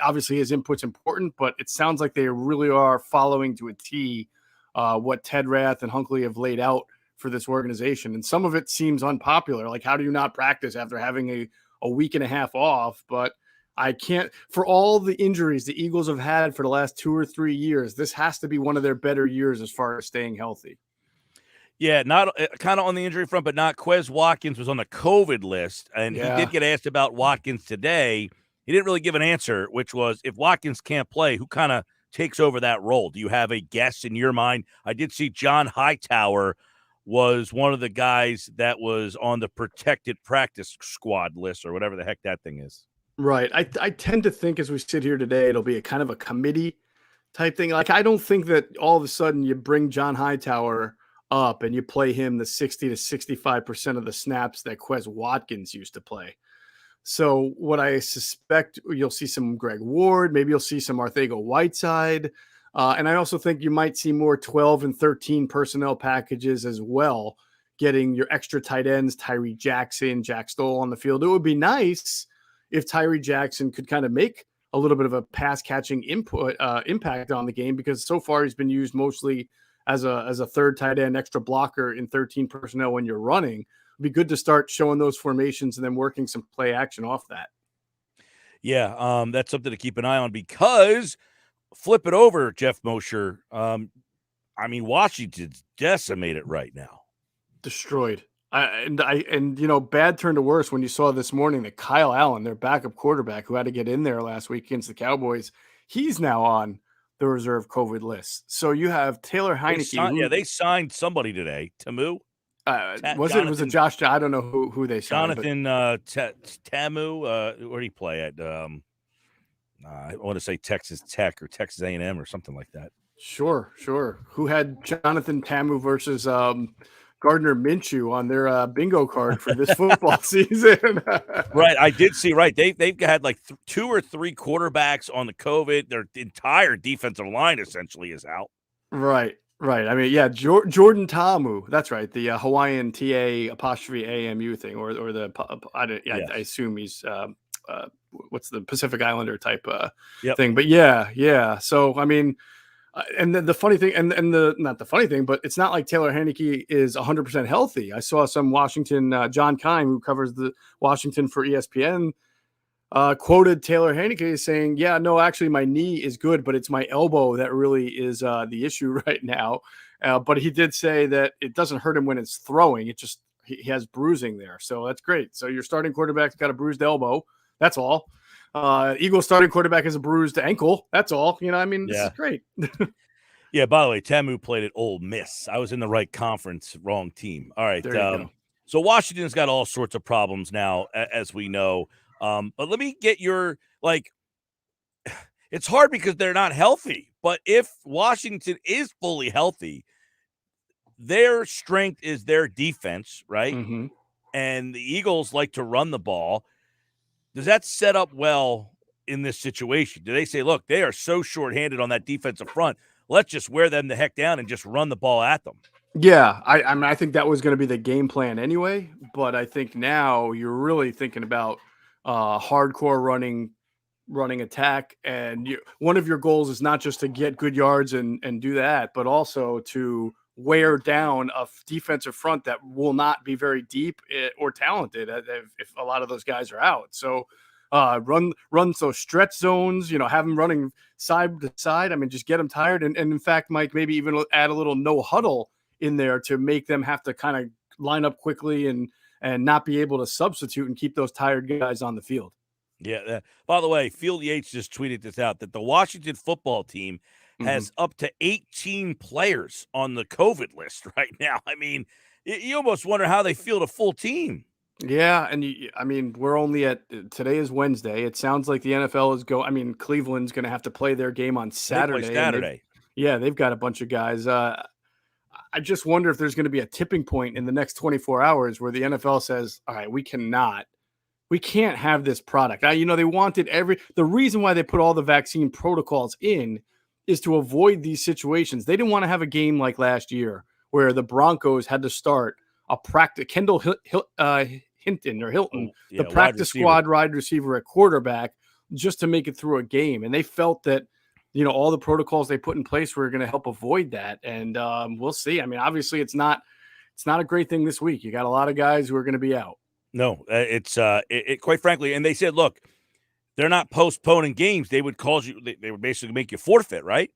obviously his input's important, but it sounds like they really are following to a T what Ted Rath and Hunkley have laid out for this organization. And some of it seems unpopular. Like, how do you not practice after having a week and a half off? But I can't, for all the injuries the Eagles have had for the last 2 or 3 years, this has to be one of their better years as far as staying healthy. Yeah, not kind of on the injury front, but not. Quez Watkins was on the COVID list, and he did get asked about Watkins today. He didn't really give an answer, which was, if Watkins can't play, who kind of takes over that role? Do you have a guess in your mind? I did see John Hightower was one of the guys that was on the protected practice squad list, or whatever the heck that thing is. Right. I tend to think as we sit here today, it'll be a kind of a committee type thing. Like, I don't think that all of a sudden you bring John Hightower up and you play him the 60 to 65% of the snaps that Quez Watkins used to play. So what I suspect, you'll see some Greg Ward, maybe you'll see some Arthego Whiteside. And I also think you might see more 12 and 13 personnel packages as well, getting your extra tight ends, Tyree Jackson, Jack Stoll on the field. It would be nice if Tyree Jackson could kind of make a little bit of a pass catching impact on the game, because so far he's been used mostly as a third tight end, extra blocker in 13 personnel when you're running. It'd be good to start showing those formations and then working some play action off that. Yeah, that's something to keep an eye on, because flip it over, Jeff Mosher. I mean, Washington's decimated right now. Destroyed. And you know, bad turn to worse when you saw this morning that Kyle Allen, their backup quarterback who had to get in there last week against the Cowboys, he's now on the reserve COVID list. So you have Taylor Heineke. They signed somebody today. Tamu? Was it Josh? I don't know who they signed. Jonathan Tamu. Where did he play at? I want to say Texas Tech or Texas A&M or something like that. Sure. Who had Jonathan Tamu versus Gardner Minshew on their bingo card for this football season? Right, I did see. Right, they've had like 2 or 3 quarterbacks on the COVID. Their entire defensive line essentially is out. Right. I mean, yeah, Jordan Tamu. That's right. The Hawaiian TA''AMU thing, or the I assume he's what's the Pacific Islander type thing. But yeah. So I mean, and the funny thing, and not the funny thing, but it's not like Taylor Heineke is 100% healthy. I saw some Washington John Keim, who covers the Washington for ESPN, quoted Taylor Heineke saying, "Yeah, no, actually, my knee is good, but it's my elbow that really is the issue right now." But he did say that it doesn't hurt him when it's throwing; it just he has bruising there, so that's great. So your starting quarterback's got a bruised elbow. That's all. Eagles starting quarterback has a bruised ankle. That's all. You know, I mean, this is great. Yeah. By the way, Tamu played at Ole Miss. I was in the right conference, wrong team. All right. There you go. So Washington's got all sorts of problems now, as we know. But let me get your, it's hard because they're not healthy. But if Washington is fully healthy, their strength is their defense, right? Mm-hmm. And the Eagles like to run the ball. Does that set up well in this situation? Do they say, look, they are so shorthanded on that defensive front, let's just wear them the heck down and just run the ball at them? Yeah, I mean, I think that was going to be the game plan anyway. But I think now you're really thinking about hardcore running attack, and one of your goals is not just to get good yards and do that, but also to wear down a defensive front that will not be very deep or talented if a lot of those guys are out. So run those stretch zones, have them running side to side. I mean, just get them tired. And in fact, Mike, maybe even add a little no huddle in there to make them have to kind of line up quickly and not be able to substitute and keep those tired guys on the field. Yeah. By the way, Field Yates just tweeted this out, that the Washington football team has up to 18 players on the COVID list right now. I mean, you almost wonder how they field a full team. Yeah, and I mean, we're only today is Wednesday. It sounds like the NFL is Cleveland's going to have to play their game on Saturday. Yeah, they've got a bunch of guys. I just wonder if there's going to be a tipping point in the next 24 hours where the NFL says, all right, we can't have this product. They wanted the reason why they put all the vaccine protocols in is to avoid these situations. They didn't want to have a game like last year where the Broncos had to start a practice. Kendall Hilton, the practice squad wide receiver at quarterback, just to make it through a game. And they felt that, all the protocols they put in place were going to help avoid that. And we'll see. I mean, obviously it's not a great thing this week. You got a lot of guys who are going to be out. No, it's quite frankly, and they said, look, they're not postponing games. They would they would basically make you forfeit, right?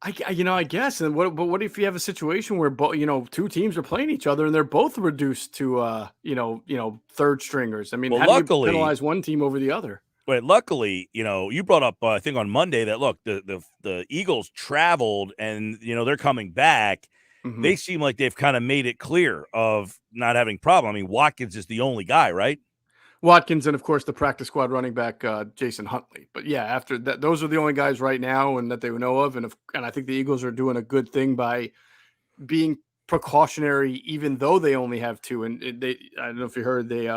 I guess. And what if you have a situation where two teams are playing each other and they're both reduced to third stringers? I mean, how do you penalize one team over the other? But luckily, you brought up I think on Monday that look, the Eagles traveled and they're coming back. Mm-hmm. They seem like they've kind of made it clear of not having problem. I mean, Watkins is the only guy, right? Watkins and, of course, the practice squad running back, Jason Huntley. But, yeah, after that, those are the only guys right now and that they know of. And I think the Eagles are doing a good thing by being precautionary, even though they only have two. And I don't know if you heard, they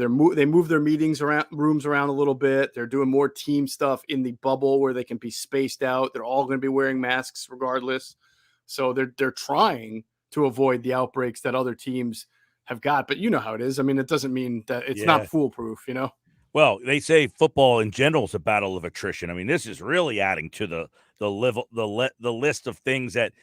move their rooms around a little bit. They're doing more team stuff in the bubble where they can be spaced out. They're all going to be wearing masks regardless. So they're trying to avoid the outbreaks that other teams have got, but you know how it is. I mean, it doesn't mean that it's not foolproof, Well, they say football in general is a battle of attrition. I mean, this is really adding to the list of things that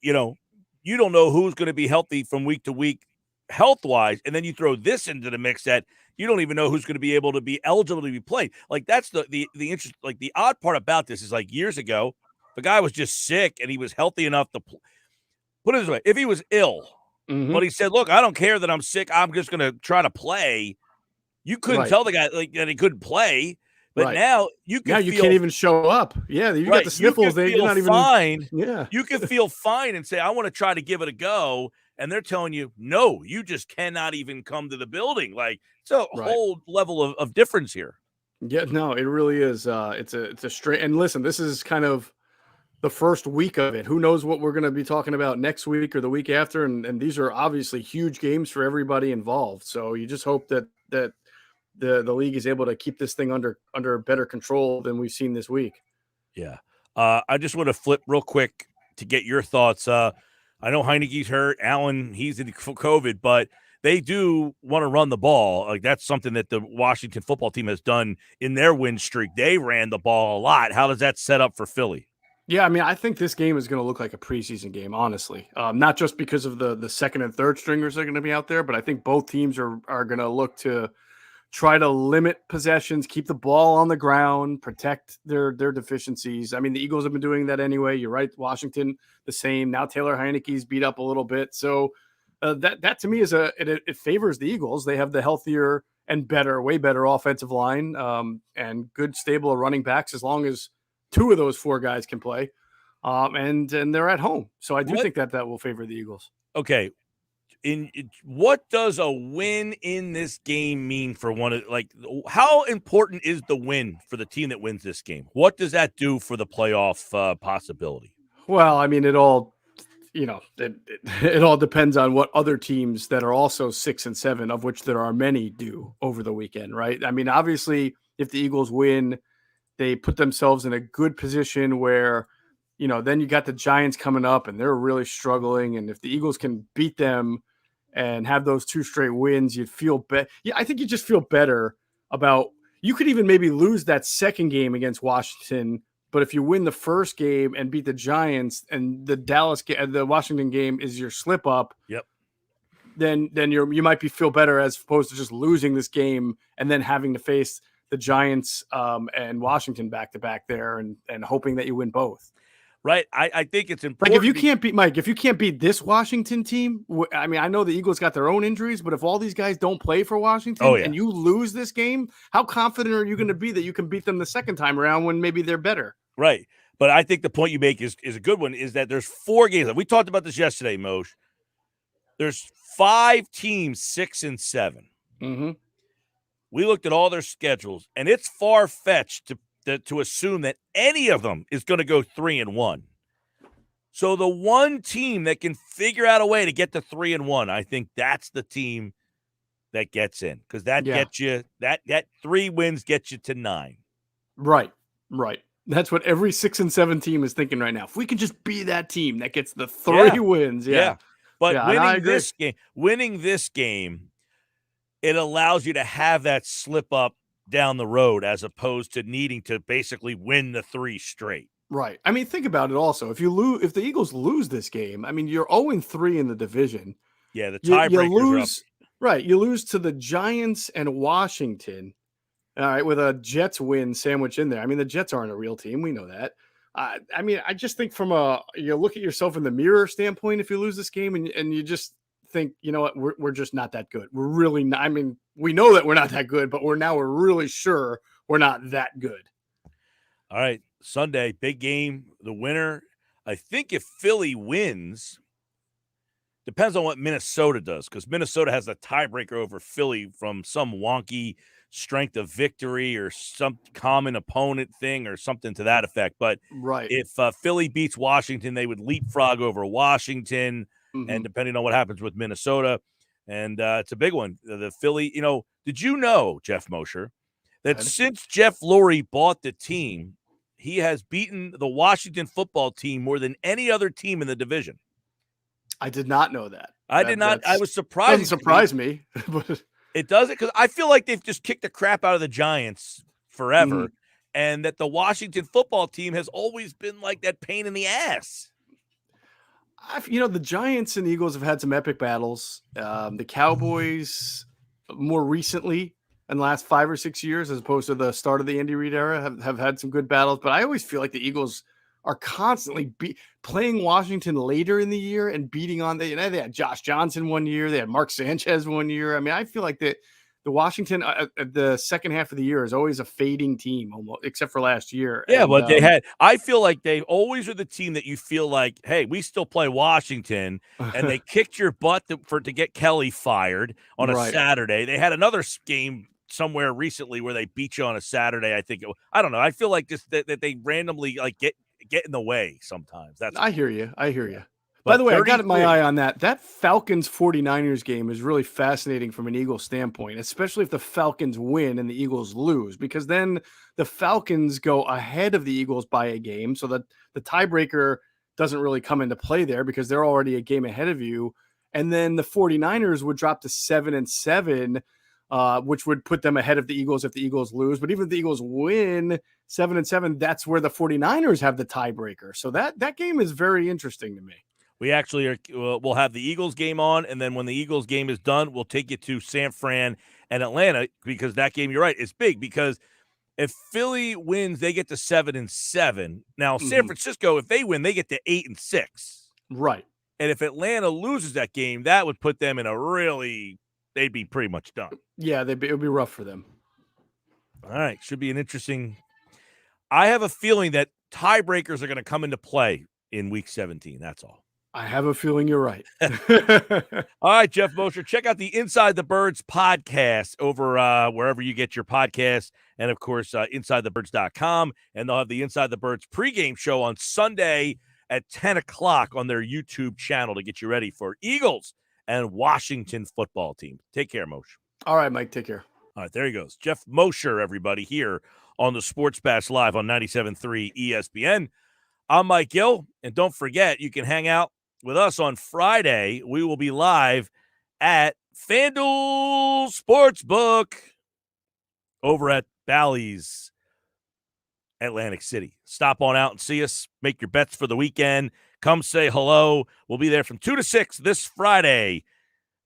you don't know who's going to be healthy from week to week health wise, and then you throw this into the mix that you don't even know who's going to be able to be eligible to be played. Like that's the interest. Like the odd part about this is like years ago, the guy was just sick and he was healthy enough to put it this way: if he was ill. Mm-hmm. But he said, look, I don't care that I'm sick. I'm just going to try to play. You couldn't tell the guy that he couldn't play. But now you can't even show up. Yeah, you got the sniffles. You're not even fine. Yeah. You can feel fine and say, I want to try to give it a go. And they're telling you, no, you just cannot even come to the building. Like, it's a whole level of difference here. Yeah, no, it really is. It's a straight. And listen, this is kind of the first week of it. Who knows what we're going to be talking about next week or the week after. And these are obviously huge games for everybody involved. So you just hope that the league is able to keep this thing under better control than we've seen this week. Yeah. I just want to flip real quick to get your thoughts. I know Heineke's hurt. Allen, he's in COVID, but they do want to run the ball. Like that's something that the Washington football team has done in their win streak. They ran the ball a lot. How does that set up for Philly? Yeah, I mean, I think this game is going to look like a preseason game, honestly. Not just because of the second and third stringers that are going to be out there, but I think both teams are going to look to try to limit possessions, keep the ball on the ground, protect their deficiencies. I mean, the Eagles have been doing that anyway. You're right, Washington, the same. Now Taylor Heineke's beat up a little bit. So that to me is it favors the Eagles. They have the healthier and way better offensive line and good, stable running backs as long as two of those four guys can play, and they're at home. So I do think that will favor the Eagles. Okay. What does a win in this game mean for how important is the win for the team that wins this game? What does that do for the playoff possibility? Well, I mean, it all depends on what other teams that are also 6 and 7, of which there are many, do over the weekend, right? I mean, obviously, if the Eagles win, they put themselves in a good position where, then you got the Giants coming up and they're really struggling. And if the Eagles can beat them and have those 2 straight wins, you'd feel better. Yeah, I think you just feel better about, you could even maybe lose that second game against Washington. But if you win the first game and beat the Giants and the Washington game is your slip up, yep, then you might feel better as opposed to just losing this game and then having to face the Giants and Washington back to back there and hoping that you win both. Right. I think it's important. Like if you can't beat this Washington team, I mean, I know the Eagles got their own injuries, but if all these guys don't play for Washington and you lose this game, how confident are you going to be that you can beat them the second time around when maybe they're better? Right. But I think the point you make is a good one, is that there's 4 games. We talked about this yesterday, Moshe. There's 5 teams, 6 and 7. Mm-hmm. We looked at all their schedules, and it's far-fetched to assume that any of them is going to go 3-1. So the one team that can figure out a way to get to 3-1, I think that's the team that gets in, because that gets you that 3 wins gets you to 9. Right. That's what every 6 and 7 team is thinking right now. If we can just be that team that gets the 3 wins, But and I agree. winning this game, it allows you to have that slip up down the road as opposed to needing to basically win the 3 straight. Right. I mean, think about it also. If the Eagles lose this game, I mean, you're 0-3 in the division. Yeah, the You tiebreakers lose, are up. right. You lose to the Giants and Washington. All right, with a Jets win sandwich in there. I mean, the Jets aren't a real team. We know that. I mean, I just think from you look at yourself in the mirror standpoint, if you lose this game and you just think, you know what, we're just not that good. We're really not. I mean, we know that we're not that good, but we're really sure we're not that good. All right, Sunday, big game. The winner, I think if Philly wins, depends on what Minnesota does, because Minnesota has a tiebreaker over Philly from some wonky strength of victory or some common opponent thing or something to that effect. But Right. if Philly beats Washington, they would leapfrog over Washington, and depending on what happens with Minnesota. And it's a big one. The Philly, did you know, Jeff Mosher, that since Jeff Lurie bought the team, he has beaten the Washington football team more than any other team in the division? I did not know that. I did not. I was surprised. Doesn't surprise me. But it doesn't, because I feel like they've just kicked the crap out of the Giants forever, and that the Washington football team has always been like that pain in the ass. The Giants and Eagles have had some epic battles. The Cowboys more recently in the last 5 or 6 years, as opposed to the start of the Andy Reid era, have had some good battles. But I always feel like the Eagles are constantly playing Washington later in the year and beating on they had Josh Johnson one year, they had Mark Sanchez one year. I mean, I feel like the Washington the second half of the year is always a fading team, almost, except for last year. Yeah, but I feel like they always are the team that you feel like, hey, we still play Washington, and they kicked your butt to get Kelly fired on a Saturday. They had another game somewhere recently where they beat you on a Saturday. I don't know. I feel like just that they randomly like get in the way sometimes. I hear you. By the way, I got my eye on that. That Falcons 49ers game is really fascinating from an Eagles standpoint, especially if the Falcons win and the Eagles lose, because then the Falcons go ahead of the Eagles by a game, so that the tiebreaker doesn't really come into play there because they're already a game ahead of you. And then the 49ers would drop to 7-7, which would put them ahead of the Eagles if the Eagles lose. But even if the Eagles win 7-7, that's where the 49ers have the tiebreaker. So that game is very interesting to me. We actually we'll have the Eagles game on, and then when the Eagles game is done, we'll take you to San Fran and Atlanta, because that game, you're right, is big, because if Philly wins, they get to 7-7. Now, San Francisco, if they win, they get to 8-6. Right. And if Atlanta loses that game, that would put them in they'd be pretty much done. Yeah, it would be rough for them. All right. Should be an interesting. I have a feeling that tiebreakers are going to come into play in week 17. That's all. I have a feeling you're right. All right, Jeff Mosher, check out the Inside the Birds podcast over wherever you get your podcasts, and, of course, InsideTheBirds.com, and they'll have the Inside the Birds pregame show on Sunday at 10 o'clock on their YouTube channel to get you ready for Eagles and Washington football team. Take care, Mosher. All right, Mike, take care. All right, there he goes. Jeff Mosher, everybody, here on the Sports Bash Live on 97.3 ESPN. I'm Mike Gill, and don't forget, you can hang out with us on Friday. We will be live at FanDuel Sportsbook over at Bally's, Atlantic City. Stop on out and see us. Make your bets for the weekend. Come say hello. We'll be there from 2 to 6 this Friday.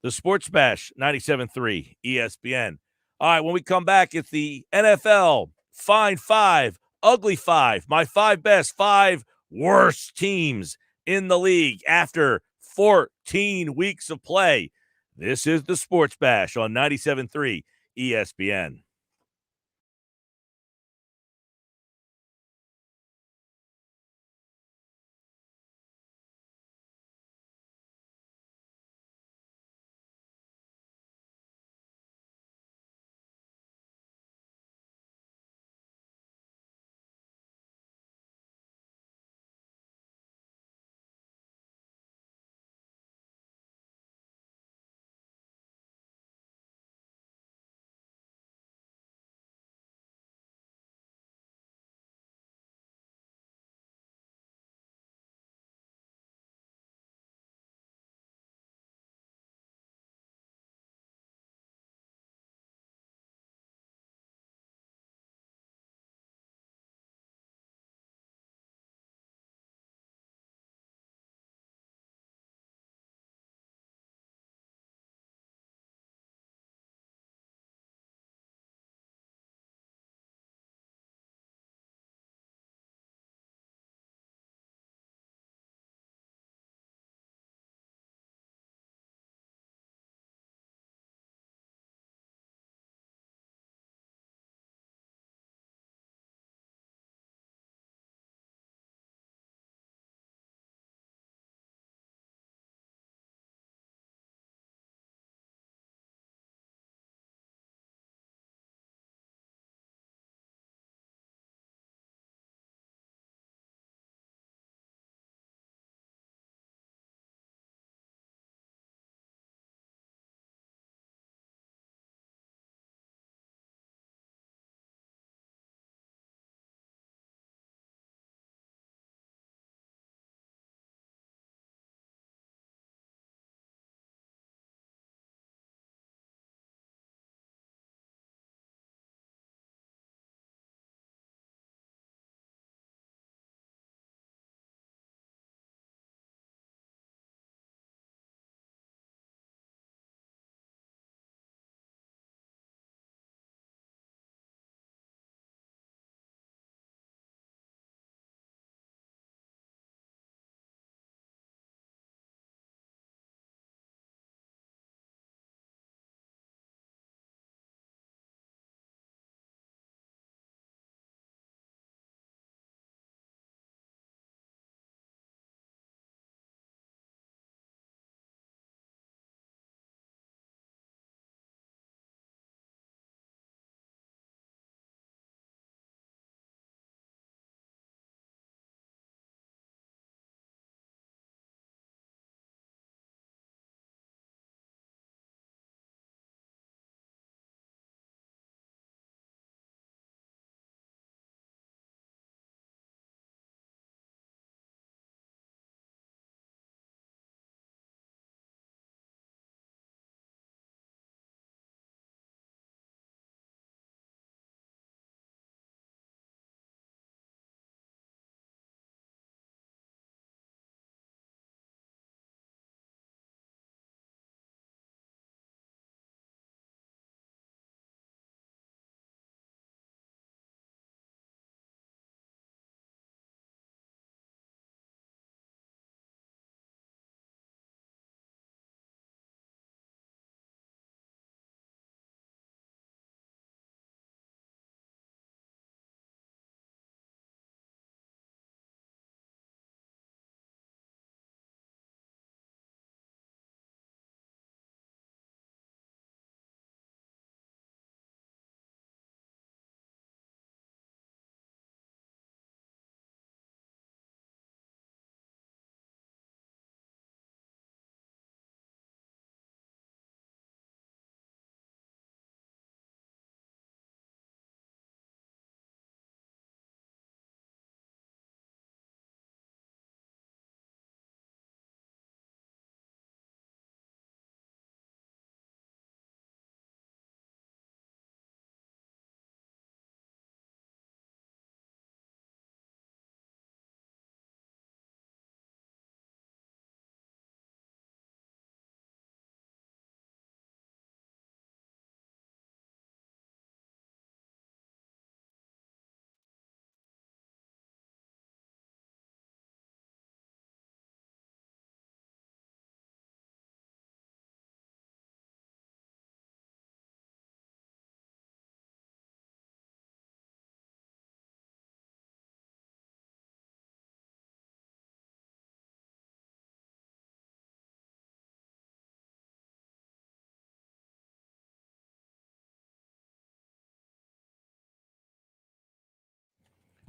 The Sports Bash, 97.3 ESPN. All right, when we come back, it's the NFL Fine 5, Ugly 5, my 5 best, 5 worst teams in the league after 14 weeks of play. This is the Sports Bash on 97.3 ESPN.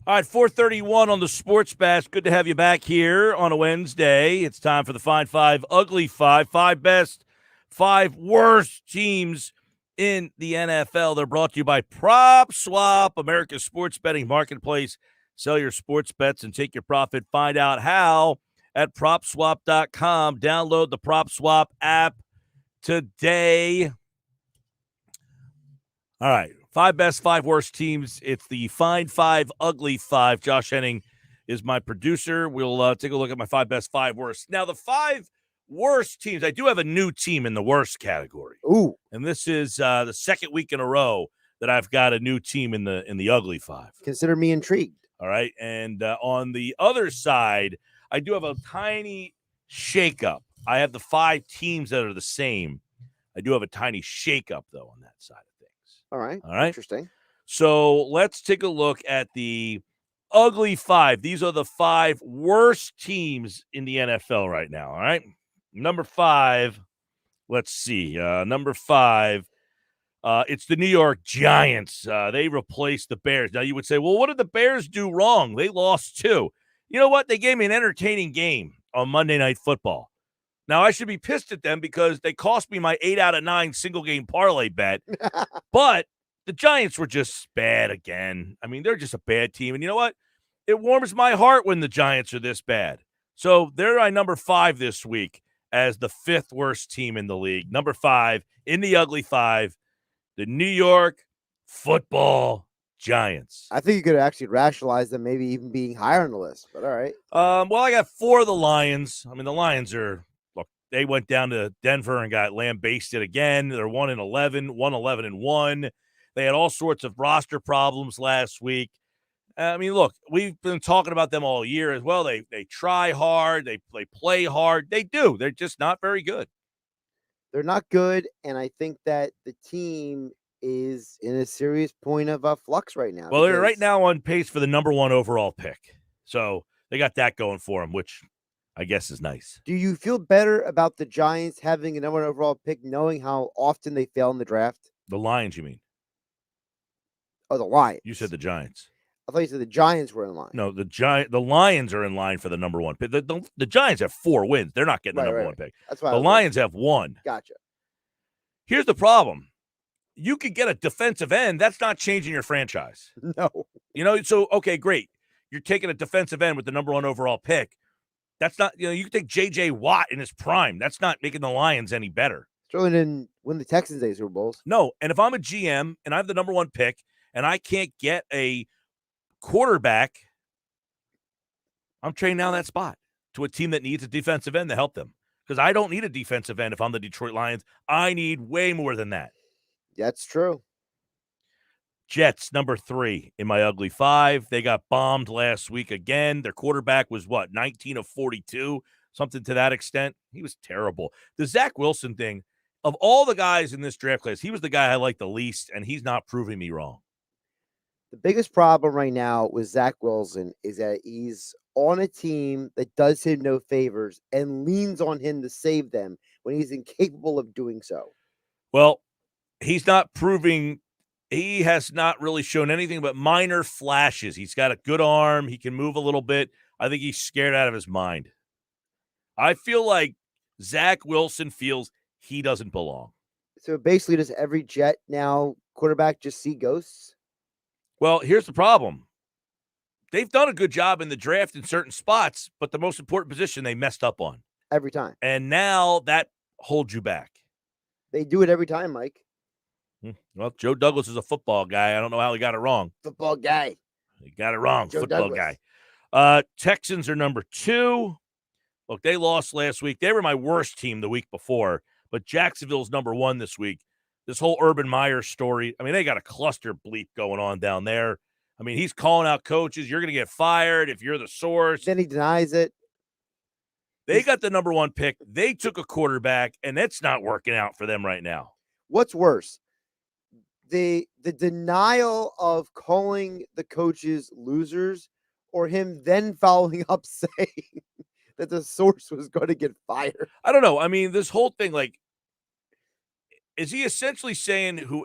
All right, 4:31 on the Sports Bash. Good to have you back here on a Wednesday. It's time for the Fine Five, Ugly Five. 5 best, 5 worst teams in the NFL. They're brought to you by Prop Swap, America's sports betting marketplace. Sell your sports bets and take your profit. Find out how at PropSwap.com. Download the Prop Swap app today. All right, 5 best, 5 worst teams. It's the Fine 5, Ugly 5. Josh Henning is my producer. We'll take a look at my 5 best, 5 worst. Now, the 5 worst teams, I do have a new team in the worst category. Ooh. And this is the second week in a row that I've got a new team in the Ugly 5. Consider me intrigued. All right, and on the other side, I do have a tiny shakeup. I have the 5 teams that are the same. I do have a tiny shakeup, though, on that side of things. All right. All right. Interesting. So let's take a look at the Ugly 5. These are the 5 worst teams in the NFL right now. All right. Number 5. Let's see. Number 5. It's the New York Giants. They replaced the Bears. Now you would say, well, what did the Bears do wrong? They lost 2. You know what? They gave me an entertaining game on Monday Night Football. Now I should be pissed at them because they cost me my 8 out of 9 single game parlay bet. But the Giants were just bad again. I mean, they're just a bad team. And you know what? It warms my heart when the Giants are this bad. So they're my number 5 this week as the 5th worst team in the league. Number 5 in the Ugly 5, the New York Football Giants. I think you could actually rationalize them maybe even being higher on the list, but all right. Well, I got 4 of the Lions. I mean, the Lions are, look, they went down to Denver and got lambasted again. They're 1-11, 1-11-1. They had all sorts of roster problems last week. I mean, look, we've been talking about them all year as well. They try hard. They play hard. They do. They're just not very good. They're not good, and I think that the team is in a serious point of flux right now. Well, they're right now on pace for the number 1 overall pick. So they got that going for them, which I guess is nice. Do you feel better about the Giants having a number 1 overall pick, knowing how often they fail in the draft? The Lions, you mean? Oh, the Lions. You said the Giants. I thought you said the Giants were in line. No, the Lions are in line for the number 1 pick. The Giants have 4 wins. They're not getting the number 1 pick. That's why the Lions have 1. Gotcha. Here's the problem. You could get a defensive end. That's not changing your franchise. No. You know, so, okay, great. You're taking a defensive end with the number 1 overall pick. That's not, you could take J.J. Watt in his prime. That's not making the Lions any better. Certainly didn't win the Texans a Super Bowls. No, and if I'm a GM and I have the number 1 pick and I can't get a quarterback, I'm trading down that spot to a team that needs a defensive end to help them. Because I don't need a defensive end if I'm the Detroit Lions. I need way more than that. That's true. Jets, number 3 in my Ugly 5. They got bombed last week again. Their quarterback was, 19 of 42, something to that extent. He was terrible. The Zach Wilson thing, of all the guys in this draft class, he was the guy I liked the least, and he's not proving me wrong. The biggest problem right now with Zach Wilson is that he's on a team that does him no favors and leans on him to save them when he's incapable of doing so. Well, he's not proving – he has not really shown anything but minor flashes. He's got a good arm. He can move a little bit. I think he's scared out of his mind. I feel like Zach Wilson feels he doesn't belong. So basically, does every Jet now quarterback just see ghosts? Well, here's the problem. They've done a good job in the draft in certain spots, but the most important position they messed up on. Every time. And now that holds you back. They do it every time, Mike. Well, Joe Douglas is a football guy. I don't know how he got it wrong. Football guy. He got it wrong. Joe Football Douglas. guy. Texans are number 2. Look, they lost last week. They were my worst team the week before, but Jacksonville's number 1 this week. This whole Urban Meyer story, I mean, they got a cluster bleep going on down there. I mean, he's calling out coaches. You're going to get fired if you're the source. Then he denies it. They got the number 1 pick. They took a quarterback, and it's not working out for them right now. What's worse? The denial of calling the coaches losers, or him then following up saying that the source was going to get fired? I don't know. I mean, this whole thing, like, is he essentially saying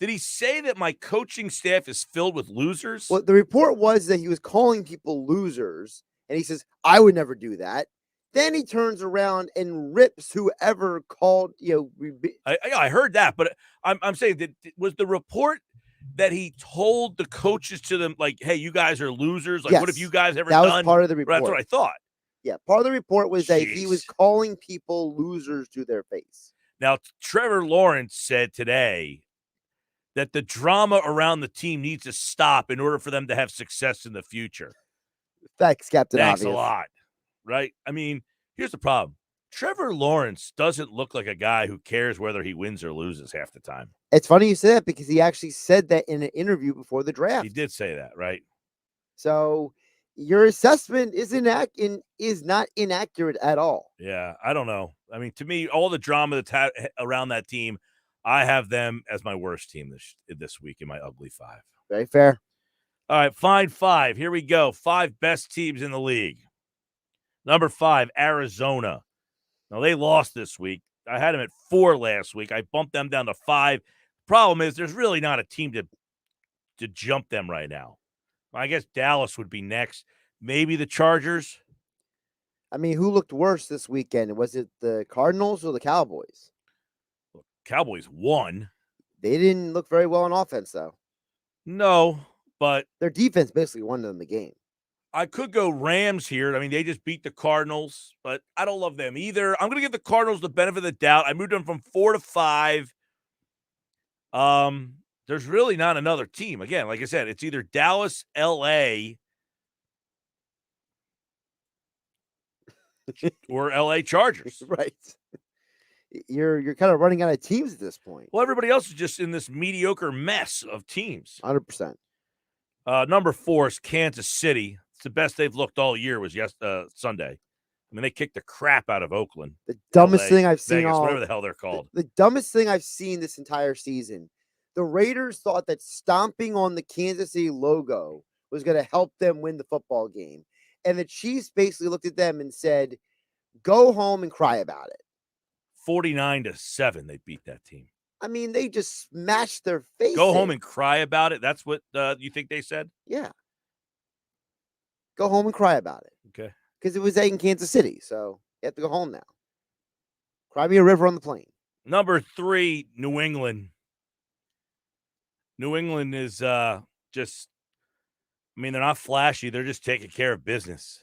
Did he say that my coaching staff is filled with losers? Well, the report was that he was calling people losers, and he says, I would never do that. Then he turns around and rips whoever called, I heard that, but I'm saying that was the report that he told the coaches to them, like, hey, you guys are losers. Like, what have Yes, you guys ever that done? was part of the That's report. what I thought. Yeah, part of the report was that he was Jeez. calling people losers to their face. Now, Trevor Lawrence said today that the drama around the team needs to stop in order for them to have success in the future. Thanks, Captain Thanks Obvious. a lot. Right? I mean, here's the problem. Trevor Lawrence doesn't look like a guy who cares whether he wins or loses half the time. It's funny you say that because he actually said that in an interview before the draft. He did say that, right? So your assessment is not inaccurate at all. Yeah, I don't know. I mean, to me, all the drama that's around that team, I have them as my worst team this week in my ugly five. Very fair. All right, fine five. Here we go. 5 best teams in the league. Number 5, Arizona. Now, they lost this week. I had them at 4 last week. I bumped them down to 5. Problem is, there's really not a team to jump them right now. I guess Dallas would be next. Maybe the Chargers. I mean, who looked worse this weekend? Was it the Cardinals or the Cowboys? Cowboys won. They didn't look very well on offense, though. No, but their defense basically won them the game. I could go Rams here. I mean, they just beat the Cardinals, but I don't love them either. I'm going to give the Cardinals the benefit of the doubt. I moved them from 4 to 5. There's really not another team. Again, like I said, it's either Dallas, LA, or LA Chargers. Right. You're kind of running out of teams at this point. Well, everybody else is just in this mediocre mess of teams. 100%. Number 4 is Kansas City. It's the best they've looked all year was Sunday. I mean, they kicked the crap out of Oakland. The dumbest LA, thing I've seen Vegas, whatever the hell they're called. The dumbest thing I've seen this entire season. The Raiders thought that stomping on the Kansas City logo was going to help them win the football game. And the Chiefs basically looked at them and said, go home and cry about it. 49-7, they beat that team. I mean, they just smashed their face. Go home and cry about it. That's what you think they said? Yeah. Go home and cry about it. Okay. Because it was in Kansas City, so you have to go home now. Cry me a river on the plain. Number 3, New England. New England is just, I mean, they're not flashy. They're just taking care of business.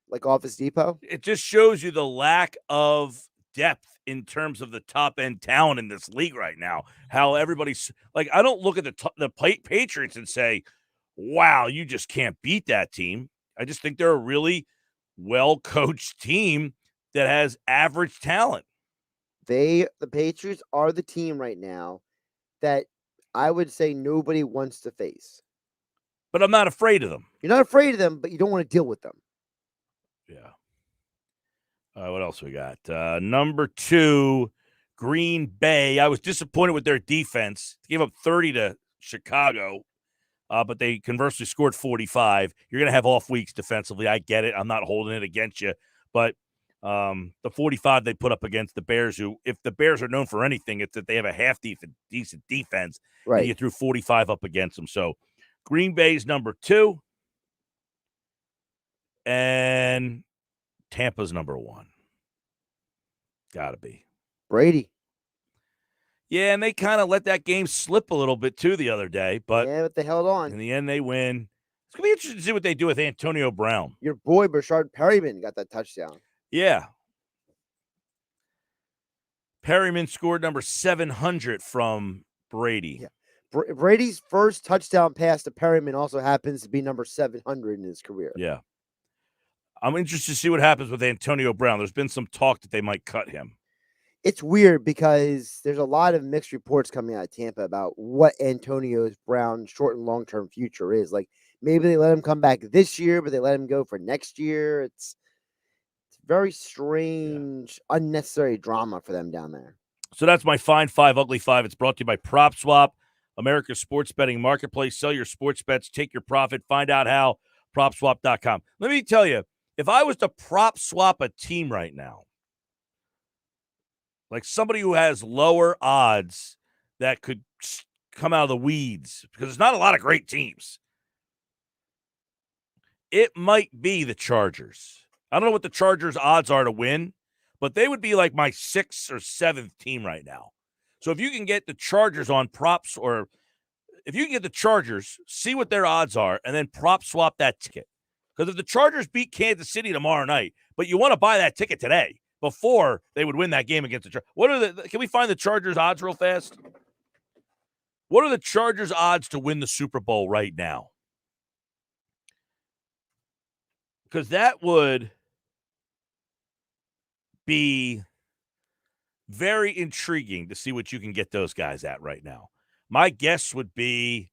Like Office Depot? It just shows you the lack of depth in terms of the top-end talent in this league right now. How everybody's, like, I don't look at the Patriots and say, wow, you just can't beat that team. I just think they're a really well-coached team that has average talent. The Patriots are the team right now that I would say nobody wants to face. But I'm not afraid of them. You're not afraid of them, but you don't want to deal with them. Yeah. What else we got? Number 2, Green Bay. I was disappointed with their defense. They gave up 30 to Chicago, but they conversely scored 45. You're going to have off weeks defensively. I get it. I'm not holding it against you. But the 45 they put up against the Bears, who, if the Bears are known for anything, it's that they have a half decent defense. Right. And you threw 45 up against them. So Green Bay's number 2. And Tampa's number 1. Gotta be. Brady. Yeah, and they kind of let that game slip a little bit too the other day, but yeah, but they held on. In the end, they win. It's gonna be interesting to see what they do with Antonio Brown. Your boy Brashard Perryman got that touchdown. Yeah. Perryman scored number 700 from Brady. Yeah. Brady's first touchdown pass to Perryman also happens to be number 700 in his career. Yeah. I'm interested to see what happens with Antonio Brown. There's been some talk that they might cut him. It's weird because there's a lot of mixed reports coming out of Tampa about what Antonio Brown's short and long-term future is. Like, maybe they let him come back this year, but they let him go for next year. It's very strange, unnecessary drama for them down there. So that's my Fine 5, Ugly 5. It's brought to you by PropSwap, America's sports betting marketplace. Sell your sports bets, take your profit, find out how, PropSwap.com. Let me tell you, if I was to prop swap a team right now, like somebody who has lower odds that could come out of the weeds because there's not a lot of great teams. It might be the Chargers. I don't know what the Chargers' odds are to win, but they would be like my 6th or 7th team right now. So if you can get the Chargers on props, or if you can get the Chargers, see what their odds are, and then prop swap that ticket. Because if the Chargers beat Kansas City tomorrow night, but you want to buy that ticket today before they would win that game against the Chargers. Can we find the Chargers odds real fast? What are the Chargers odds to win the Super Bowl right now? Because that would be very intriguing to see what you can get those guys at right now. My guess would be,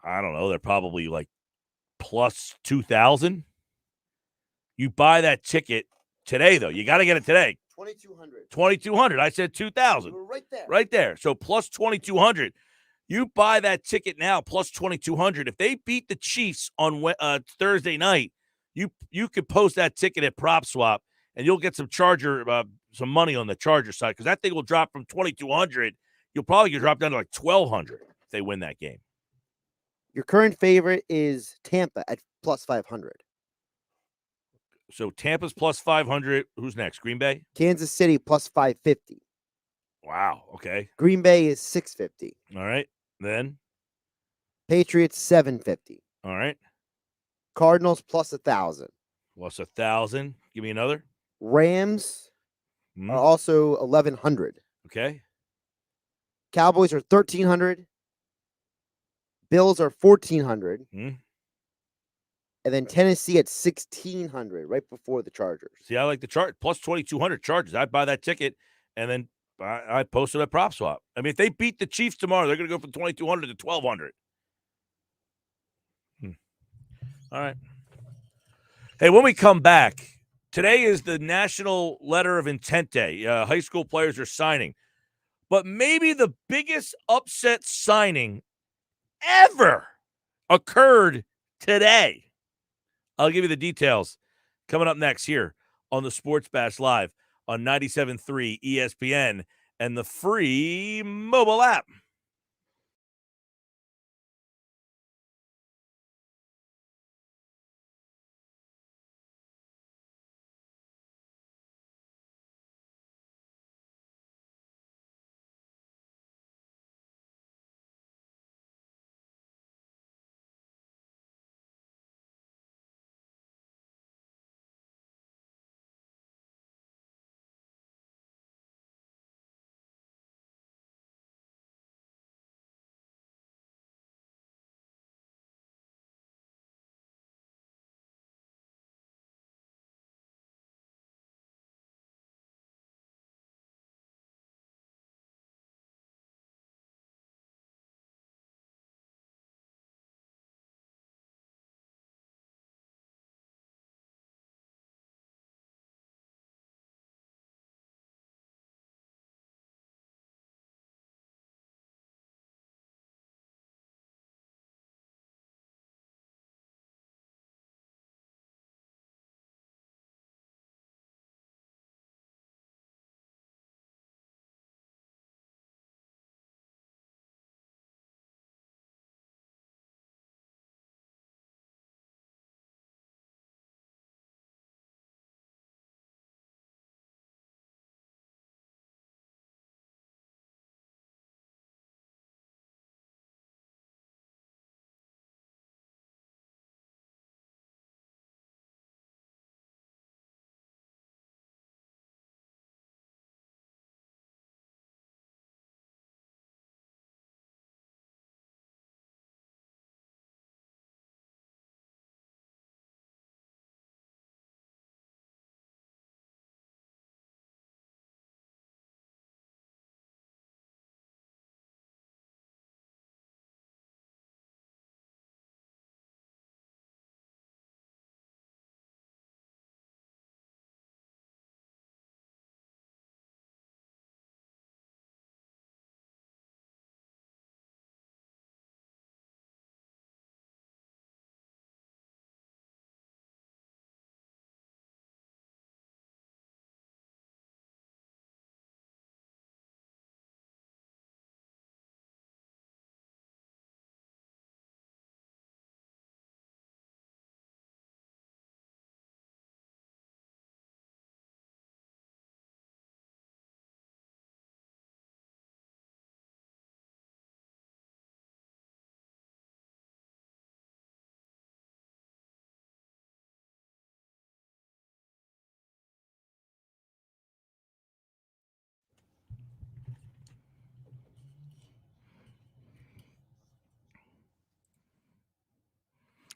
I don't know, they're probably like plus 2,000. You buy that ticket today, though. You got to get it today. 2,200. 2,200. I said 2,000. You were right there. Right there. So plus 2,200. You buy that ticket now, plus 2,200. If they beat the Chiefs on Thursday night, you could post that ticket at PropSwap, and you'll get some some money on the Charger side, because that thing will drop from 2,200. You'll probably get dropped down to like 1,200 if they win that game. Your current favorite is Tampa at plus 500. So Tampa's plus 500. Who's next? Green Bay? Kansas City plus 550. Wow. Okay. Green Bay is 650. All right. Then? Patriots 750. All right. Cardinals plus 1,000. Plus 1,000. Give me another. Rams are also 1,100. Okay. Cowboys are 1,300. Bills are 1,400. And then Tennessee at 1,600, right before the Chargers. See, I like the chart. Plus 2,200 Chargers. I'd buy that ticket, and then I posted a prop swap. I mean, if they beat the Chiefs tomorrow, they're going to go from 2,200 to 1,200. All right. Hey, when we come back, today is the National Letter of Intent Day. High school players are signing. But maybe the biggest upset signing ever occurred today. I'll give you the details coming up next here on the Sports Bash Live on 97.3 ESPN and the free mobile app.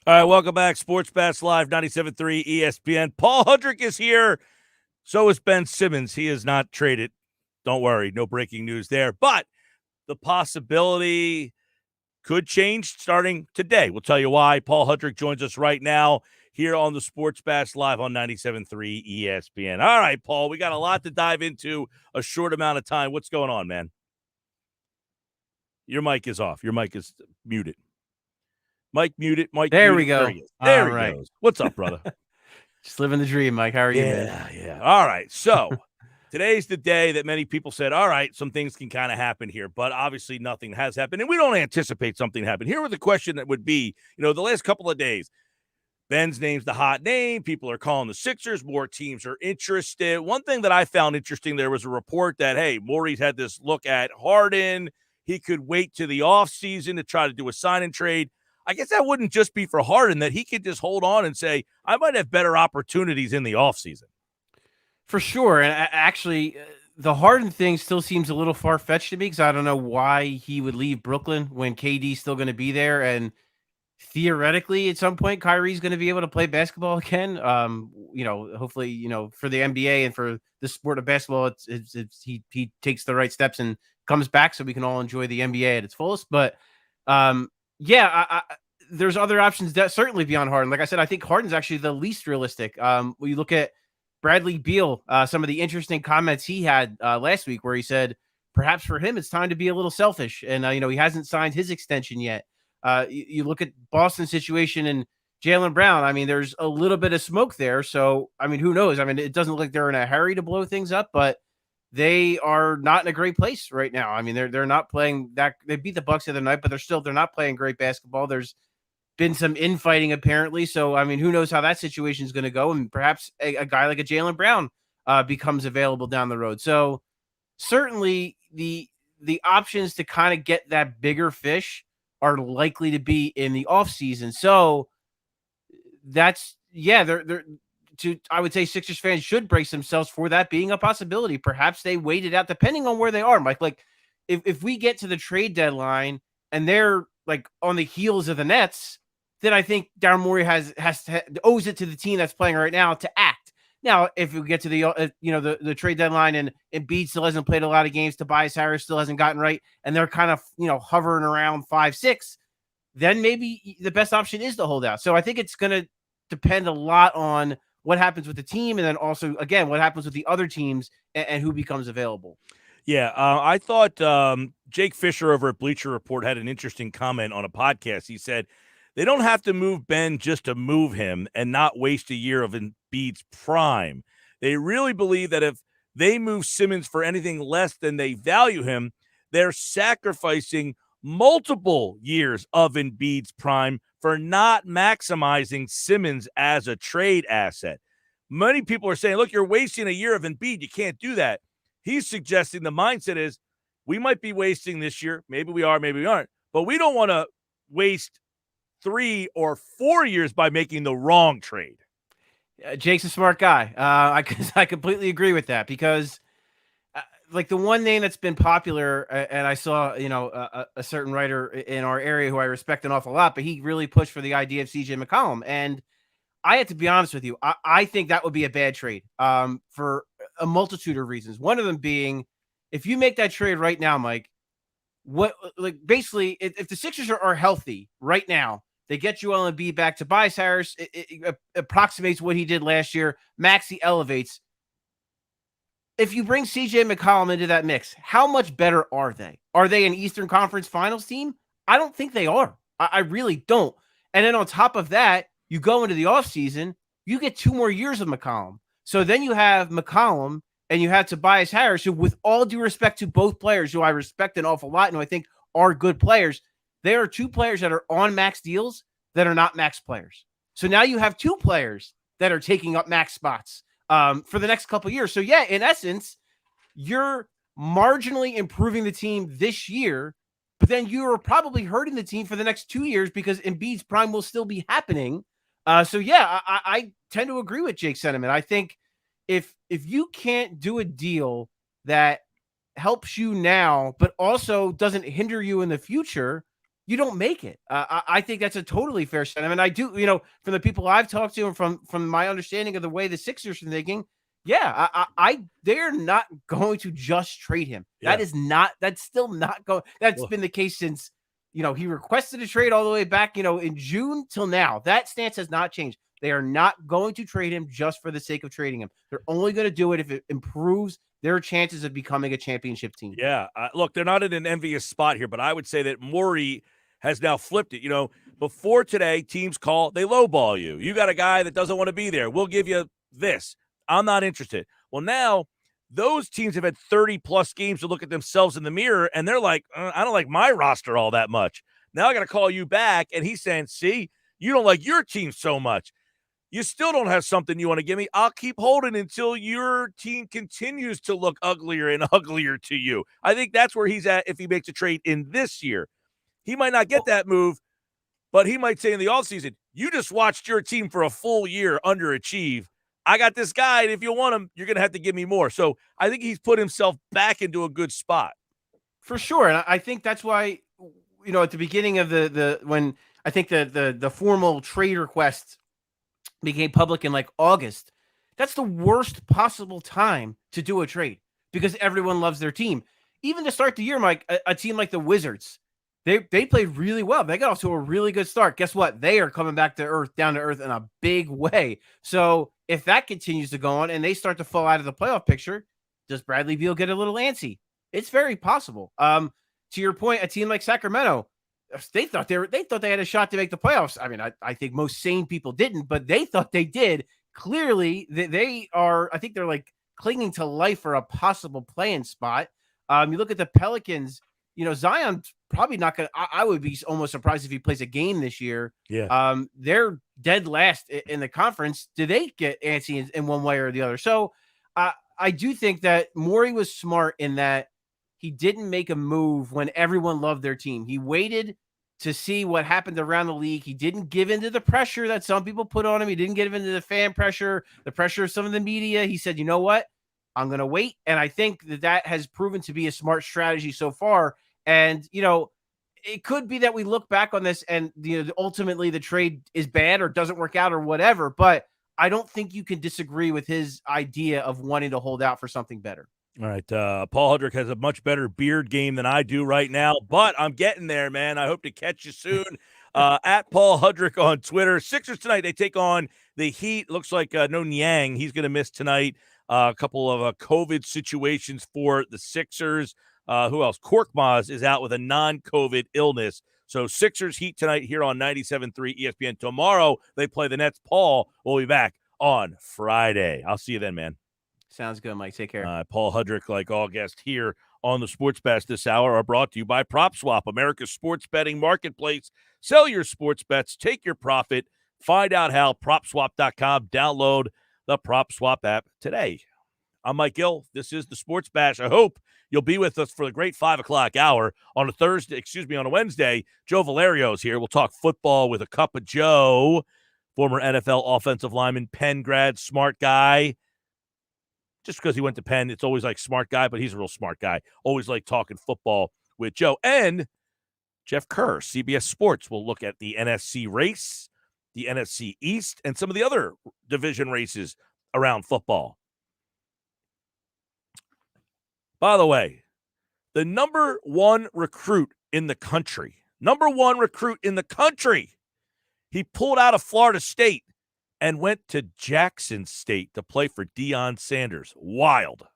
All right, welcome back. Sports Bash Live, 97.3 ESPN. Paul Hudrick is here. So is Ben Simmons. He is not traded. Don't worry, no breaking news there. But the possibility could change starting today. We'll tell you why. Paul Hudrick joins us right now here on the Sports Bash Live on 97.3 ESPN. All right, Paul, we got a lot to dive into, a short amount of time. What's going on, man? Your mic is off. Your mic is muted. Mike muted. Mike there muted. we go. There he goes. What's up, brother? Just living the dream, Mike. How are you, man? Yeah. All right. So today's the day that many people said, all right, some things can kind of happen here, but obviously nothing has happened. And we don't anticipate something to happen. Here was the question that would be, the last couple of days, Ben's name's the hot name. People are calling the Sixers. More teams are interested. One thing that I found interesting, there was a report that, hey, Morey's had this look at Harden. He could wait to the offseason to try to do a sign and trade. I guess that wouldn't just be for Harden, that he could just hold on and say, I might have better opportunities in the offseason. For sure. And actually, the Harden thing still seems a little far-fetched to me because I don't know why he would leave Brooklyn when KD's still going to be there. And theoretically, at some point, Kyrie's going to be able to play basketball again. Hopefully, for the NBA and for the sport of basketball, he takes the right steps and comes back so we can all enjoy the NBA at its fullest. But, there's other options that certainly beyond Harden. Like I said, I think Harden's actually the least realistic. When you look at Bradley Beal, some of the interesting comments he had last week where he said, perhaps for him, it's time to be a little selfish. And, he hasn't signed his extension yet. You look at Boston's situation and Jaylen Brown. I mean, there's a little bit of smoke there. So, who knows? It doesn't look like they're in a hurry to blow things up, but they are not in a great place right now. They're not playing that. They beat the Bucks the other night, but they're not playing great basketball. There's been some infighting apparently. So, who knows how that situation is going to go? And perhaps a guy like a Jaylen Brown becomes available down the road. So certainly the options to kind of get that bigger fish are likely to be in the offseason. So that's, I would say Sixers fans should brace themselves for that being a possibility. Perhaps they wait it out depending on where they are, Mike. Like if we get to the trade deadline and they're like on the heels of the Nets, then I think Daryl Morey owes it to the team that's playing right now to act. Now, if we get to the trade deadline and Embiid still hasn't played a lot of games, Tobias Harris still hasn't gotten right, and they're kind of hovering around 5-6, then maybe the best option is to hold out. So I think it's going to depend a lot on what happens with the team, and then also, again, what happens with the other teams and who becomes available. Yeah, I thought Jake Fisher over at Bleacher Report had an interesting comment on a podcast. He said they don't have to move Ben just to move him and not waste a year of Embiid's prime. They really believe that if they move Simmons for anything less than they value him, they're sacrificing multiple years of Embiid's prime for not maximizing Simmons as a trade asset. Many people are saying, look, you're wasting a year of Embiid. You can't do that. He's suggesting the mindset is we might be wasting this year. Maybe we are, maybe we aren't. But we don't want to waste 3 or 4 years by making the wrong trade. Jake's a smart guy. I completely agree with that because like the one name that's been popular, and I saw, a certain writer in our area who I respect an awful lot, but he really pushed for the idea of CJ McCollum. And I have to be honest with you. I think that would be a bad trade for a multitude of reasons. One of them being, if you make that trade right now, Mike, basically, if the Sixers are healthy right now, they get Joel Embiid back. Tobias Harris it approximates what he did last year. Maxey elevates. If you bring CJ McCollum into that mix, how much better are they? Are they an Eastern Conference Finals team? I don't think they are. I really don't. And then on top of that, you go into the offseason, you get 2 more years of McCollum. So then you have McCollum and you have Tobias Harris, who, with all due respect to both players, who I respect an awful lot and who I think are good players, there are 2 players that are on max deals that are not max players. So now you have 2 players that are taking up max spots for the next couple of years. So yeah, in essence, you're marginally improving the team this year, but then you are probably hurting the team for the next 2 years because Embiid's prime will still be happening. I tend to agree with Jake's sentiment. I think if you can't do a deal that helps you now, but also doesn't hinder you in the future, you don't make it. I think that's a totally fair sentiment. I do, from the people I've talked to and from my understanding of the way the Sixers are thinking, yeah, they're not going to just trade him. Yeah. That's still not going. That's Well- been the case since, he requested a trade all the way back, in June till now. That stance has not changed. They are not going to trade him just for the sake of trading him. They're only going to do it if it improves their chances of becoming a championship team. Yeah. Look, they're not in an envious spot here, but I would say that Morey has now flipped it. Before today, teams they lowball you. You got a guy that doesn't want to be there. We'll give you this. I'm not interested. Well, now those teams have had 30-plus games to look at themselves in the mirror, and they're like, I don't like my roster all that much. Now I got to call you back, and he's saying, see, you don't like your team so much. You still don't have something you want to give me. I'll keep holding until your team continues to look uglier and uglier to you. I think that's where he's at if he makes a trade in this year. He might not get that move, but he might say in the offseason, you just watched your team for a full year underachieve. I got this guy, and if you want him, you're going to have to give me more. So I think he's put himself back into a good spot. For sure. And I think that's why, at the beginning of when I think the formal trade request became public in like August, that's the worst possible time to do a trade because everyone loves their team. Even to start the year, Mike, a team like the Wizards, they played really well. They got off to a really good start. Guess what? They are coming back down to earth in a big way. So if that continues to go on and they start to fall out of the playoff picture, does Bradley Beal get a little antsy? It's very possible. To your point, a team like Sacramento, they thought they had a shot to make the playoffs. I mean, I think most sane people didn't, but they thought they did. Clearly, they are. I think they're like clinging to life for a possible play-in spot. You look at the Pelicans. Zion's probably not going to. I would be almost surprised if he plays a game this year. Yeah. They're dead last in the conference. Do they get antsy in one way or the other? So, I do think that Morey was smart in that he didn't make a move when everyone loved their team. He waited to see what happened around the league. He didn't give into the pressure that some people put on him. He didn't give into the fan pressure, the pressure of some of the media. He said, you know what? I'm going to wait. And I think that has proven to be a smart strategy so far. And, it could be that we look back on this and ultimately the trade is bad or doesn't work out or whatever. But I don't think you can disagree with his idea of wanting to hold out for something better. All right. Paul Hudrick has a much better beard game than I do right now, but I'm getting there, man. I hope to catch you soon. At Paul Hudrick on Twitter. Sixers tonight, they take on the Heat. Looks like no Niang. He's going to miss tonight. A couple of COVID situations for the Sixers. Who else? Korkmaz is out with a non-COVID illness. So Sixers Heat tonight here on 97.3 ESPN. Tomorrow, they play the Nets. Paul will be back on Friday. I'll see you then, man. Sounds good, Mike. Take care. Paul Hudrick, like all guests here on the Sports Bash this hour, are brought to you by PropSwap, America's sports betting marketplace. Sell your sports bets, take your profit. Find out how. PropSwap.com. Download the PropSwap app today. I'm Mike Gill. This is the Sports Bash. I hope you'll be with us for the great 5 o'clock hour on a Wednesday. Joe Valerio's here. We'll talk football with a cup of Joe, former NFL offensive lineman, Penn grad, smart guy. Just because he went to Penn, it's always like smart guy, but he's a real smart guy. Always like talking football with Joe. And Jeff Kerr, CBS Sports, will look at the NFC race, the NFC East, and some of the other division races around football. By the way, the number one recruit in the country, he pulled out of Florida State and went to Jackson State to play for Deion Sanders. Wild.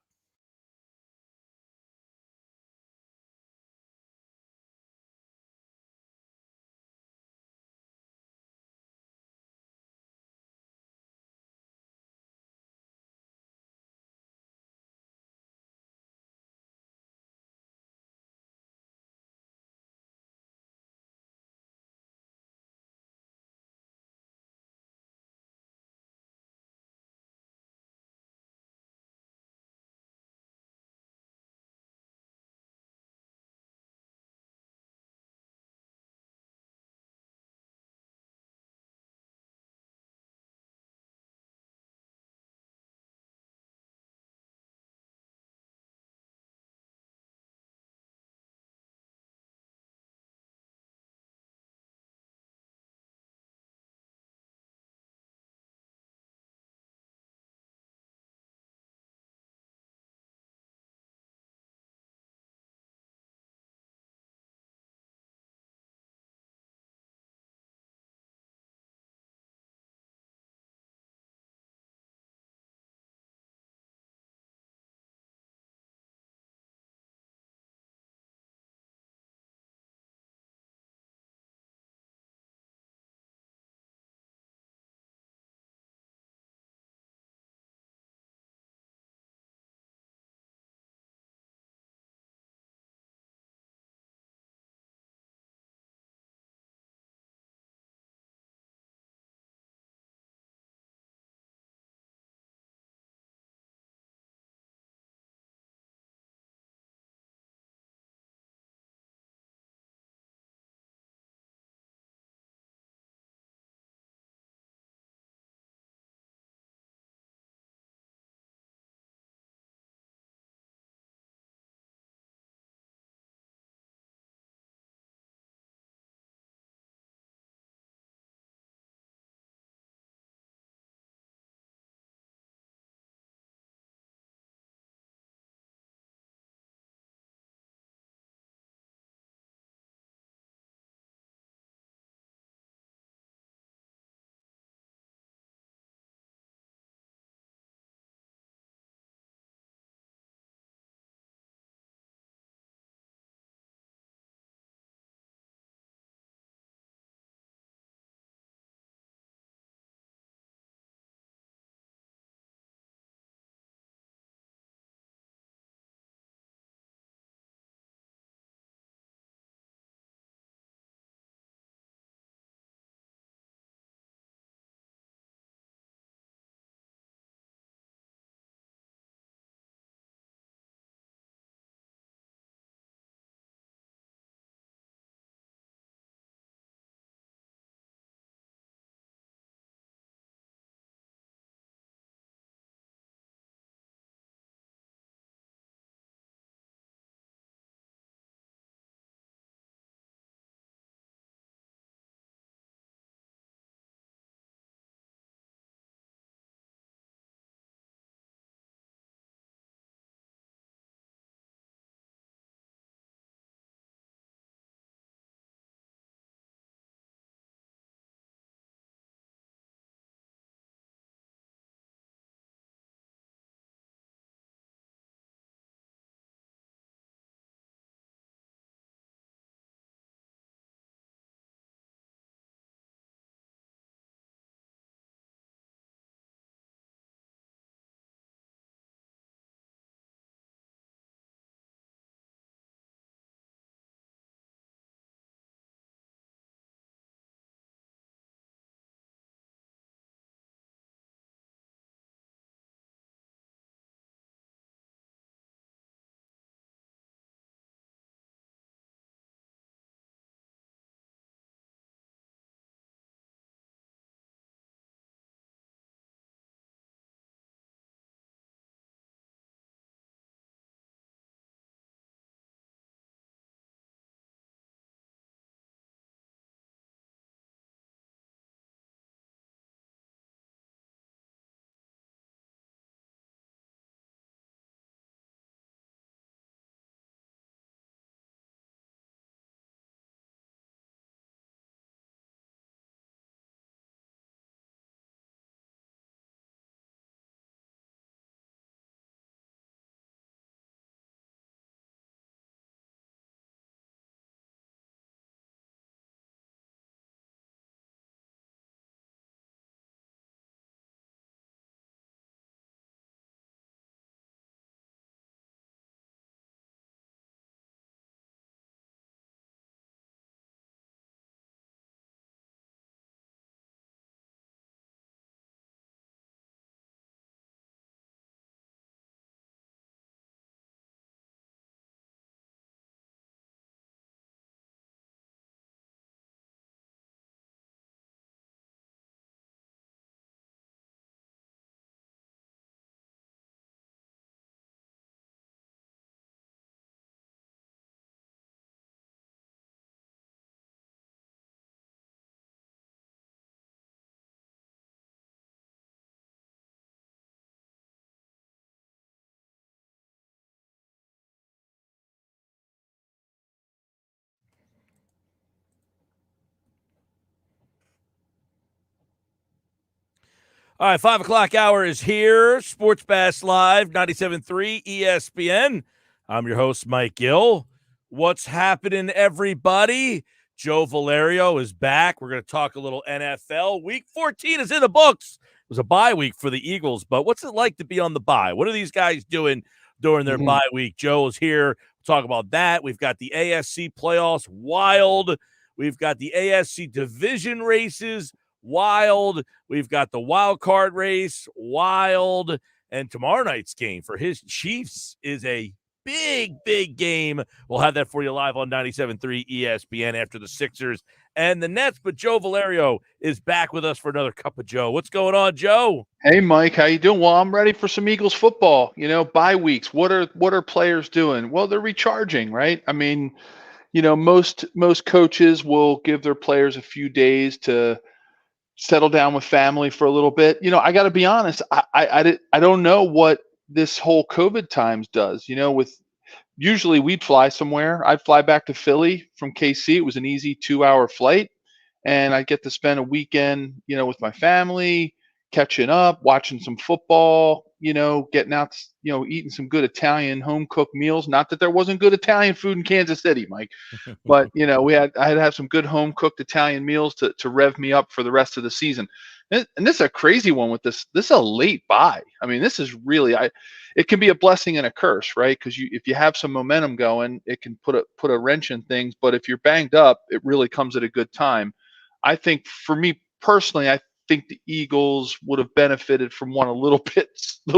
All right, 5 o'clock hour is here. Sports Bash Live, 97.3 ESPN. I'm your host, Mike Gill. What's happening, everybody? Joe Valerio is back. We're going to talk a little NFL. Week 14 is in the books. It was a bye week for the Eagles, but what's it like to be on the bye? What are these guys doing during their bye week? Joe is here. We'll talk about that. We've got the AFC playoffs, wild. We've got the AFC division races, wild. We've got the wild card race, wild. And tomorrow night's game for his Chiefs is a big game. We'll have that for you live on 97.3 ESPN after the Sixers and the Nets. But Joe Valerio is back with us for another Cup of Joe. What's going on, Joe? Hey, Mike, how you doing? Well, I'm ready for some Eagles football. Bye weeks. What are players doing? Well, they're recharging, right? I mean, most coaches will give their players a few days to settle down with family for a little bit. I got to be honest. I don't know what this whole COVID times does. Usually we'd fly somewhere. I'd fly back to Philly from KC. It was an easy 2-hour flight, and I get to spend a weekend, with my family, catching up, watching some football, getting out, eating some good Italian home cooked meals. Not that there wasn't good Italian food in Kansas City, Mike, but I had to have some good home cooked Italian meals to rev me up for the rest of the season. And this is a crazy one with this. This is a late buy. I mean, this is really, it can be a blessing and a curse, right? Because if you have some momentum going, it can put a wrench in things. But if you're banged up, it really comes at a good time. I think for me personally, I think the Eagles would have benefited from one a little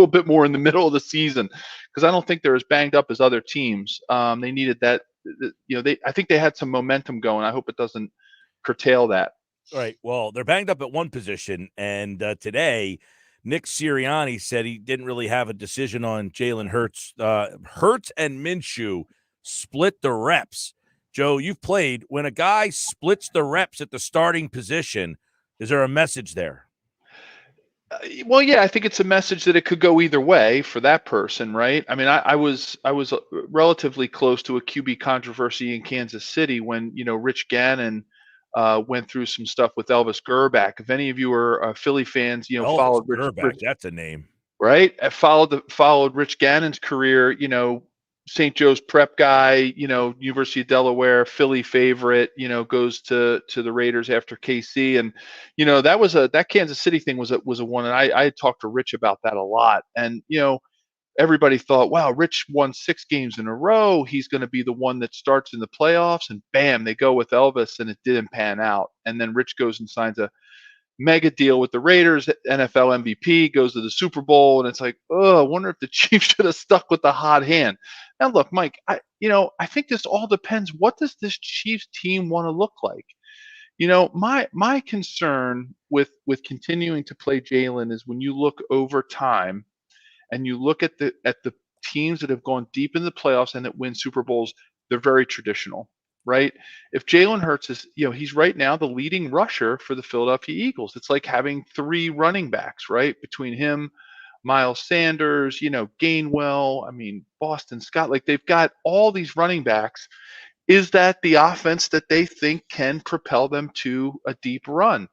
bit more in the middle of the season, because I don't think they're as banged up as other teams. They needed that. I think they had some momentum going. I hope it doesn't curtail that. All right. Well, they're banged up at one position, and today Nick Sirianni said he didn't really have a decision on Jalen Hurts. Hurts and Minshew split the reps. Joe, you've played. When a guy splits the reps at the starting position, is there a message there? Well, yeah, I think it's a message that it could go either way for that person, right? I mean, I was relatively close to a QB controversy in Kansas City when Rich Gannon went through some stuff with Elvis Grbac. If any of you are Philly fans, Elvis followed Grbac, that's a name, right? I followed Rich Gannon's career. St. Joe's prep guy, University of Delaware, Philly favorite, goes to the Raiders after KC. And, that Kansas City thing was a one. And I had talked to Rich about that a lot. And, everybody thought, wow, Rich won 6 games in a row. He's going to be the one that starts in the playoffs. And bam, they go with Elvis, and it didn't pan out. And then Rich goes and signs a mega deal with the Raiders, NFL MVP, goes to the Super Bowl, and it's like, oh, I wonder if the Chiefs should have stuck with the hot hand. Now, look, Mike, I think this all depends. What does this Chiefs team want to look like? My concern with continuing to play Jalen is when you look over time and you look at the teams that have gone deep in the playoffs and that win Super Bowls, they're very traditional. Right? If Jalen Hurts is, he's right now the leading rusher for the Philadelphia Eagles. It's like having 3 running backs, right? Between him, Miles Sanders, Gainwell, Boston Scott, like they've got all these running backs. Is that the offense that they think can propel them to a deep run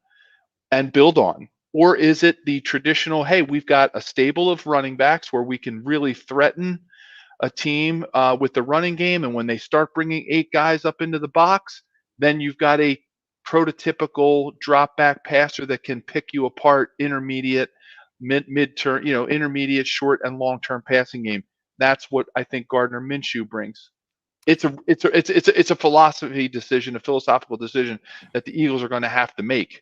and build on? Or is it the traditional, hey, we've got a stable of running backs where we can really threaten a team with the running game, and when they start bringing 8 guys up into the box, then you've got a prototypical drop back passer that can pick you apart intermediate, mid-term, intermediate, short, and long-term passing game. That's what I think Gardner Minshew brings. It's a philosophy decision, a philosophical decision that the Eagles are going to have to make.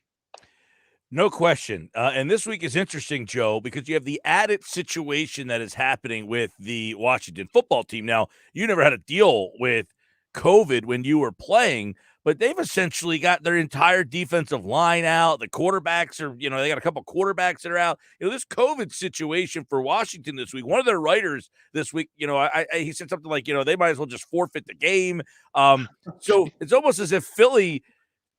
No question. And this week is interesting, Joe, because you have the added situation that is happening with the Washington football team. Now, you never had to deal with COVID when you were playing, but they've essentially got their entire defensive line out. The quarterbacks are, they got a couple quarterbacks that are out. This COVID situation for Washington this week, one of their writers this week, he said something like, they might as well just forfeit the game. So it's almost as if Philly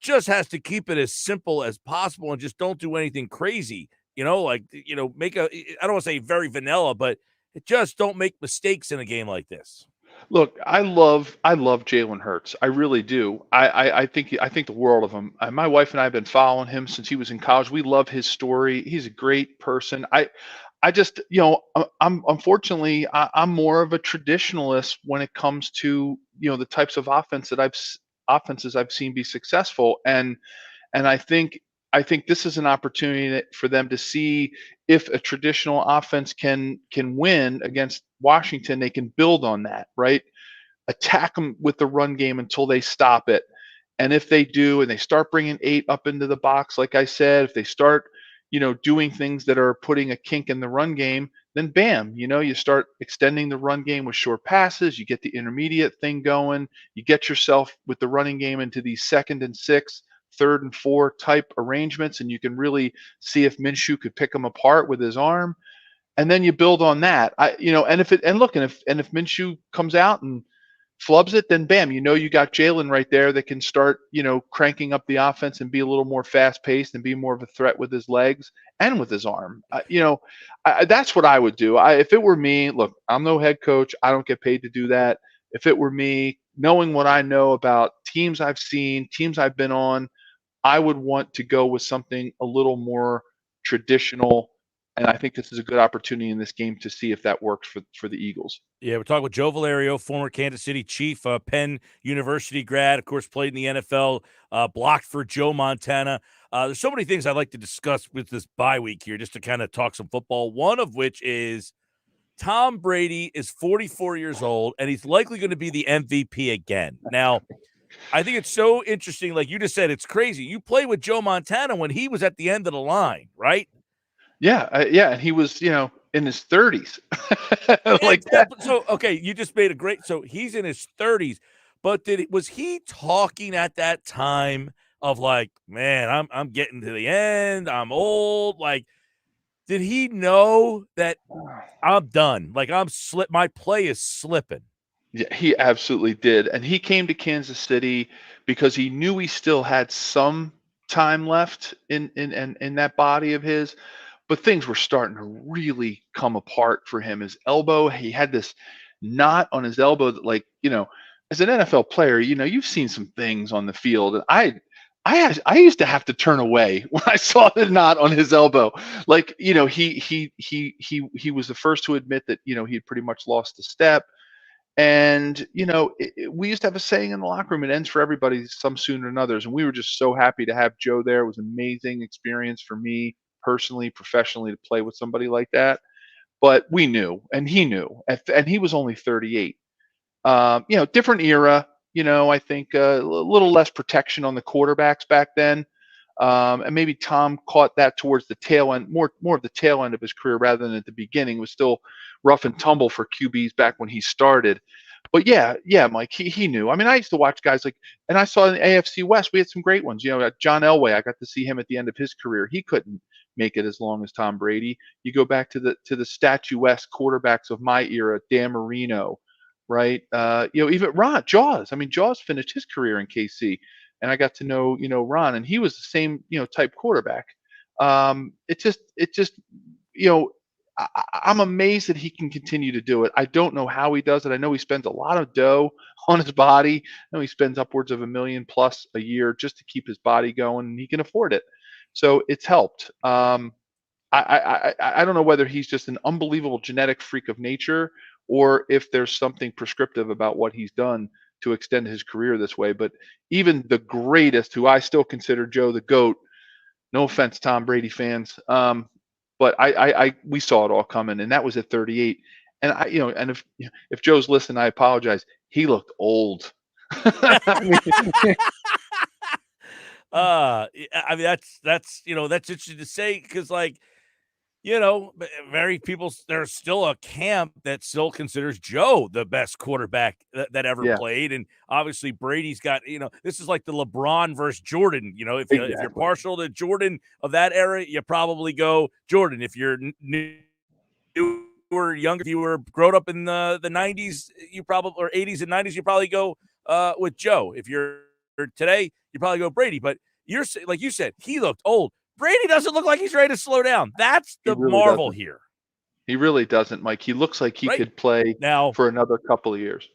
just has to keep it as simple as possible and just don't do anything crazy, make I don't want to say very vanilla, but just don't make mistakes in a game like this. Look, I love Jalen Hurts. I really do. I think the world of him. My wife and I have been following him since he was in college. We love his story. He's a great person. I just, I'm unfortunately, I'm more of a traditionalist when it comes to, the types of offenses I've seen be successful. And I think this is an opportunity for them to see if a traditional offense can win against Washington. They can build on that, right? Attack them with the run game until they stop it. And if they do, and they start bringing 8 up into the box, like I said, if they start, doing things that are putting a kink in the run game, then bam, you start extending the run game with short passes. You get the intermediate thing going. You get yourself with the running game into these 2nd and 6, 3rd and 4 type arrangements, and you can really see if Minshew could pick them apart with his arm. And then you build on that. And if Minshew comes out and flubs it, then bam, you got Jalen right there that can start, cranking up the offense and be a little more fast paced and be more of a threat with his legs and with his arm. That's what I would do. If it were me, look, I'm no head coach. I don't get paid to do that. If it were me, knowing what I know about teams I've seen, teams I've been on, I would want to go with something a little more traditional. And I think this is a good opportunity in this game to see if that works for the Eagles. Yeah, we're talking with Joe Valerio, former Kansas City Chief, Penn University grad, of course, played in the NFL, blocked for Joe Montana. There's so many things I'd like to discuss with this bye week here, just to kind of talk some football, one of which is Tom Brady is 44 years old, and he's likely going to be the MVP again. Now, I think it's so interesting. Like you just said, it's crazy. You played with Joe Montana when he was at the end of the line, right? Yeah, and he was, in his 30s, like Yeah, that. so, okay, you just made a great. So he's in his 30s, but was he talking at that time of like, man, I'm getting to the end, I'm old? Like, did he know that I'm done? Like, my play is slipping. Yeah, he absolutely did. And he came to Kansas City because he knew he still had some time left in that body of his, but things were starting to really come apart for him. His elbow, he had this knot on his elbow that, like, as an NFL player, you've seen some things on the field. And I used to have to turn away when I saw the knot on his elbow. Like, he was the first to admit that, he had pretty much lost the step. And, we used to have a saying in the locker room, it ends for everybody some sooner than others. And we were just so happy to have Joe there. It was an amazing experience for me personally, professionally, to play with somebody like that. But we knew, and he knew, and he was only 38. Different era, I think a little less protection on the quarterbacks back then. And maybe Tom caught that towards the tail end, more of the tail end of his career rather than at the beginning. It was still rough and tumble for QBs back when he started. But yeah, Mike, he knew. I mean, I used to watch guys and I saw in the AFC West, we had some great ones. John Elway, I got to see him at the end of his career. He couldn't make it as long as Tom Brady. You go back to the statuesque quarterbacks of my era, Dan Marino, right? Even Ron Jaws. I mean, Jaws finished his career in KC. And I got to know, Ron, and he was the same, type quarterback. It just, I'm amazed that he can continue to do it. I don't know how he does it. I know he spends a lot of dough on his body. I know he spends upwards of $1 million plus a year just to keep his body going, and he can afford it. So it's helped. I don't know whether he's just an unbelievable genetic freak of nature or if there's something prescriptive about what he's done to extend his career this way. But even the greatest, who I still consider Joe the GOAT, no offense, Tom Brady fans, but we saw it all coming, and that was at 38. And and if Joe's listening, I apologize. He looked old. I mean, that's interesting to say because, like, there's still a camp that still considers Joe the best quarterback that ever played. And obviously Brady's got, this is like the LeBron versus Jordan. If you're partial to Jordan of that era, you probably go Jordan. If you're newer, younger, if you were grown up in the 90s, or 80s and 90s, you probably go with Joe. If you're today, you probably go Brady. But like you said, he looked old. Brady doesn't look like he's ready to slow down. That's the marvel here. He really doesn't, Mike. He looks like he could play now for another couple of years.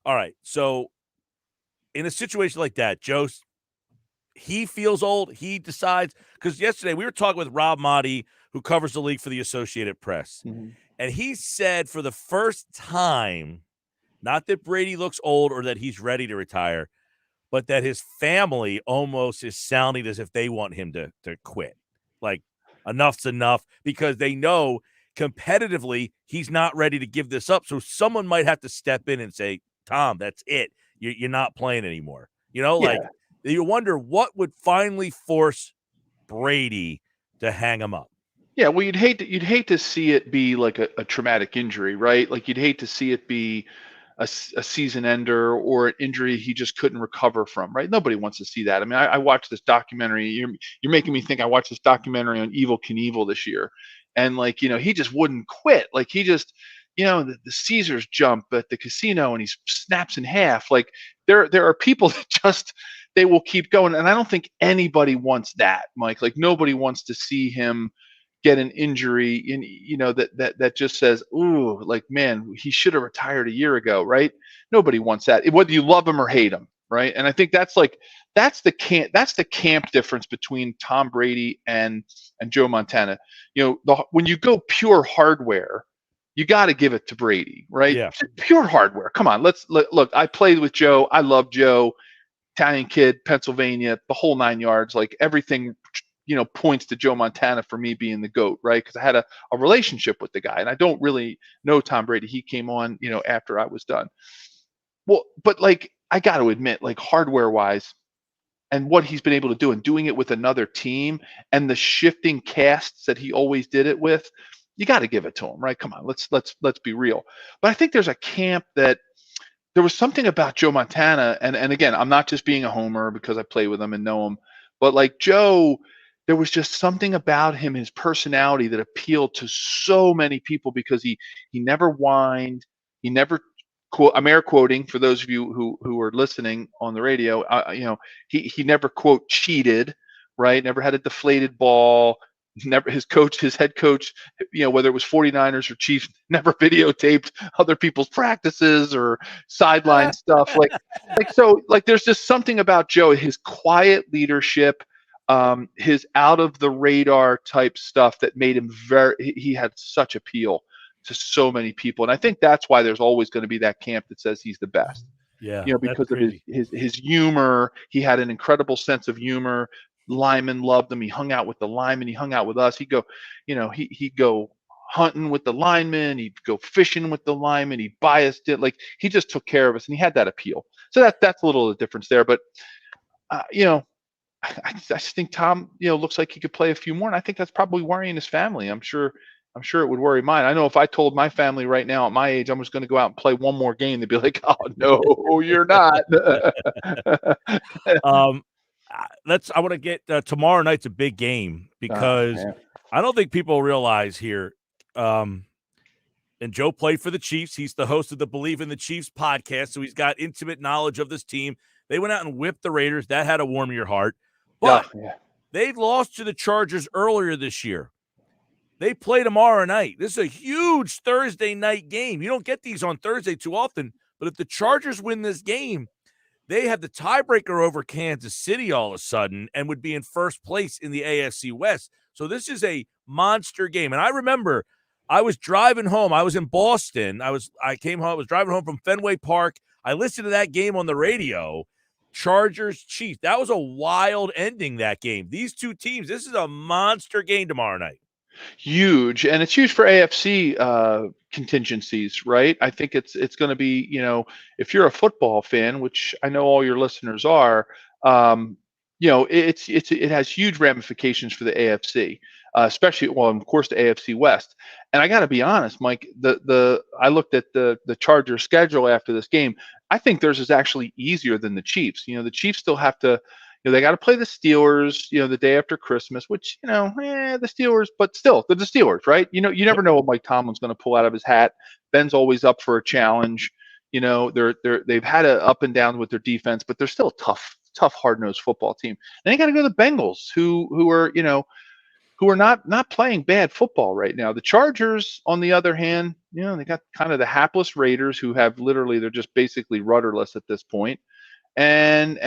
All right. So in a situation like that, Joe, he feels old. He decides, because yesterday we were talking with Rob Motti, who covers the league for the Associated Press. And he said for the first time, not that Brady looks old or that he's ready to retire, but that his family almost is sounding as if they want him to quit. Like, enough's enough, because they know competitively he's not ready to give this up. So someone might have to step in and say, Tom, that's it. You're not playing anymore. Like, you wonder what would finally force Brady to hang him up. Yeah, well, you'd hate to see it be like a traumatic injury, right? Like you'd hate to see it be a season ender or an injury he just couldn't recover from, right? Nobody wants to see that. I mean, I watched this documentary. You're making me think. I watched this documentary on Evel Knievel this year, and he just wouldn't quit. Like he just, the Caesars jump at the casino and he snaps in half. Like there are people that just they will keep going, and I don't think anybody wants that, Mike. Like nobody wants to see him get an injury in that just says, ooh, like, man, he should have retired a year ago, right? Nobody wants that, whether you love him or hate him, right? And I think that's the camp difference between Tom Brady and Joe Montana. When you go pure hardware, you got to give it to Brady, right? Yeah. Pure hardware. Come on, look. I played with Joe. I love Joe. Italian kid, Pennsylvania, the whole 9 yards, like everything points to Joe Montana for me being the GOAT, right? Because I had a relationship with the guy, and I don't really know Tom Brady. He came on, after I was done. Well, but like, I got to admit, like hardware wise, and what he's been able to do and doing it with another team and the shifting casts that he always did it with, you got to give it to him, right? Come on, let's be real. But I think there's a camp that there was something about Joe Montana, and again, I'm not just being a homer because I play with him and know him, but like Joe, there was just something about him, his personality, that appealed to so many people because he never whined, he never quote. I'm air quoting for those of you who are listening on the radio. He never quote cheated, right? Never had a deflated ball. Never his head coach, whether it was 49ers or Chiefs, never videotaped other people's practices or sideline stuff. Like there's just something about Joe, his quiet leadership, his out of the radar type stuff that made him he had such appeal to so many people. And I think that's why there's always going to be that camp that says he's the best. Yeah. Because of his humor. He had an incredible sense of humor. Linemen loved him. He hung out with the linemen. He hung out with us. He'd go hunting with the linemen. He'd go fishing with the linemen. He biased it. Like he just took care of us, and he had that appeal. So that's a little of the difference there. But I just think Tom, looks like he could play a few more, and I think that's probably worrying his family. I'm sure it would worry mine. I know if I told my family right now at my age I'm just going to go out and play one more game, they'd be like, "Oh no, you're not." I want to get tomorrow night's a big game because I don't think people realize here. And Joe played for the Chiefs. He's the host of the Believe in the Chiefs podcast, so he's got intimate knowledge of this team. They went out and whipped the Raiders. That had to warm your heart. But they lost to the Chargers earlier this year. They play tomorrow night. This is a huge Thursday night game. You don't get these on Thursday too often. But if the Chargers win this game, they have the tiebreaker over Kansas City all of a sudden and would be in first place in the AFC West. So this is a monster game. And I remember I was driving home. I was in Boston. I came home. I was driving home from Fenway Park. I listened to that game on the radio. Chargers, Chiefs. That was a wild ending, that game. These two teams, this is a monster game tomorrow night. Huge, and it's huge for AFC contingencies, right? I think it's going to be, if you're a football fan, which I know all your listeners are, it has huge ramifications for the AFC, especially, well, of course, the AFC West. And I got to be honest, Mike, I looked at the Chargers schedule after this game. I think theirs is actually easier than the Chiefs. The Chiefs still have to, they got to play the Steelers, the day after Christmas, which, the Steelers, but still, they're the Steelers, right? You never know what Mike Tomlin's going to pull out of his hat. Ben's always up for a challenge. They've had a up and down with their defense, but they're still a tough, hard-nosed football team. Then you got to go to the Bengals, who are, who are not playing bad football right now. The Chargers, on the other hand, they got kind of the hapless Raiders who have literally, they're just basically rudderless at this point. And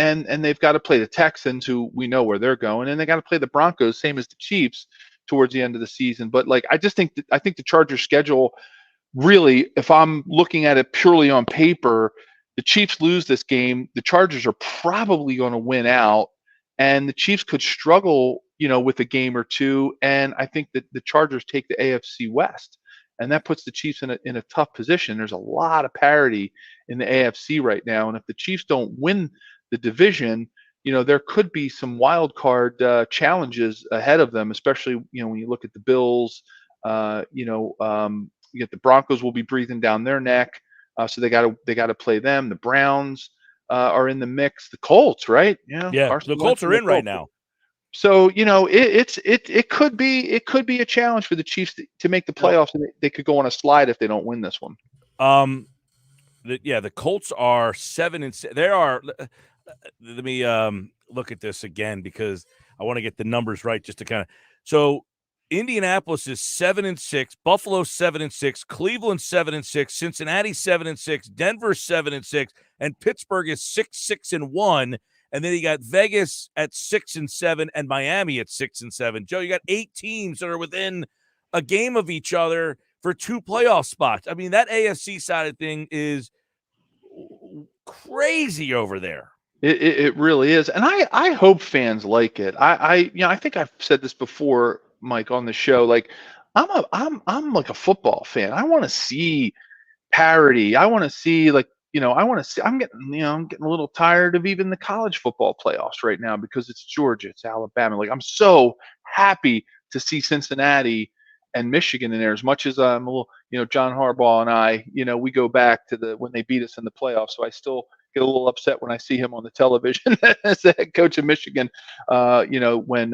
they've got to play the Texans, who we know where they're going, and they got to play the Broncos, same as the Chiefs, towards the end of the season. But like, I think the Chargers schedule, really, if I'm looking at it purely on paper, the Chiefs lose this game, the Chargers are probably going to win out, and the Chiefs could struggle, with a game or two. And I think that the Chargers take the AFC West, and that puts the Chiefs in a tough position. There's a lot of parity in the AFC right now, and if the Chiefs don't win the division, there could be some wild card challenges ahead of them, especially when you look at the Bills. You get the Broncos will be breathing down their neck, so they got to play them. The Browns are in the mix. The Colts, right? Yeah, Carson the Colts Wentz are in right now. So it could be a challenge for the Chiefs to make the playoffs, and they could go on a slide if they don't win this one. The Colts are 7-6. They are. Let me look at this again because I want to get the numbers right just to kind of. So Indianapolis is 7-6, Buffalo 7-6, Cleveland 7-6, Cincinnati 7-6, Denver 7-6, and Pittsburgh is 6-1. And then you got Vegas at 6-7 and Miami at 6-7. Joe, you got 8 teams that are within a game of each other for 2 playoff spots. I mean, that AFC side of thing is crazy over there. It really is, and I hope fans like it. I think I've said this before, Mike, on the show. Like, I'm like a football fan. I want to see parity. I want to see I'm getting a little tired of even the college football playoffs right now because it's Georgia, it's Alabama. Like, I'm so happy to see Cincinnati and Michigan in there. As much as I'm a little, John Harbaugh and I, we go back to when they beat us in the playoffs. So I still get a little upset when I see him on the television as the head coach of Michigan. When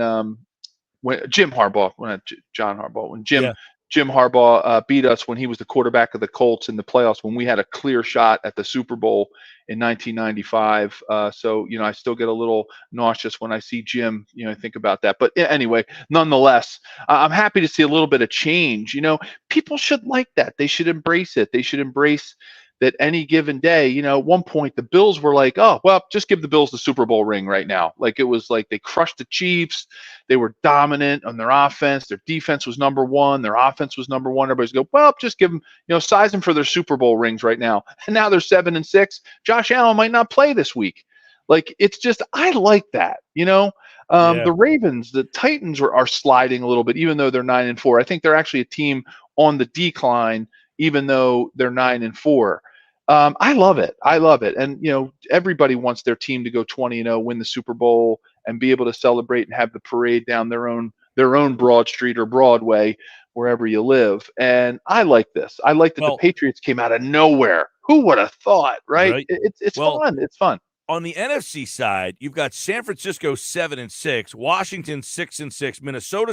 Jim Harbaugh, when John Harbaugh, when Jim Harbaugh beat us when he was the quarterback of the Colts in the playoffs, when we had a clear shot at the Super Bowl in 1995. So I still get a little nauseous when I see Jim, think about that. But anyway, nonetheless, I'm happy to see a little bit of change. People should like that. They should embrace it. They should embrace that any given day. At one point the Bills were like, oh, well, just give the Bills the Super Bowl ring right now. Like, it was like they crushed the Chiefs. They were dominant on their offense. Their defense was number one. Their offense was number one. Everybody's go, well, just give them, size them for their Super Bowl rings right now. And now they're 7-6. Josh Allen might not play this week. Like, it's just, I like that, The Ravens, the Titans are sliding a little bit, even though they're 9-4. I think they're actually a team on the decline, even though they're 9-4. I love it. And, everybody wants their team to go 20-0, win the Super Bowl, and be able to celebrate and have the parade down their own Broad Street or Broadway, wherever you live. And I like this. I like that the Patriots came out of nowhere. Who would have thought, right? It's fun. It's fun. On the NFC side, you've got San Francisco 7-6, Washington 6-6, Minnesota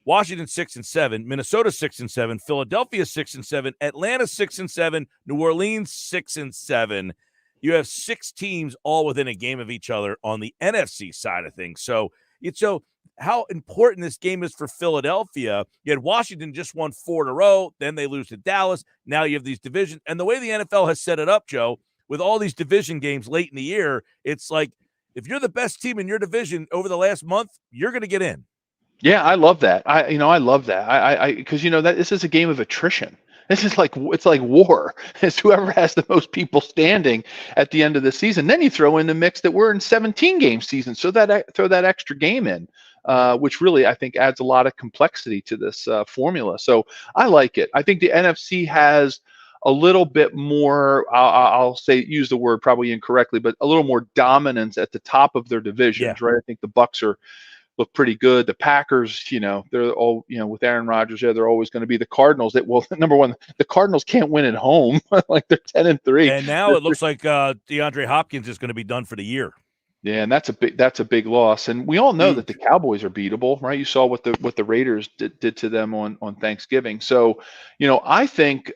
Washington 6-7, Minnesota 6-7, Philadelphia 6-7, Atlanta 6-7, New Orleans 6-7. You have 6 teams all within a game of each other on the NFC side of things. So how important this game is for Philadelphia. You had Washington just won 4 in a row, then they lose to Dallas. Now you have these divisions, and the way the NFL has set it up, Joe, with all these division games late in the year, it's like if you're the best team in your division over the last month, you're going to get in. Yeah, I love that. I love that. Because that this is a game of attrition. This is it's like war. It's whoever has the most people standing at the end of the season. Then you throw in the mix that we're in 17-game season, so throw that extra game in, which really I think adds a lot of complexity to this formula. So I like it. I think the NFC has a little bit more. I'll use the word probably incorrectly, but a little more dominance at the top of their divisions. Right? I think the Bucs look pretty good. The Packers, they're all, with Aaron Rodgers there, they're always going to be the Cardinals. Number one, the Cardinals can't win at home. Like, they're 10-3. And now it looks like DeAndre Hopkins is going to be done for the year. Yeah, and that's a big loss. And we all know that the Cowboys are beatable, right? You saw what the Raiders did to them on Thanksgiving. So, I think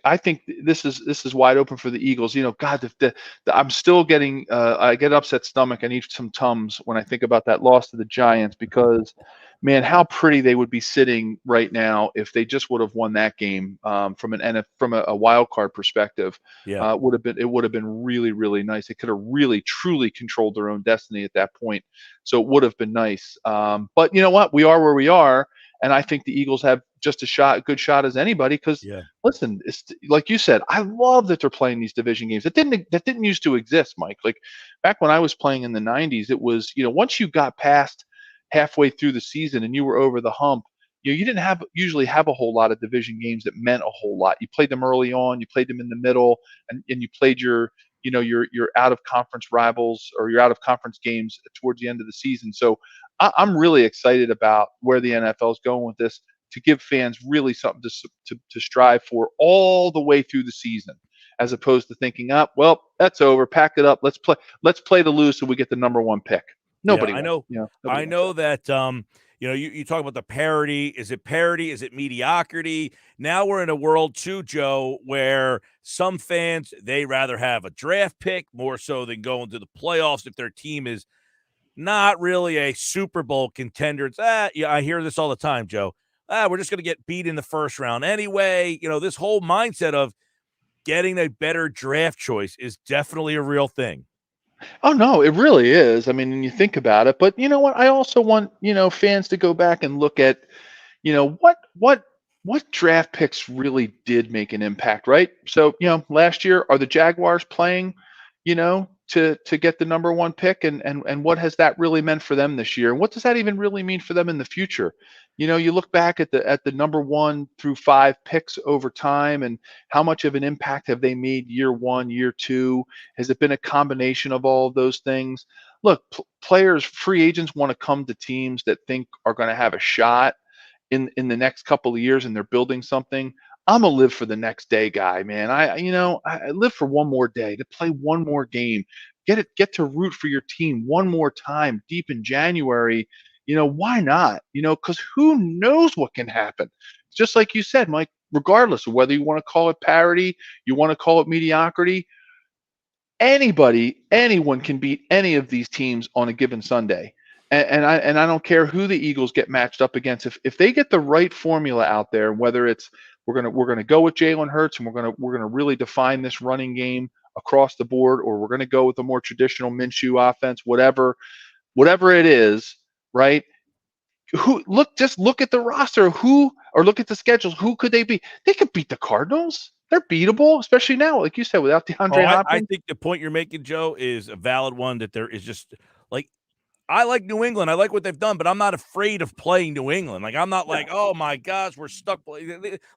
this is wide open for the Eagles. God, I'm still getting I get upset stomach. I need some Tums when I think about that loss to the Giants, because man, how pretty they would be sitting right now if they just would have won that game from a wild card perspective. Yeah. It would have been really, really nice. They could have really, truly controlled their own destiny at that point. So it would have been nice. But you know what? We are where we are, and I think the Eagles have just a good shot as anybody. Because Yeah. listen, it's like you said, I love that they're playing these division games. That didn't used to exist, Mike. Like back when I was playing in the '90s, it was, once you got past halfway through the season and you were over the hump, you didn't usually have a whole lot of division games that meant a whole lot. You played them early on, you played them in the middle, and you played your out of conference rivals or your out of conference games towards the end of the season. So I'm really excited about where the NFL is going with this, to give fans really something to strive for all the way through the season, as opposed to thinking, well, that's over, pack it up, let's play to lose so we get the number 1 pick. Nobody. Yeah, I know. I know that. You talk about the parity. Is it parity? Is it mediocrity? Now we're in a world too, Joe, where some fans, they rather have a draft pick more so than going to the playoffs if their team is not really a Super Bowl contender. It's, I hear this all the time, Joe. We're just going to get beat in the first round anyway. This whole mindset of getting a better draft choice is definitely a real thing. Oh no, it really is. I mean, when you think about it, but you know what? I also want, fans to go back and look at, what draft picks really did make an impact, right? So, last year, are the Jaguars playing, to get the number 1 pick, and what has that really meant for them this year? And what does that even really mean for them in the future? You look back at the number 1 through 5 picks over time, and how much of an impact have they made year 1, year 2? Has it been a combination of all of those things? Look, players, free agents want to come to teams that think are going to have a shot in the next couple of years, and they're building something. I'm a live for the next day guy, man. I live for one more day, to play one more game, get to root for your team one more time deep in January. Why not? Because who knows what can happen? Just like you said, Mike, regardless of whether you want to call it parity, you want to call it mediocrity, anyone can beat any of these teams on a given Sunday. And I don't care who the Eagles get matched up against. If they get the right formula out there, whether it's we're gonna go with Jalen Hurts, and we're gonna really define this running game across the board, or we're gonna go with a more traditional Minshew offense, whatever it is, right? Just look at the roster, or look at the schedules. Who could they be? They could beat the Cardinals. They're beatable, especially now, like you said, without DeAndre Hopkins. I think the point you're making, Joe, is a valid one, that there is just like, I like New England. I like what they've done, but I'm not afraid of playing New England. Like, I'm not like, oh my gosh, we're stuck.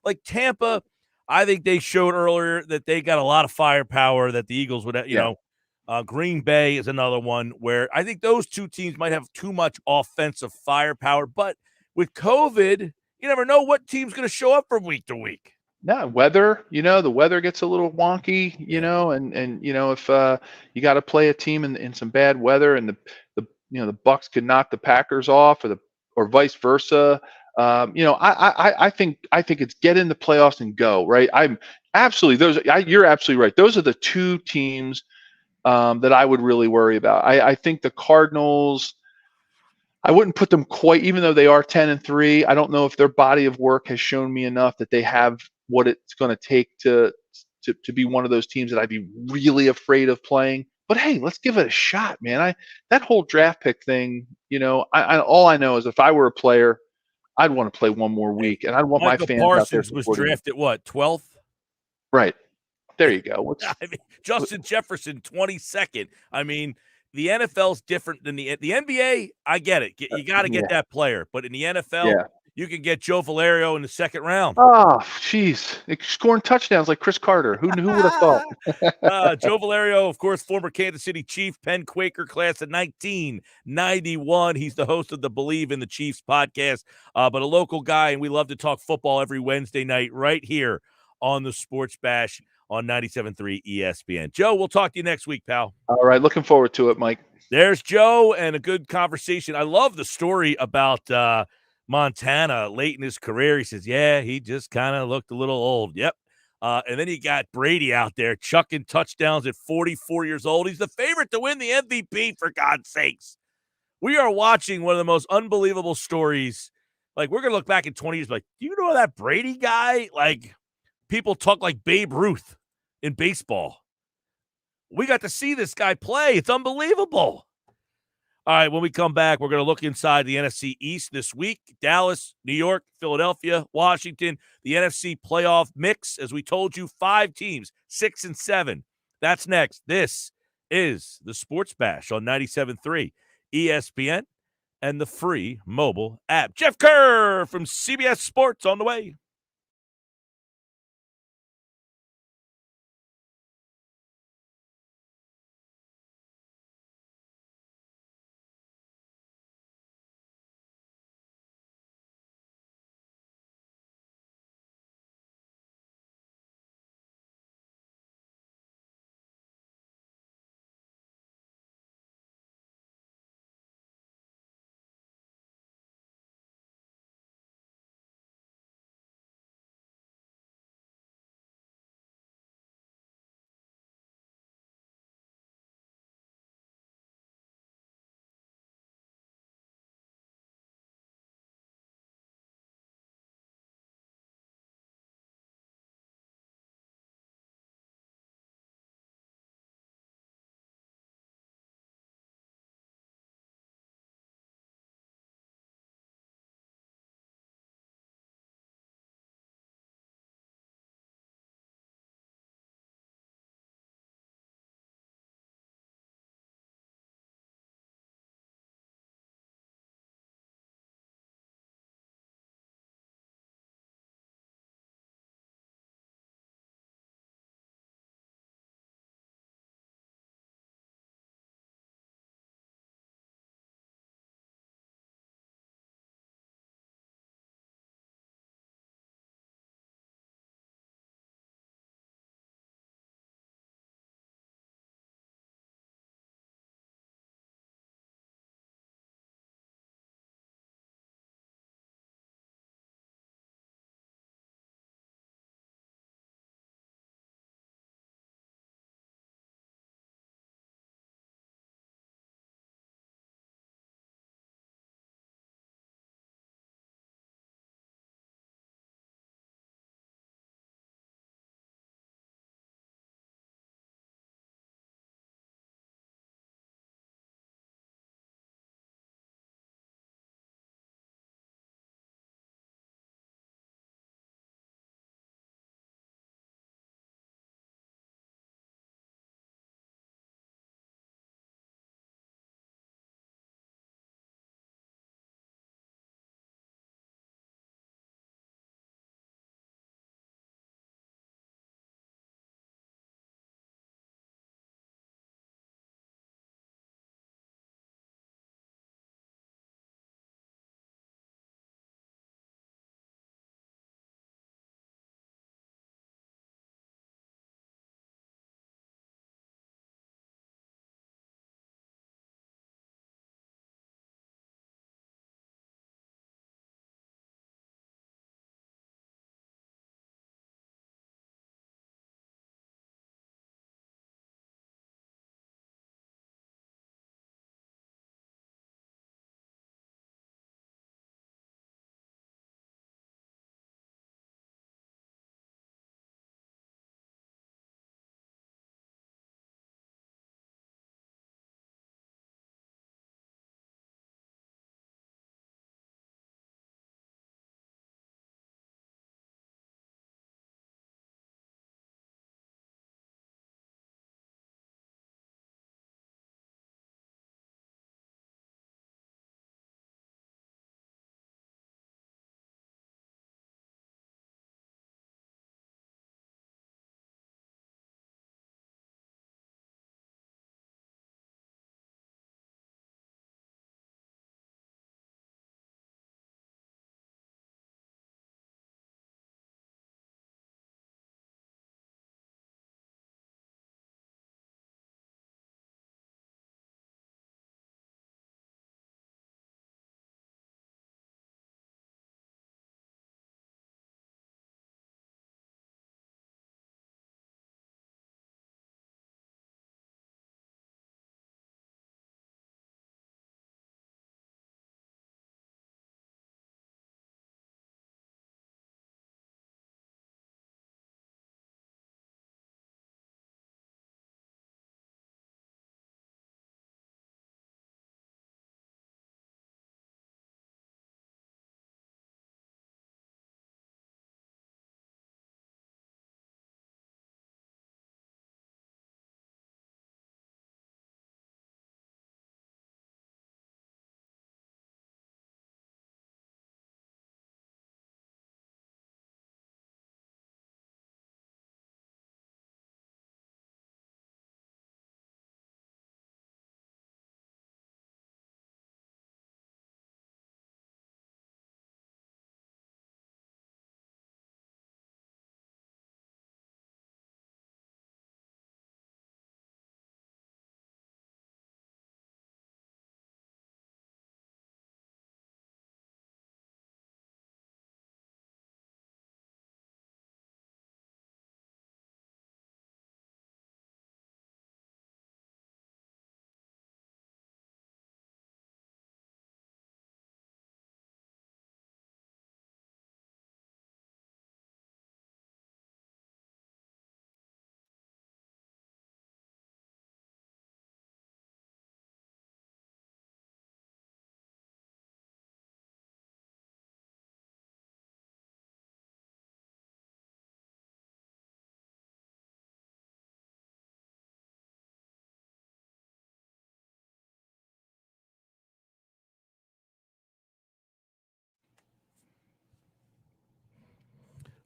Like Tampa, I think they showed earlier that they got a lot of firepower that the Eagles would have, Green Bay is another one where I think those two teams might have too much offensive firepower. But with COVID, you never know what team's going to show up from week to week. No, weather, the weather gets a little wonky, and if you got to play a team in some bad weather, and the Bucks could knock the Packers off, or vice versa. I think it's get in the playoffs and go, right. You're absolutely right. Those are the 2 teams that I would really worry about. I think the Cardinals, I wouldn't put them quite, even though they are 10-3. I don't know if their body of work has shown me enough that they have what it's going to take to be one of those teams that I'd be really afraid of playing. But hey, let's give it a shot, man. That whole draft pick thing, all I know is if I were a player, I'd want to play one more week, and I'd want my fans out there supporting. Was drafted what, 12th? Right. There you go. Justin Jefferson, 22nd. I mean, the NFL's different than the NBA. I get it. You got to get that player. But in the NFL, you can get Joe Valerio in the 2nd round. Oh, jeez. Scoring touchdowns like Chris Carter. Who would have thought? Joe Valerio, of course, former Kansas City Chief, Penn Quaker, class of 1991. He's the host of the Believe in the Chiefs podcast, but a local guy, and we love to talk football every Wednesday night right here on the Sports Bash on 97.3 ESPN. Joe, we'll talk to you next week, pal. All right. Looking forward to it, Mike. There's Joe, and a good conversation. I love the story about Montana late in his career. He says, he just kind of looked a little old. Yep. And then you got Brady out there chucking touchdowns at 44 years old. He's the favorite to win the MVP, for God's sakes. We are watching one of the most unbelievable stories. Like, we're going to look back in 20 years like, do you know that Brady guy? Like, people talk like Babe Ruth in baseball. We got to see this guy play. It's unbelievable. All right, when we come back, we're going to look inside the NFC East this week. Dallas, New York, Philadelphia, Washington, the NFC playoff mix. As we told you, 5 teams, 6 and 7. That's next. This is the Sports Bash on 97.3 ESPN and the free mobile app. Jeff Kerr from CBS Sports on the way.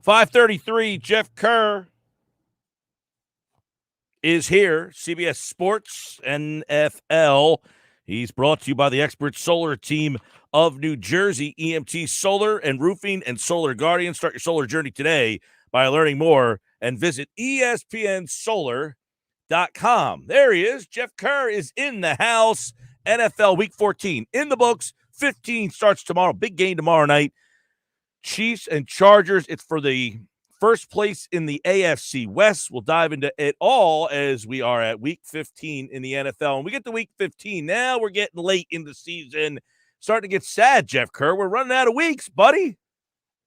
5:33, Jeff Kerr is here. CBS Sports NFL. He's brought to you by the expert solar team of New Jersey, EMT Solar and Roofing and Solar Guardian. Start your solar journey today by learning more and visit espnsolar.com. There he is. Jeff Kerr is in the house. NFL Week 14 in the books. 15 starts tomorrow. Big game tomorrow night. Chiefs and Chargers. It's for the first place in the AFC West. We'll dive into it all as we are at Week 15 in the NFL. And we get to Week 15. Now we're getting late in the season. Starting to get sad, Jeff Kerr. We're running out of weeks, buddy.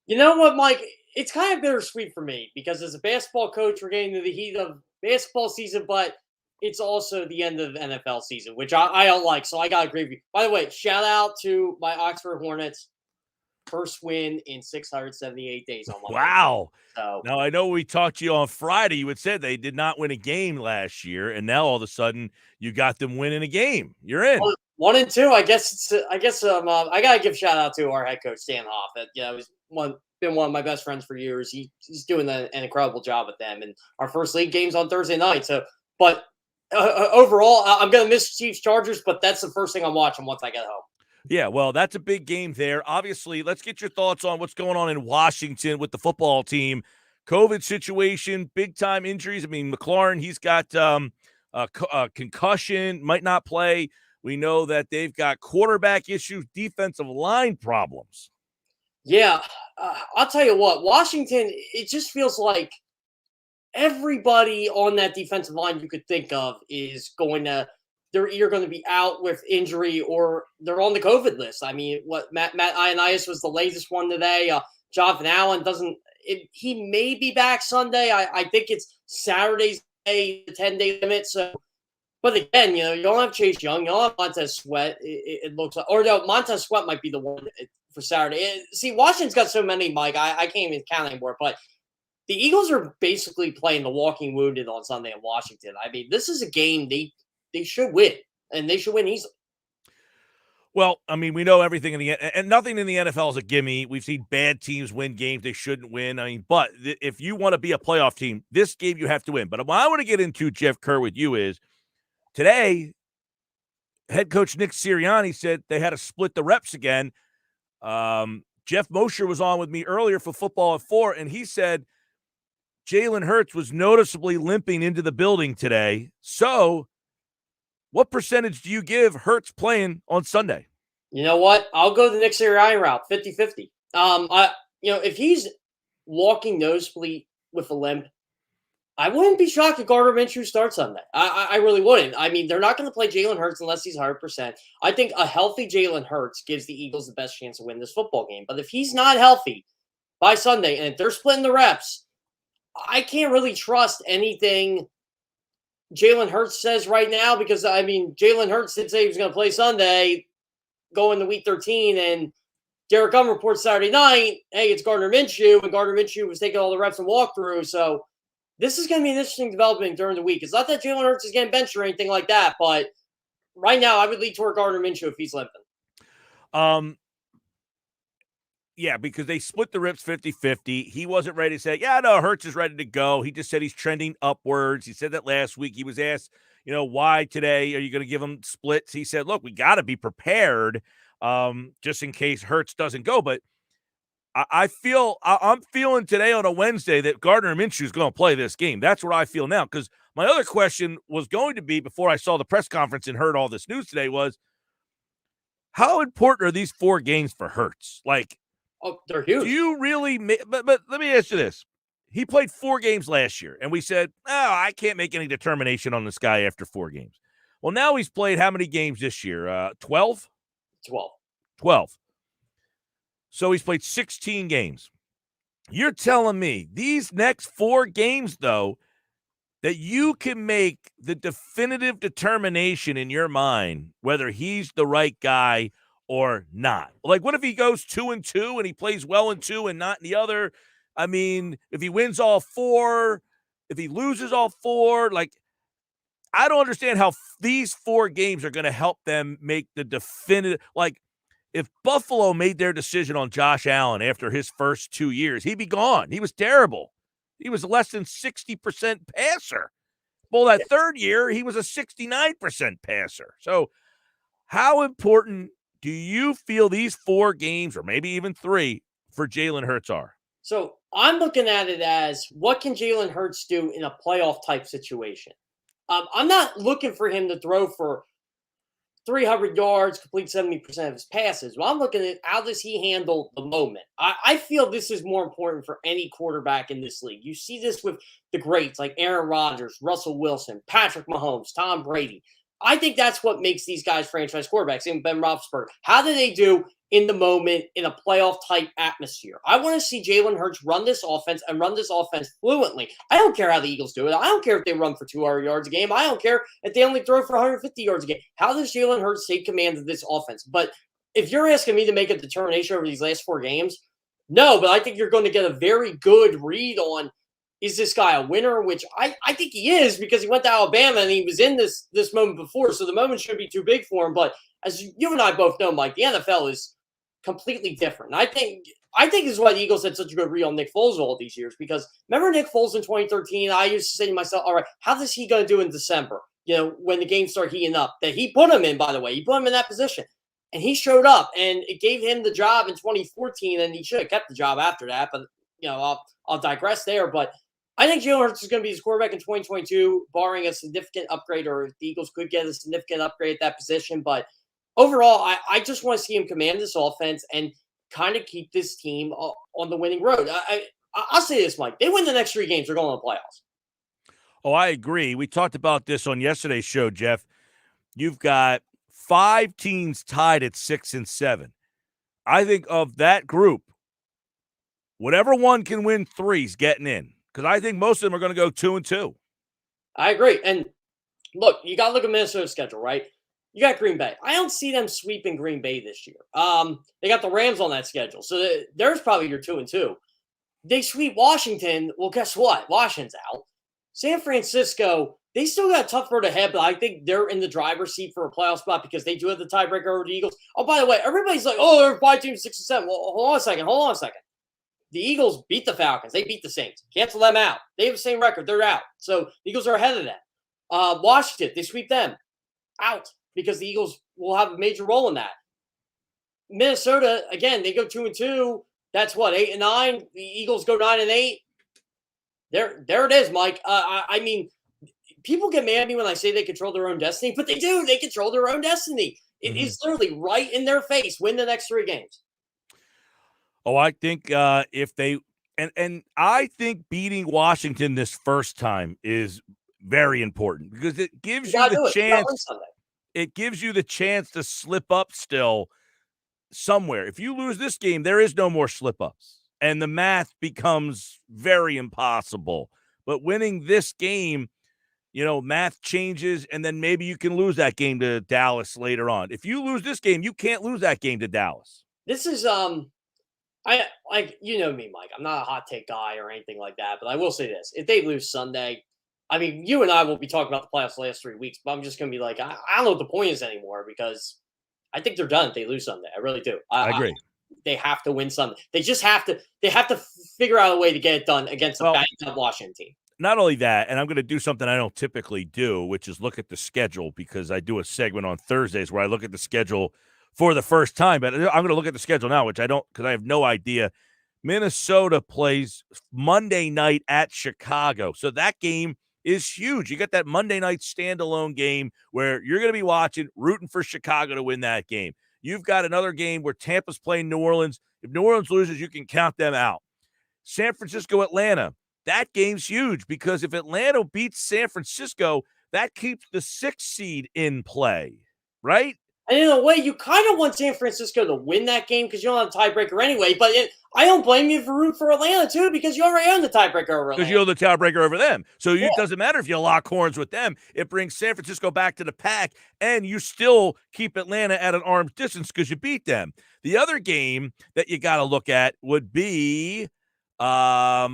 You know what, Mike? It's kind of bittersweet for me because as a basketball coach, we're getting to the heat of basketball season, but it's also the end of the NFL season, which I don't like. So I got to agree with you. By the way, shout out to my Oxford Hornets. First win in 678 days on my Wow. So now, I know we talked to you on Friday. You had said they did not win a game last year, and now all of a sudden you got them winning a game. You're in. 1-2. I guess I got to give shout out to our head coach, Stan Hoff. He's been one of my best friends for years. He's doing an incredible job with them. And our first league game's on Thursday night. So, but overall, I'm going to miss Chiefs Chargers, but that's the first thing I'm watching once I get home. Yeah, well, that's a big game there. Obviously, let's get your thoughts on what's going on in Washington with the football team. COVID situation, big-time injuries. I mean, McLaurin, he's got a concussion, might not play. We know that they've got quarterback issues, defensive line problems. Yeah, I'll tell you what, Washington, it just feels like everybody on that defensive line you could think of is they're either going to be out with injury or they're on the COVID list. I mean, Matt Ioannidis was the latest one today. Jonathan Allen he may be back Sunday. I think it's Saturday's day, the 10-day limit. So, but again, you don't have Chase Young, you don't have Montez Sweat. It looks like, or no, Montez Sweat might be the one for Saturday. See, Washington's got so many, Mike. I can't even count anymore. But the Eagles are basically playing the walking wounded on Sunday in Washington. I mean, this is a game they should win, and they should win easily. Well, I mean, we know everything and nothing in the NFL is a gimme. We've seen bad teams win games they shouldn't win. I mean, but if you want to be a playoff team, this game you have to win. But what I want to get into, Jeff Kerr, with you is today, head coach Nick Sirianni said they had to split the reps again. Jeff Mosher was on with me earlier for Football at 4, and he said Jalen Hurts was noticeably limping into the building today. So what percentage do you give Hurts playing on Sunday? You know what? I'll go the Nick Sirianni route, 50-50. If he's walking nosebleed with a limp, I wouldn't be shocked if Gardner Minshew starts Sunday. I really wouldn't. I mean, they're not going to play Jalen Hurts unless he's 100%. I think a healthy Jalen Hurts gives the Eagles the best chance to win this football game. But if he's not healthy by Sunday, and if they're splitting the reps, I can't really trust anything Jalen Hurts says right now, because, I mean, Jalen Hurts did say he was going to play Sunday going to Week 13, and Derek Gunn reports Saturday night, hey, it's Gardner Minshew, and Gardner Minshew was taking all the reps and walkthrough. So this is going to be an interesting development during the week. It's not that Jalen Hurts is getting benched or anything like that, but right now I would lead toward Gardner Minshew if he's limping. Yeah, because they split the reps 50-50. He wasn't ready to say, yeah, no, Hurts is ready to go. He just said he's trending upwards. He said that last week. He was asked, why today are you going to give him splits? He said, look, we got to be prepared just in case Hurts doesn't go. But I'm feeling today on a Wednesday that Gardner Minshew is going to play this game. That's what I feel now. Because my other question was going to be, before I saw the press conference and heard all this news today, was how important are these 4 games for Hurts? Like, oh, they're huge. Do you really? But let me ask you this. He played 4 games last year, and we said, I can't make any determination on this guy after 4 games. Well, now he's played how many games this year? 12? 12. So he's played 16 games. You're telling me these next 4 games, though, that you can make the definitive determination in your mind whether he's the right guy or not. Like, what if he goes 2-2 and he plays well in 2 and not in the other? I mean, if he wins all 4, if he loses all 4, like, I don't understand how these 4 games are going to help them make the definitive. Like, if Buffalo made their decision on Josh Allen after his first 2 years, he'd be gone. He was terrible. He was less than 60% passer. Well, that third year, he was a 69% passer. So how important do you feel these 4 games, or maybe even 3, for Jalen Hurts are? So I'm looking at it as, what can Jalen Hurts do in a playoff type situation? I'm not looking for him to throw for 300 yards, complete 70% of his passes. Well, I'm looking at how does he handle the moment. I feel this is more important for any quarterback in this league. You see this with the greats like Aaron Rodgers, Russell Wilson, Patrick Mahomes, Tom Brady. I think that's what makes these guys franchise quarterbacks. Even Ben Roethlisberger. How do they do in the moment in a playoff type atmosphere? I want to see Jalen Hurts run this offense and run this offense fluently. I don't care how the Eagles do it. I don't care if they run for 200 yards a game. I don't care if they only throw for 150 yards a game. How does Jalen Hurts take command of this offense? But if you're asking me to make a determination over these last 4 games, no, but I think you're going to get a very good read on, is this guy a winner? Which I think he is, because he went to Alabama and he was in this moment before, so the moment shouldn't be too big for him. But as you and I both know, Mike, the NFL is completely different. And I think this is why the Eagles had such a good read on Nick Foles all these years, because remember Nick Foles in 2013? I used to say to myself, all right, how is he going to do in December? When the games start heating up, that he put him in, by the way, he put him in that position. And he showed up, and it gave him the job in 2014, and he should have kept the job after that. But, I'll digress there. But I think Jalen Hurts is going to be his quarterback in 2022, barring a significant upgrade, or the Eagles could get a significant upgrade at that position. But overall, I just want to see him command this offense and kind of keep this team on the winning road. I'll say this, Mike. They win the next 3 games, they're going to the playoffs. Oh, I agree. We talked about this on yesterday's show, Jeff. You've got 5 teams tied at 6 and 7. I think of that group, whatever one can win 3's getting in, because I think most of them are going to go 2 and 2. I agree. And look, you got to look at Minnesota's schedule, right? You got Green Bay. I don't see them sweeping Green Bay this year. They got the Rams on that schedule, so there's probably your 2 and 2. They sweep Washington. Well, guess what? Washington's out. San Francisco, they still got a tough road ahead, but I think they're in the driver's seat for a playoff spot because they do have the tiebreaker over the Eagles. Oh, by the way, everybody's like, oh, they're 5 teams, 6 and 7. Well, hold on a second. The Eagles beat the Falcons. They beat the Saints. Cancel them out. They have the same record. They're out. So the Eagles are ahead of them. Washington, they sweep them out because the Eagles will have a major role in that. Minnesota, again, they go 2 and 2. That's what, 8 and 9. The Eagles go 9 and 8. There it is, Mike. I mean, people get mad at me when I say they control their own destiny, but they do. They control their own destiny. It is literally right in their face. Win the next 3 games. Oh, I think if they and I think beating Washington this first time is very important because it gives you the chance. It gives you the chance to slip up still somewhere. If you lose this game, there is no more slip ups, and the math becomes very impossible. But winning this game, math changes, and then maybe you can lose that game to Dallas later on. If you lose this game, you can't lose that game to Dallas. This is you know me, Mike. I'm not a hot take guy or anything like that, but I will say this: if they lose Sunday, I mean, you and I will be talking about the playoffs the last 3 weeks, but I'm just going to be like, I don't know what the point is anymore because I think they're done if they lose Sunday. I really do. I agree. They have to win Sunday. They just have to. They have to figure out a way to get it done against a banged-up Washington team. Not only that, and I'm going to do something I don't typically do, which is look at the schedule because I do a segment on Thursdays where I look at the schedule for the first time. But I'm going to look at the schedule now, which I don't because I have no idea. Minnesota plays Monday night at Chicago. So that game is huge. You got that Monday night standalone game where you're going to be watching, rooting for Chicago to win that game. You've got another game where Tampa's playing New Orleans. If New Orleans loses, you can count them out. San Francisco, Atlanta. That game's huge because if Atlanta beats San Francisco, that keeps the 6th seed in play, right? And in a way, you kind of want San Francisco to win that game because you don't have a tiebreaker anyway. But I don't blame you for rooting for Atlanta, too, because you already own the tiebreaker over Atlanta. Because you own the tiebreaker over them. So it doesn't matter if you lock horns with them. It brings San Francisco back to the pack, and you still keep Atlanta at an arm's distance because you beat them. The other game that you got to look at would be Where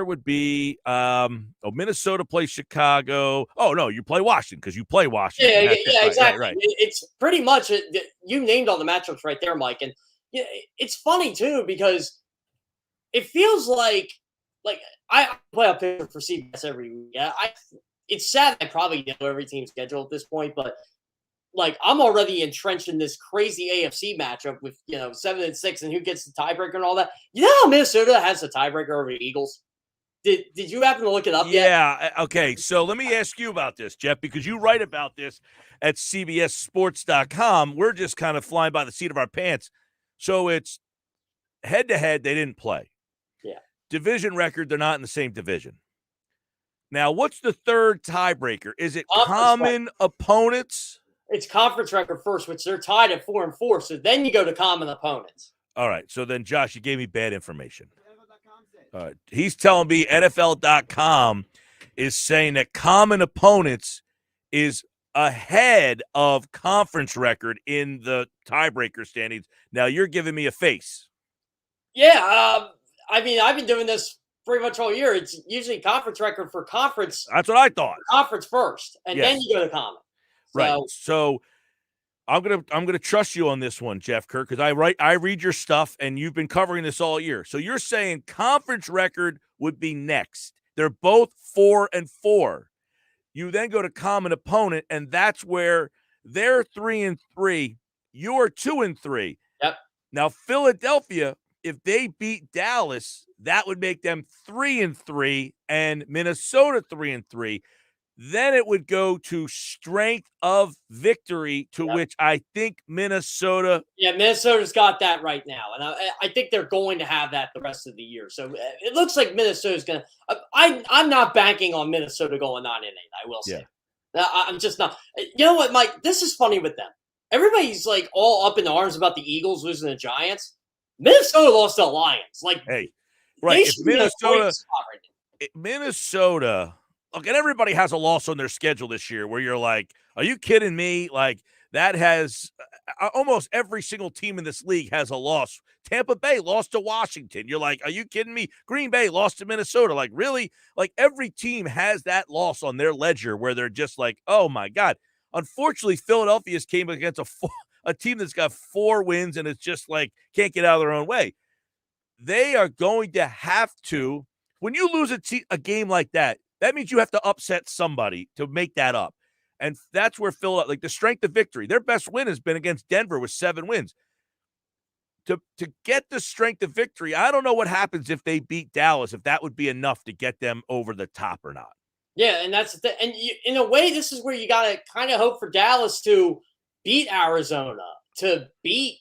would be Minnesota plays Chicago. Oh no, you play Washington because you play Washington. Yeah, That's it. Right, exactly. right. It's pretty much you named all the matchups right there, Mike. And yeah, it's funny too because it feels like I play a picture for CBS every week. It's sad I probably know every team's schedule at this point, but like I'm already entrenched in this crazy AFC matchup with 7 and 6 and who gets the tiebreaker and all that. You know how Minnesota has the tiebreaker over the Eagles? Did you happen to look it up yet? Yeah. Okay. So let me ask you about this, Jeff, because you write about this at CBSSports.com. We're just kind of flying by the seat of our pants. So it's head to head. They didn't play. Yeah. Division record. They're not in the same division. Now, what's the third tiebreaker? Is it Conference common opponents? It's conference record first, which they're tied at 4-4. So then you go to common opponents. All right. So then, Josh, you gave me bad information. All right. He's telling me NFL.com is saying that common opponents is ahead of conference record in the tiebreaker standings. Now you're giving me a face. Yeah. I mean, I've been doing this pretty much all year. It's usually conference record for conference. That's what I thought. Conference first, and Yes. then you go to common. Right. So I'm gonna trust you on this one, Jeff Kirk, because I read your stuff and you've been covering this all year. So you're saying conference record would be next. They're both 4-4. You then go to common opponent, and that's where they're 3-3. You're 2-3. Yep. Now Philadelphia, if they beat Dallas, that would make them 3-3, and Minnesota 3-3. Then it would go to strength of victory, to which I think Minnesota. Yeah, Minnesota's got that right now, and I think they're going to have that the rest of the year. So it looks like Minnesota's going to. I'm not banking on Minnesota going 9-8. I will say. Yeah. I'm just not. You know what, Mike? This is funny with them. Everybody's like all up in arms about the Eagles losing the Giants. Minnesota lost to the Lions. Like, hey, right? If Minnesota, Minnesota. Look, and everybody has a loss on their schedule this year where you're like, are you kidding me? Like, that has almost every single team in this league has a loss. Tampa Bay lost to Washington. You're like, are you kidding me? Green Bay lost to Minnesota. Like, really? Like, every team has that loss on their ledger where they're just like, oh, my God. Unfortunately, Philadelphia's came against a team that's got 4 wins and it's just like can't get out of their own way. They are going to have to, when you lose a game like that, that means you have to upset somebody to make that up. And that's where Philadelphia, like the strength of victory, their best win has been against Denver with 7 wins. To get the strength of victory, I don't know what happens if they beat Dallas, if that would be enough to get them over the top or not. Yeah, and that's and in a way, this is where you got to kind of hope for Dallas to beat Arizona, to beat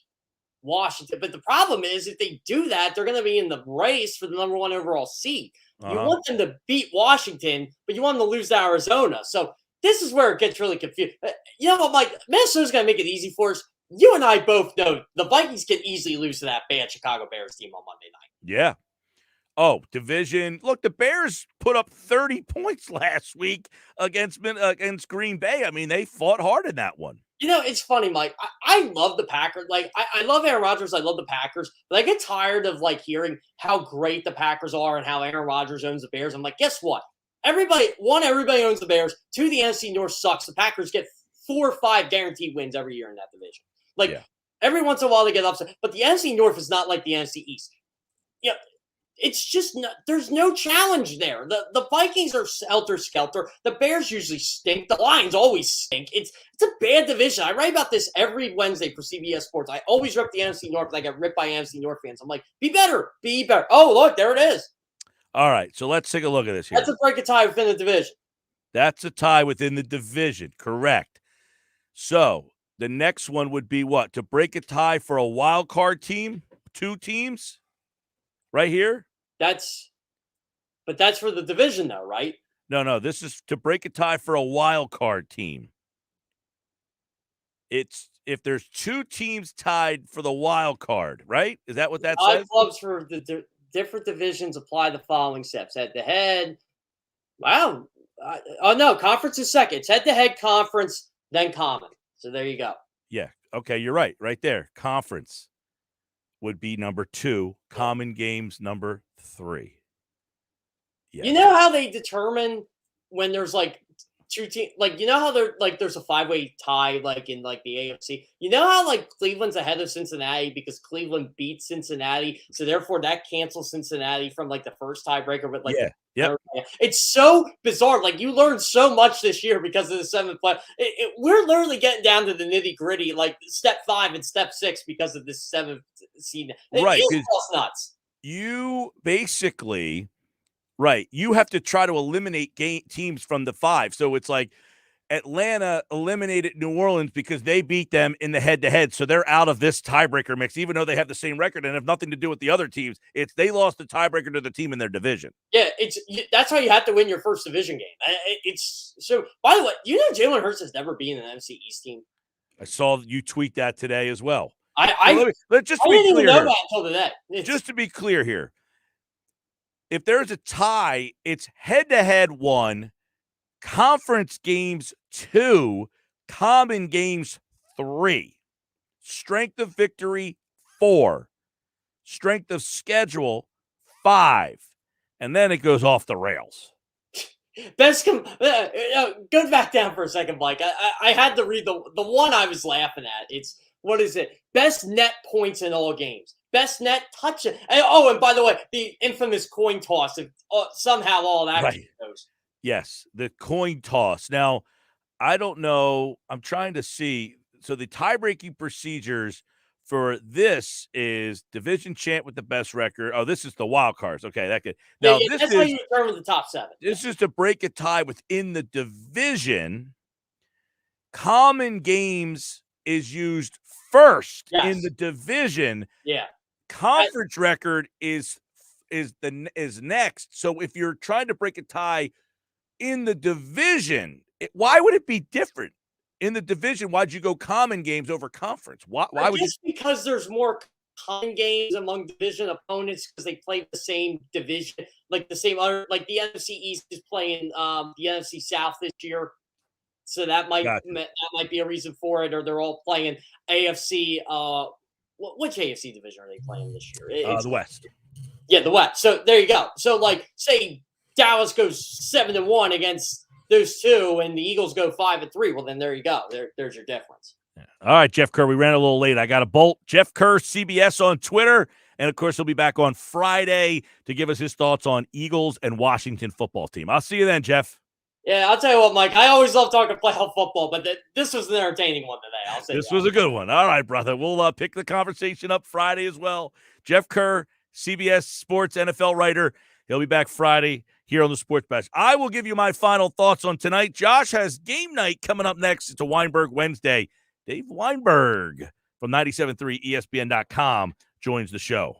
Washington. But the problem is, if they do that, they're going to be in the race for the number 1 overall seed. You want them to beat Washington, but you want them to lose to Arizona. So this is where it gets really confused. You know what, Mike? Minnesota's going to make it easy for us. You and I both know the Vikings can easily lose to that bad Chicago Bears team on Monday night. Yeah. Oh, division. Look, the Bears put up 30 points last week against Green Bay. I mean, they fought hard in that one. You know, it's funny, Mike. I love the Packers. Like, I love Aaron Rodgers. I love the Packers. But I get tired of, like, hearing how great the Packers are and how Aaron Rodgers owns the Bears. I'm like, guess what? Everybody owns the Bears. 2, the NFC North sucks. The Packers get 4 or 5 guaranteed wins every year in that division. Like, every once in a while they get upset. But the NFC North is not like the NFC East. Yeah. It's just there's no challenge there. The Vikings are helter-skelter. The Bears usually stink. The Lions always stink. It's a bad division. I write about this every Wednesday for CBS Sports. I always rip the NFC North, but I get ripped by NFC North fans. I'm like, be better. Be better. Oh, look, there it is. All right, so let's take a look at this here. That's a break a tie within the division. That's a tie within the division, correct. So the next one would be what? To break a tie for a wild card team? 2 teams? Right here? That's for the division, though, right? No. This is to break a tie for a wild card team. It's if there's 2 teams tied for the wild card, right? Is that what that says? Clubs for the different divisions apply the following steps: head-to-head. Wow. No, conference is second. It's head-to-head, conference, then common. So there you go. Yeah. Okay, you're right. Right there. Conference. would be number 2. Common games number 3. Yes. You know how they determine when there's like two teams, like you know how there's a 5-way tie like in like the AFC. You know how like Cleveland's ahead of Cincinnati because Cleveland beat Cincinnati, so therefore that cancels Cincinnati from like the first tiebreaker. But like, Yep. it's so bizarre. Like you learned so much this year because of the 7th play. We're literally getting down to the nitty gritty, like step 5 and step 6 because of this 7th seed. Right, It feels nuts. You basically. Right. You have to try to eliminate teams from the 5. So it's like Atlanta eliminated New Orleans because they beat them in the head-to-head. So they're out of this tiebreaker mix, even though they have the same record and have nothing to do with the other teams. It's they lost the tiebreaker to the team in their division. Yeah, that's how you have to win your first division game. It's so. By the way, you know Jalen Hurts has never been an NFC East team. I saw you tweet that today as well. Let's just be clear. I didn't even know that until today. Just to be clear here, if there's a tie, it's head-to-head 1, conference games 2, common games 3, strength of victory 4, strength of schedule 5, and then it goes off the rails. Go back down for a second, Mike. I had to read the one I was laughing at. It's what is it? Best net points in all games. Best net touch. And by the way, the infamous coin toss. If somehow all that goes. Yes, the coin toss. Now, I don't know. I'm trying to see. So the tie-breaking procedures for this is division champ with the best record. Oh, this is the wild cards. Okay, that could. Now, that's how you determine the top 7. This is to break a tie within the division. Common games is used first in the division. Yeah. Conference record is next. So if you're trying to break a tie in the division, why would it be different? In the division, why'd you go common games over conference? Why would just because there's more common games among division opponents because they play the same division, like the same other, like the NFC East is playing the NFC South this year. So that might be a reason for it, or they're all playing AFC. Which AFC division are they playing this year? The West. Yeah, the West. So there you go. So like, say Dallas goes 7-1 against those two, and the Eagles go 5-3. Well, then there you go. There's your difference. Yeah. All right, Jeff Kerr. We ran a little late. I got a bolt. Jeff Kerr, CBS on Twitter, and of course he'll be back on Friday to give us his thoughts on Eagles and Washington football team. I'll see you then, Jeff. Yeah, I'll tell you what, Mike. I always love talking playoff football, but this was an entertaining one today. I'll say this was a good one. All right, brother. We'll pick the conversation up Friday as well. Jeff Kerr, CBS Sports NFL writer. He'll be back Friday here on the Sports Bash. I will give you my final thoughts on tonight. Josh has game night coming up next. It's a Weinberg Wednesday. Dave Weinberg from 97.3 ESPN.com joins the show.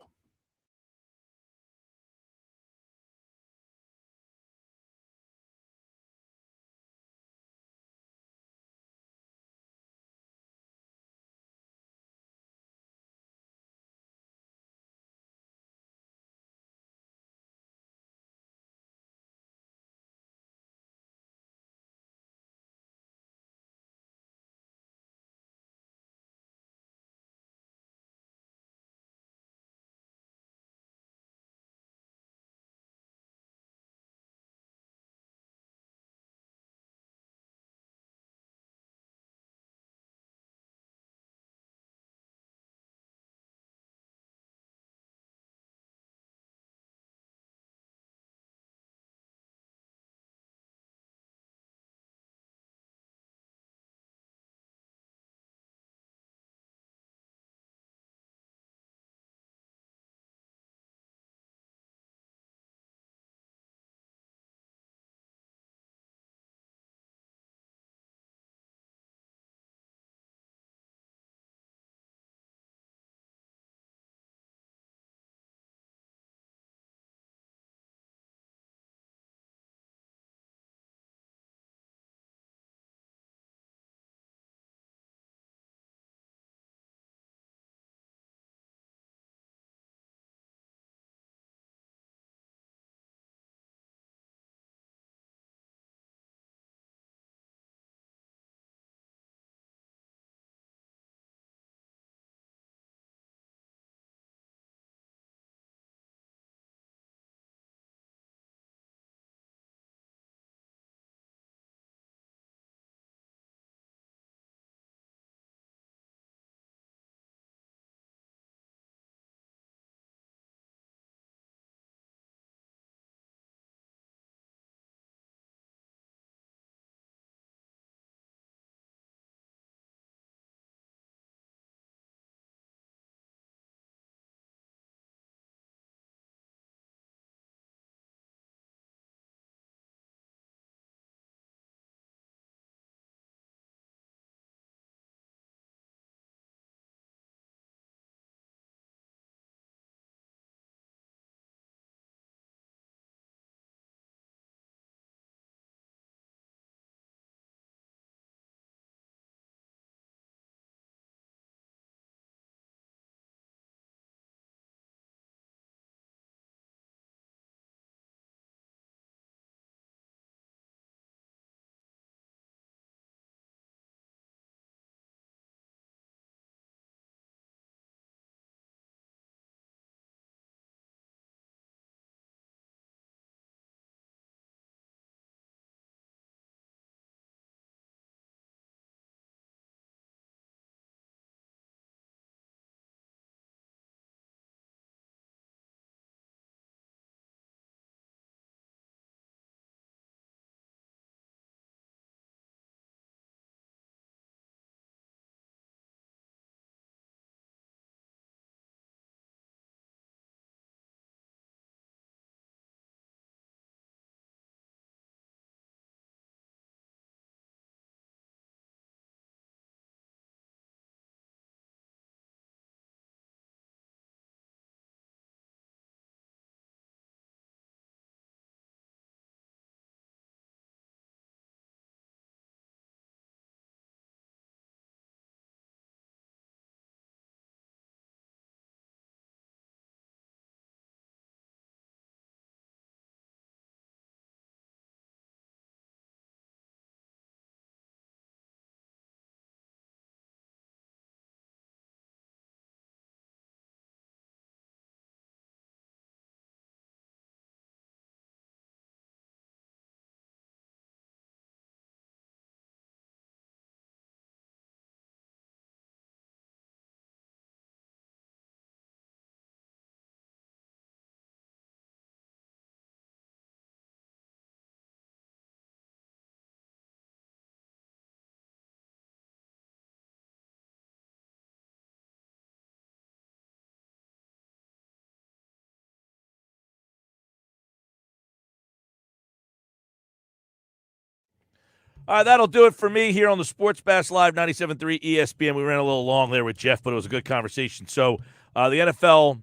All right, that'll do it for me here on the Sports Bash Live 97.3 ESPN. We ran a little long there with Jeff, but it was a good conversation. So the NFL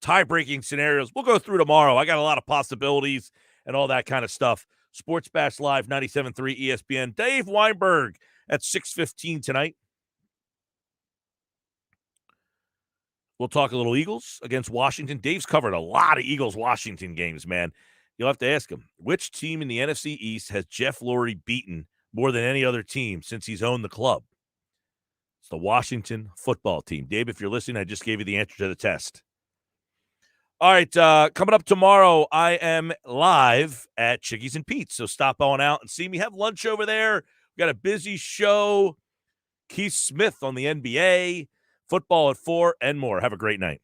tie-breaking scenarios, we'll go through tomorrow. I got a lot of possibilities and all that kind of stuff. Sports Bash Live 97.3 ESPN. Dave Weinberg at 6:15 tonight. We'll talk a little Eagles against Washington. Dave's covered a lot of Eagles-Washington games, man. You'll have to ask him, which team in the NFC East has Jeff Lurie beaten more than any other team since he's owned the club? It's the Washington football team. Dave, if you're listening, I just gave you the answer to the test. All right, coming up tomorrow, I am live at Chickies and Pete's, so stop on out and see me. Have lunch over there. We got a busy show. Keith Smith on the NBA, football at 4, and more. Have a great night.